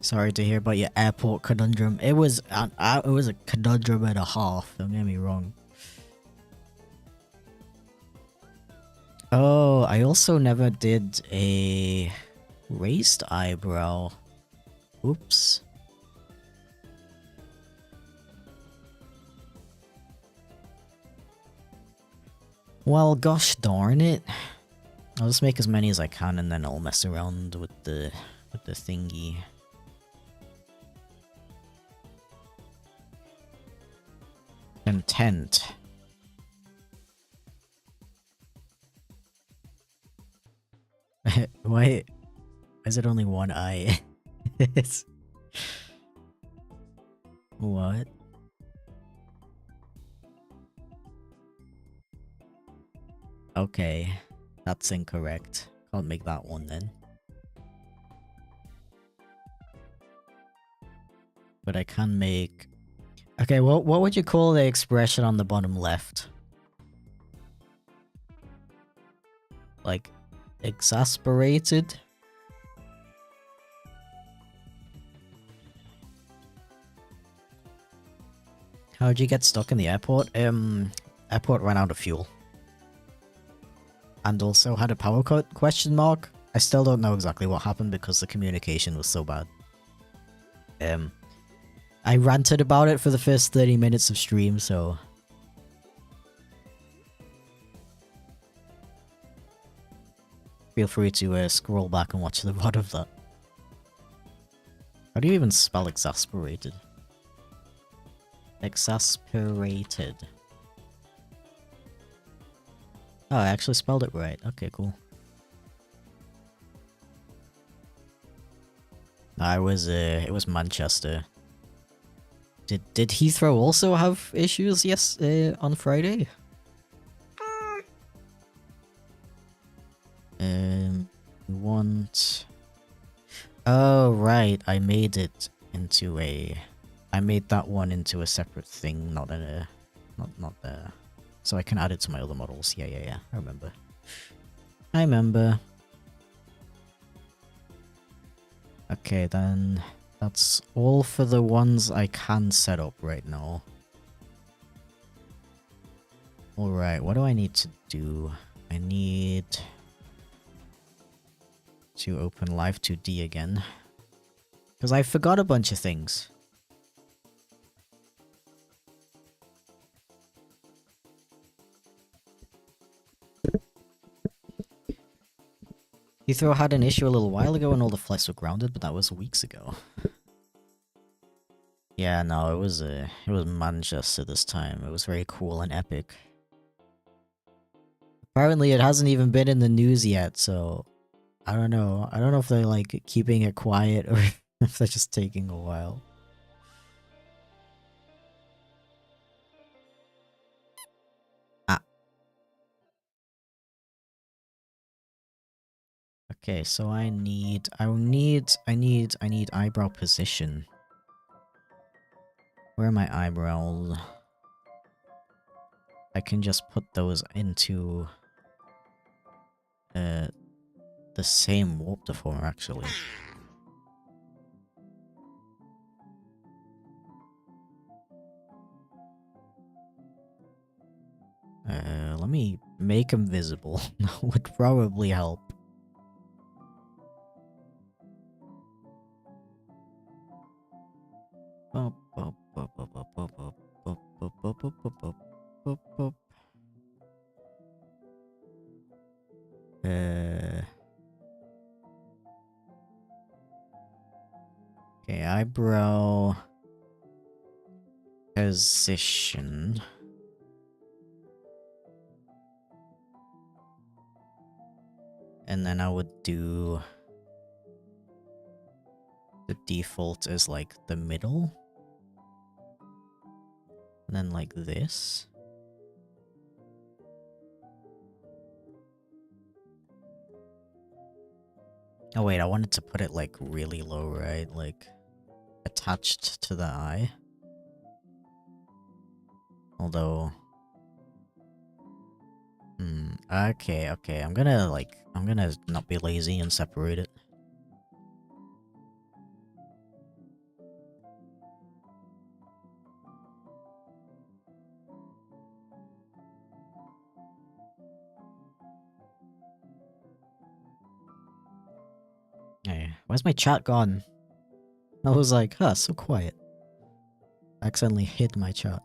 Sorry to hear about your airport conundrum. It was a conundrum and a half, don't get me wrong. Oh, I also never did a raised eyebrow. Oops. Well, gosh darn it. I'll just make as many as I can and then I'll mess around with the with the thingy. Content. Why is it only one eye? It's... What? Okay, that's incorrect. Can't make that one then. But I can make... Okay, what would you call the expression on the bottom left? Like, exasperated? How'd you get stuck in the airport? Airport ran out of fuel. And also had a power cut, question mark? I still don't know exactly what happened because the communication was so bad. I ranted about it for the first 30 minutes of stream, so... Feel free to scroll back and watch the VOD of that. How do you even spell exasperated? Exasperated. Oh, I actually spelled it right. Okay, cool. I was, it was Manchester. Did Heathrow also have issues, yes, on Friday? Want... Oh, right, I made it into a... I made that one into a separate thing, not a... Not there. So I can add it to my other models. Yeah, I remember. I remember. Okay, then... That's all for the ones I can set up right now. Alright, what do I need to do? I need... to open Live 2D again. Because I forgot a bunch of things. Heathrow had an issue a little while ago when all the flights were grounded, but that was weeks ago. Yeah, no, it was Manchester this time. It was very cool and epic. Apparently it hasn't even been in the news yet, so... I don't know. I don't know if they're, like, keeping it quiet or if they're just taking a while. Ah. Okay, so I need eyebrow position. Where are my eyebrows? I can just put those into the same warp deformer actually. Let me make them visible. That would probably help. Okay, eyebrow position. And then I would do the default is like the middle. And then like this. Oh wait, I wanted to put it like really low, right? Like attached to the eye. Although... okay, I'm gonna not be lazy and separate it. Hey, where's my chat gone? I was like, huh, so quiet. I accidentally hid my chat.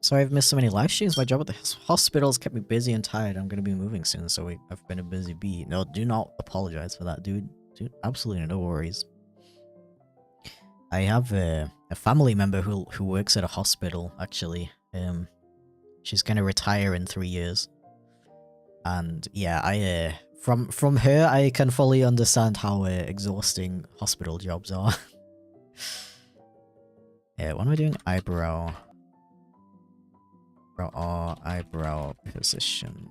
Sorry I've missed so many live streams. My job at the hospital's kept me busy and tired. I'm gonna be moving soon, so I've been a busy bee. No, do not apologize for that, dude. Dude, absolutely no worries. I have a family member who works at a hospital, actually. She's gonna retire in 3 years. And yeah, I from her I can fully understand how exhausting hospital jobs are. Yeah, what am I doing? Eyebrow. Eyebrow position.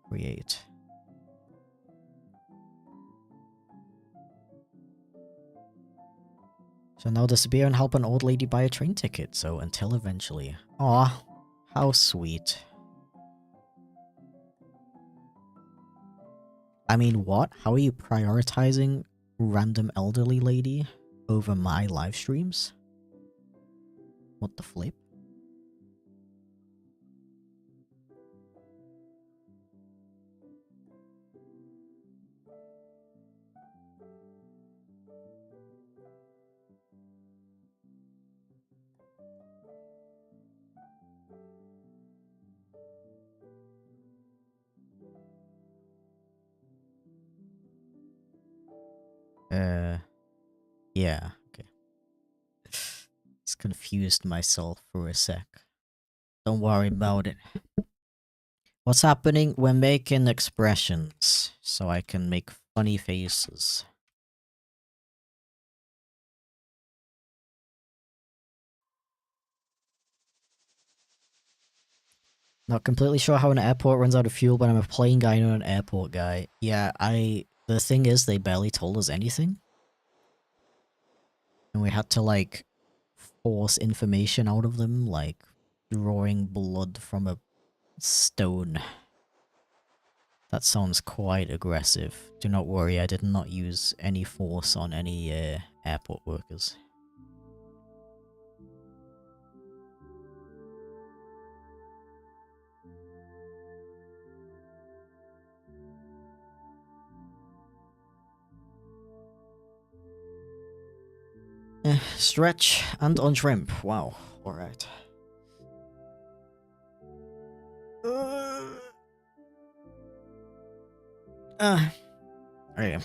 Create. So now disappear and help an old lady buy a train ticket, so until eventually. Aw, how sweet. I mean, what? How are you prioritizing random elderly lady over my live streams? What the flip? Yeah, okay. Just confused myself for a sec. Don't worry about it. What's happening? We're making expressions, so I can make funny faces. Not completely sure how an airport runs out of fuel, but I'm a plane guy, not an airport guy. Yeah, the thing is, they barely told us anything. And we had to, like, force information out of them, like drawing blood from a stone. That sounds quite aggressive. Do not worry, I did not use any force on any airport workers. Stretch and on shrimp. Wow. Alright. Okay.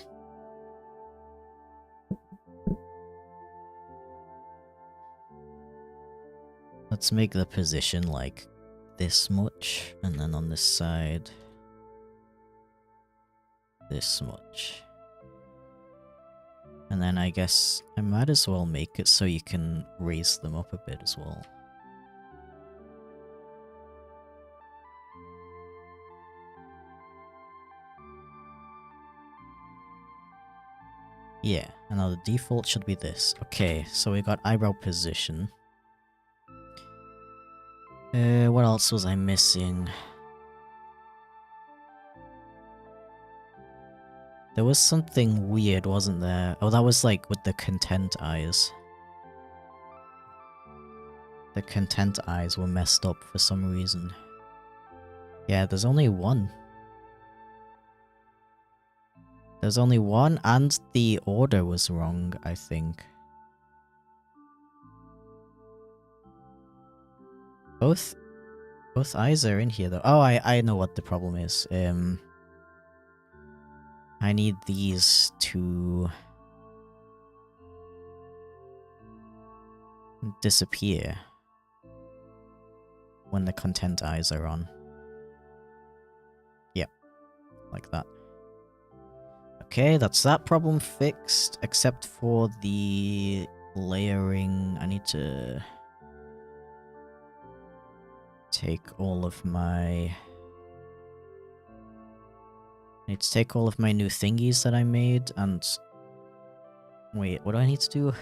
Let's make the position like this much, and then on this side, this much. And then I guess I might as well make it so you can raise them up a bit as well. Yeah, and now the default should be this. Okay, so we got eyebrow position. What else was I missing? There was something weird, wasn't there? Oh, that was like with the content eyes. The content eyes were messed up for some reason. Yeah, there's only one. There's only one, and the order was wrong, I think. Both eyes are in here though. Oh, I know what the problem is. I need these to disappear when the content eyes are on. Yep, like that. Okay, that's that problem fixed, except for the layering. I need to take all of my... I need to take all of my new thingies that I made and... Wait, what do I need to do?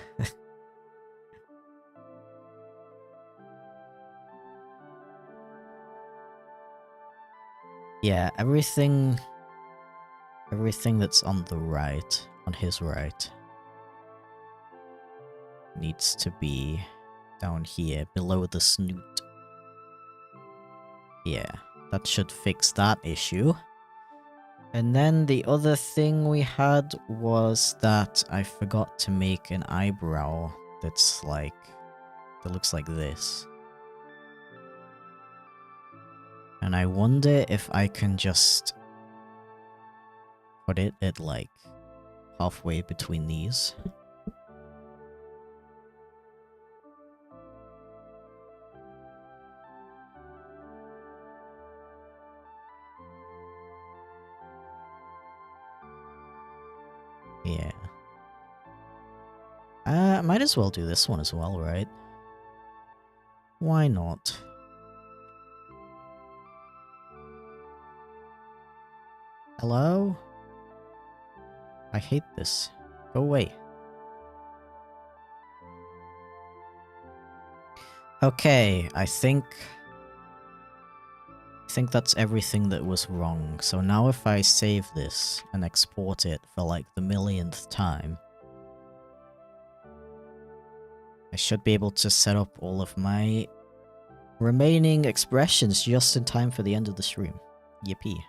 Yeah, everything that's on the right, on his right, needs to be down here, below the snoot. Yeah, that should fix that issue. And then the other thing we had was that I forgot to make an eyebrow that's like that looks like this. And I wonder if I can just put it at like halfway between these. Yeah. Might as well do this one as well, right? Why not? Hello? I hate this. Go away. Okay, I think that's everything that was wrong. So now if I save this and export it for like the millionth time, I should be able to set up all of my remaining expressions just in time for the end of the stream. Yippee.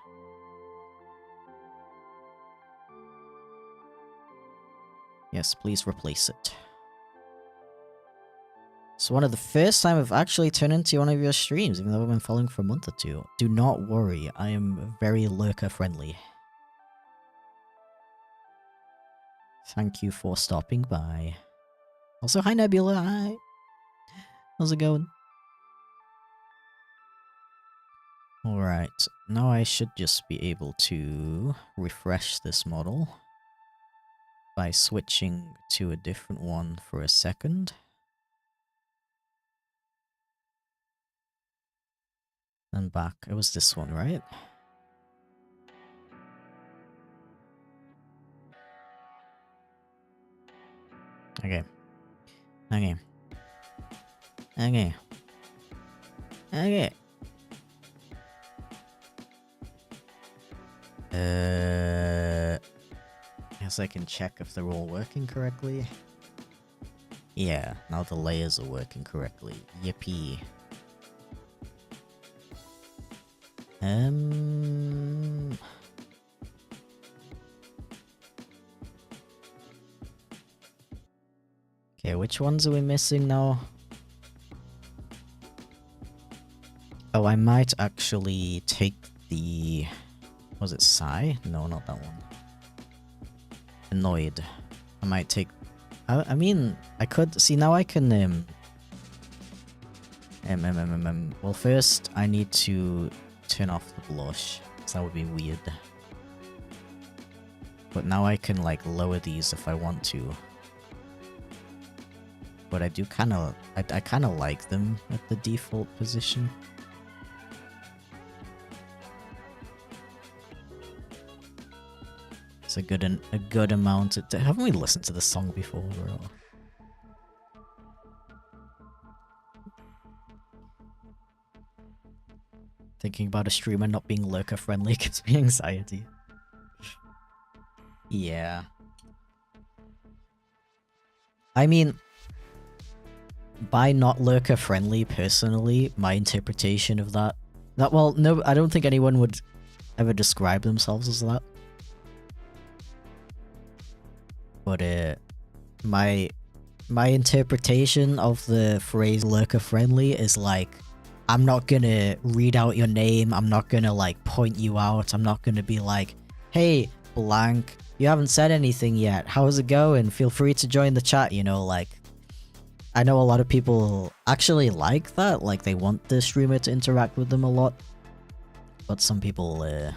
Yes, please replace it. It's one of the first time I've actually turned into one of your streams, even though I've been following for a month or two. Do not worry, I am very lurker friendly. Thank you for stopping by. Also, hi Nebula, hi. How's it going? Alright, now I should just be able to refresh this model by switching to a different one for a second. And back. It was this one, right? Okay. Okay. Okay. Okay. Guess I can check if they're all working correctly. Yeah, now the layers are working correctly. Yippee. Okay, which ones are we missing now? Oh, I might actually take the... Was it Sigh? No, not that one. Annoyed. I might take... I mean, I could... See, now I can... Well, first, I need to turn off the blush, because that would be weird. But now I can, like, lower these if I want to. But I do kind of... I kind of like them at the default position. It's a good amount. Haven't we listened to this song before, bro? Thinking about a streamer not being lurker friendly gives me anxiety. Yeah. I mean, by not lurker friendly, personally, my interpretation of that... Well, no, I don't think anyone would ever describe themselves as that. But my interpretation of the phrase lurker friendly is like, I'm not gonna read out your name, I'm not gonna like point you out, I'm not gonna be like, hey, blank, you haven't said anything yet, how's it going? Feel free to join the chat, you know, like, I know a lot of people actually like that, like they want the streamer to interact with them a lot, but some people are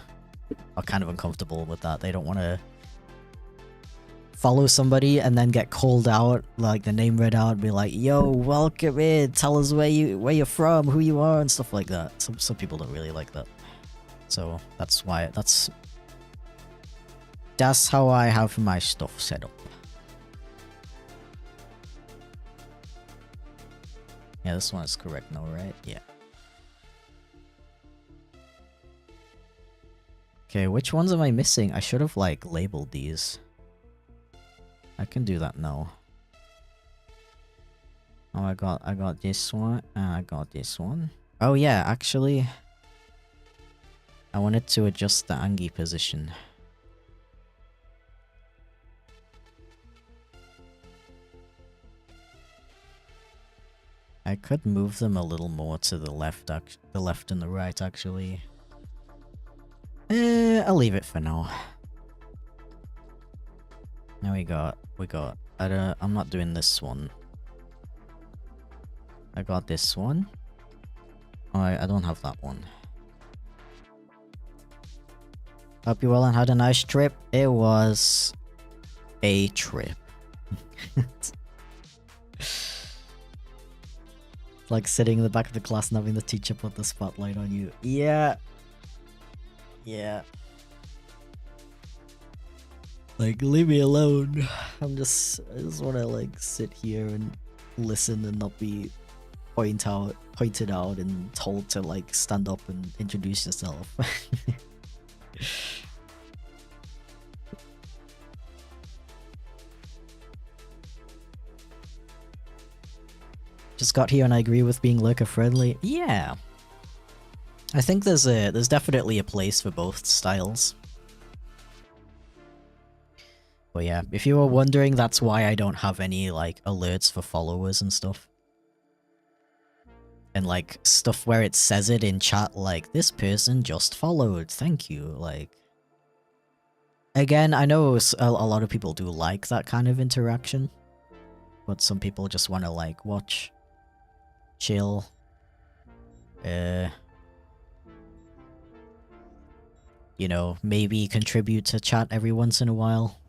kind of uncomfortable with that. They don't want to follow somebody and then get called out, like the name read out, and be like, yo, welcome in, tell us where you're from, who you are, and stuff like that. Some people don't really like that. So that's why that's how I have my stuff set up. Yeah, this one is correct now, right? Yeah. Okay, which ones am I missing? I should have like labeled these. I can do that now. Oh, I got this one, and I got this one. Oh yeah, actually, I wanted to adjust the Angie position. I could move them a little more to the left, the left and the right, actually. I'll leave it for now. Now we got, I'm not doing this one. I got this one. Oh, I don't have that one. Hope you well and had a nice trip. It was a trip. Like sitting in the back of the class and having the teacher put the spotlight on you. Yeah. Yeah. Like, leave me alone. I just wanna like sit here and listen and not be pointed out and told to like stand up and introduce yourself. Just got here and I agree with being lurker friendly. Yeah. I think there's definitely a place for both styles. But yeah, if you were wondering, that's why I don't have any like alerts for followers and stuff. And like stuff where it says it in chat like, this person just followed, thank you, like... Again, I know a lot of people do like that kind of interaction. But some people just want to like watch, chill, you know, maybe contribute to chat every once in a while.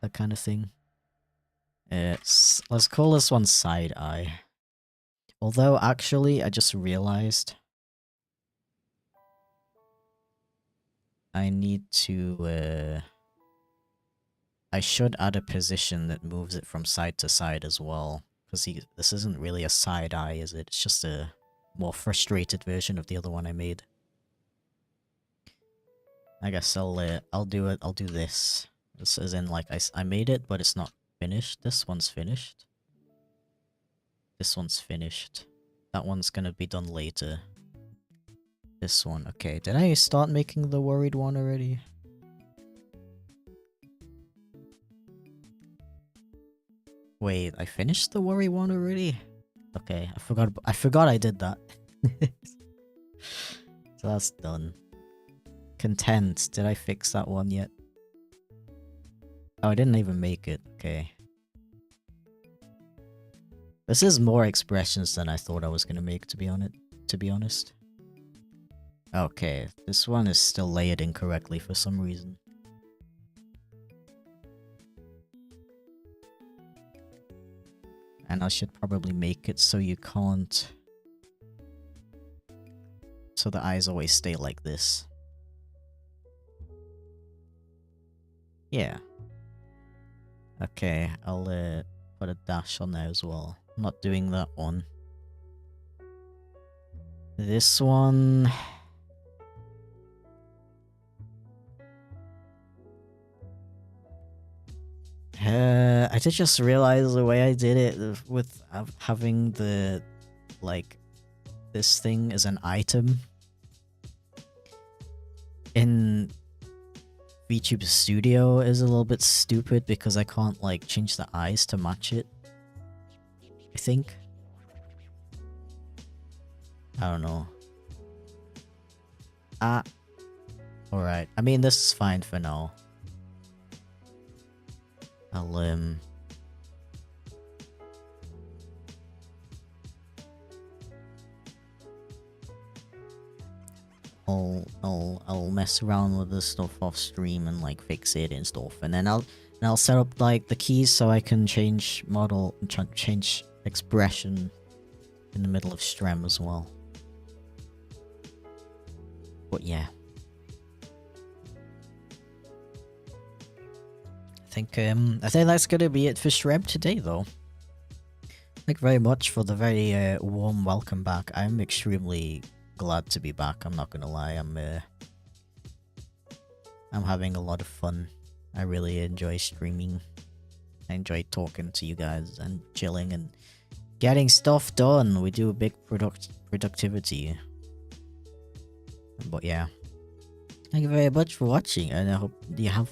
That kind of thing. Let's call this one Side Eye. Although, actually, I just realized I need to, I should add a position that moves it from side to side as well. Because this isn't really a side eye, is it? It's just a more frustrated version of the other one I made. I guess I'll do it. I'll do this. This is in like I made it, but it's not finished. This one's finished. This one's finished. That one's gonna be done later. This one, okay. Did I start making the worried one already? Wait, I finished the worry one already? Okay, I forgot I did that. So that's done. Content, did I fix that one yet? Oh, I didn't even make it, okay. This is more expressions than I thought I was gonna make, to be honest. Okay, this one is still layered incorrectly for some reason. And I should probably make it so you can't... So the eyes always stay like this. Yeah. Okay, I'll put a dash on there as well. I'm not doing that one. This one... I did just realize the way I did it with having the, like, this thing as an item in VTube Studio is a little bit stupid because I can't, like, change the eyes to match it. I think. I don't know. Alright. I mean, this is fine for now. I'll mess around with this stuff off stream and like fix it and stuff, and then I'll set up like the keys so I can change model and change expression in the middle of stream as well. But yeah. I think that's gonna be it for Shreb today, though. Thank you very much for the very warm welcome back. I'm extremely glad to be back. I'm not gonna lie. I'm having a lot of fun. I really enjoy streaming. I enjoy talking to you guys and chilling and getting stuff done. We do a big productivity. But yeah, thank you very much for watching, and I hope you have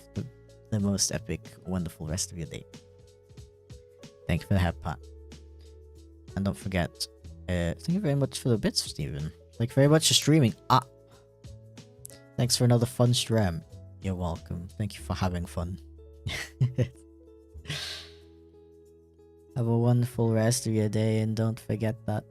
the most epic, wonderful rest of your day. Thank you for the head pat. And don't forget, thank you very much for the bits, Steven. Thank you very much for streaming. Thanks for another fun stream. You're welcome. Thank you for having fun. Have a wonderful rest of your day and don't forget that.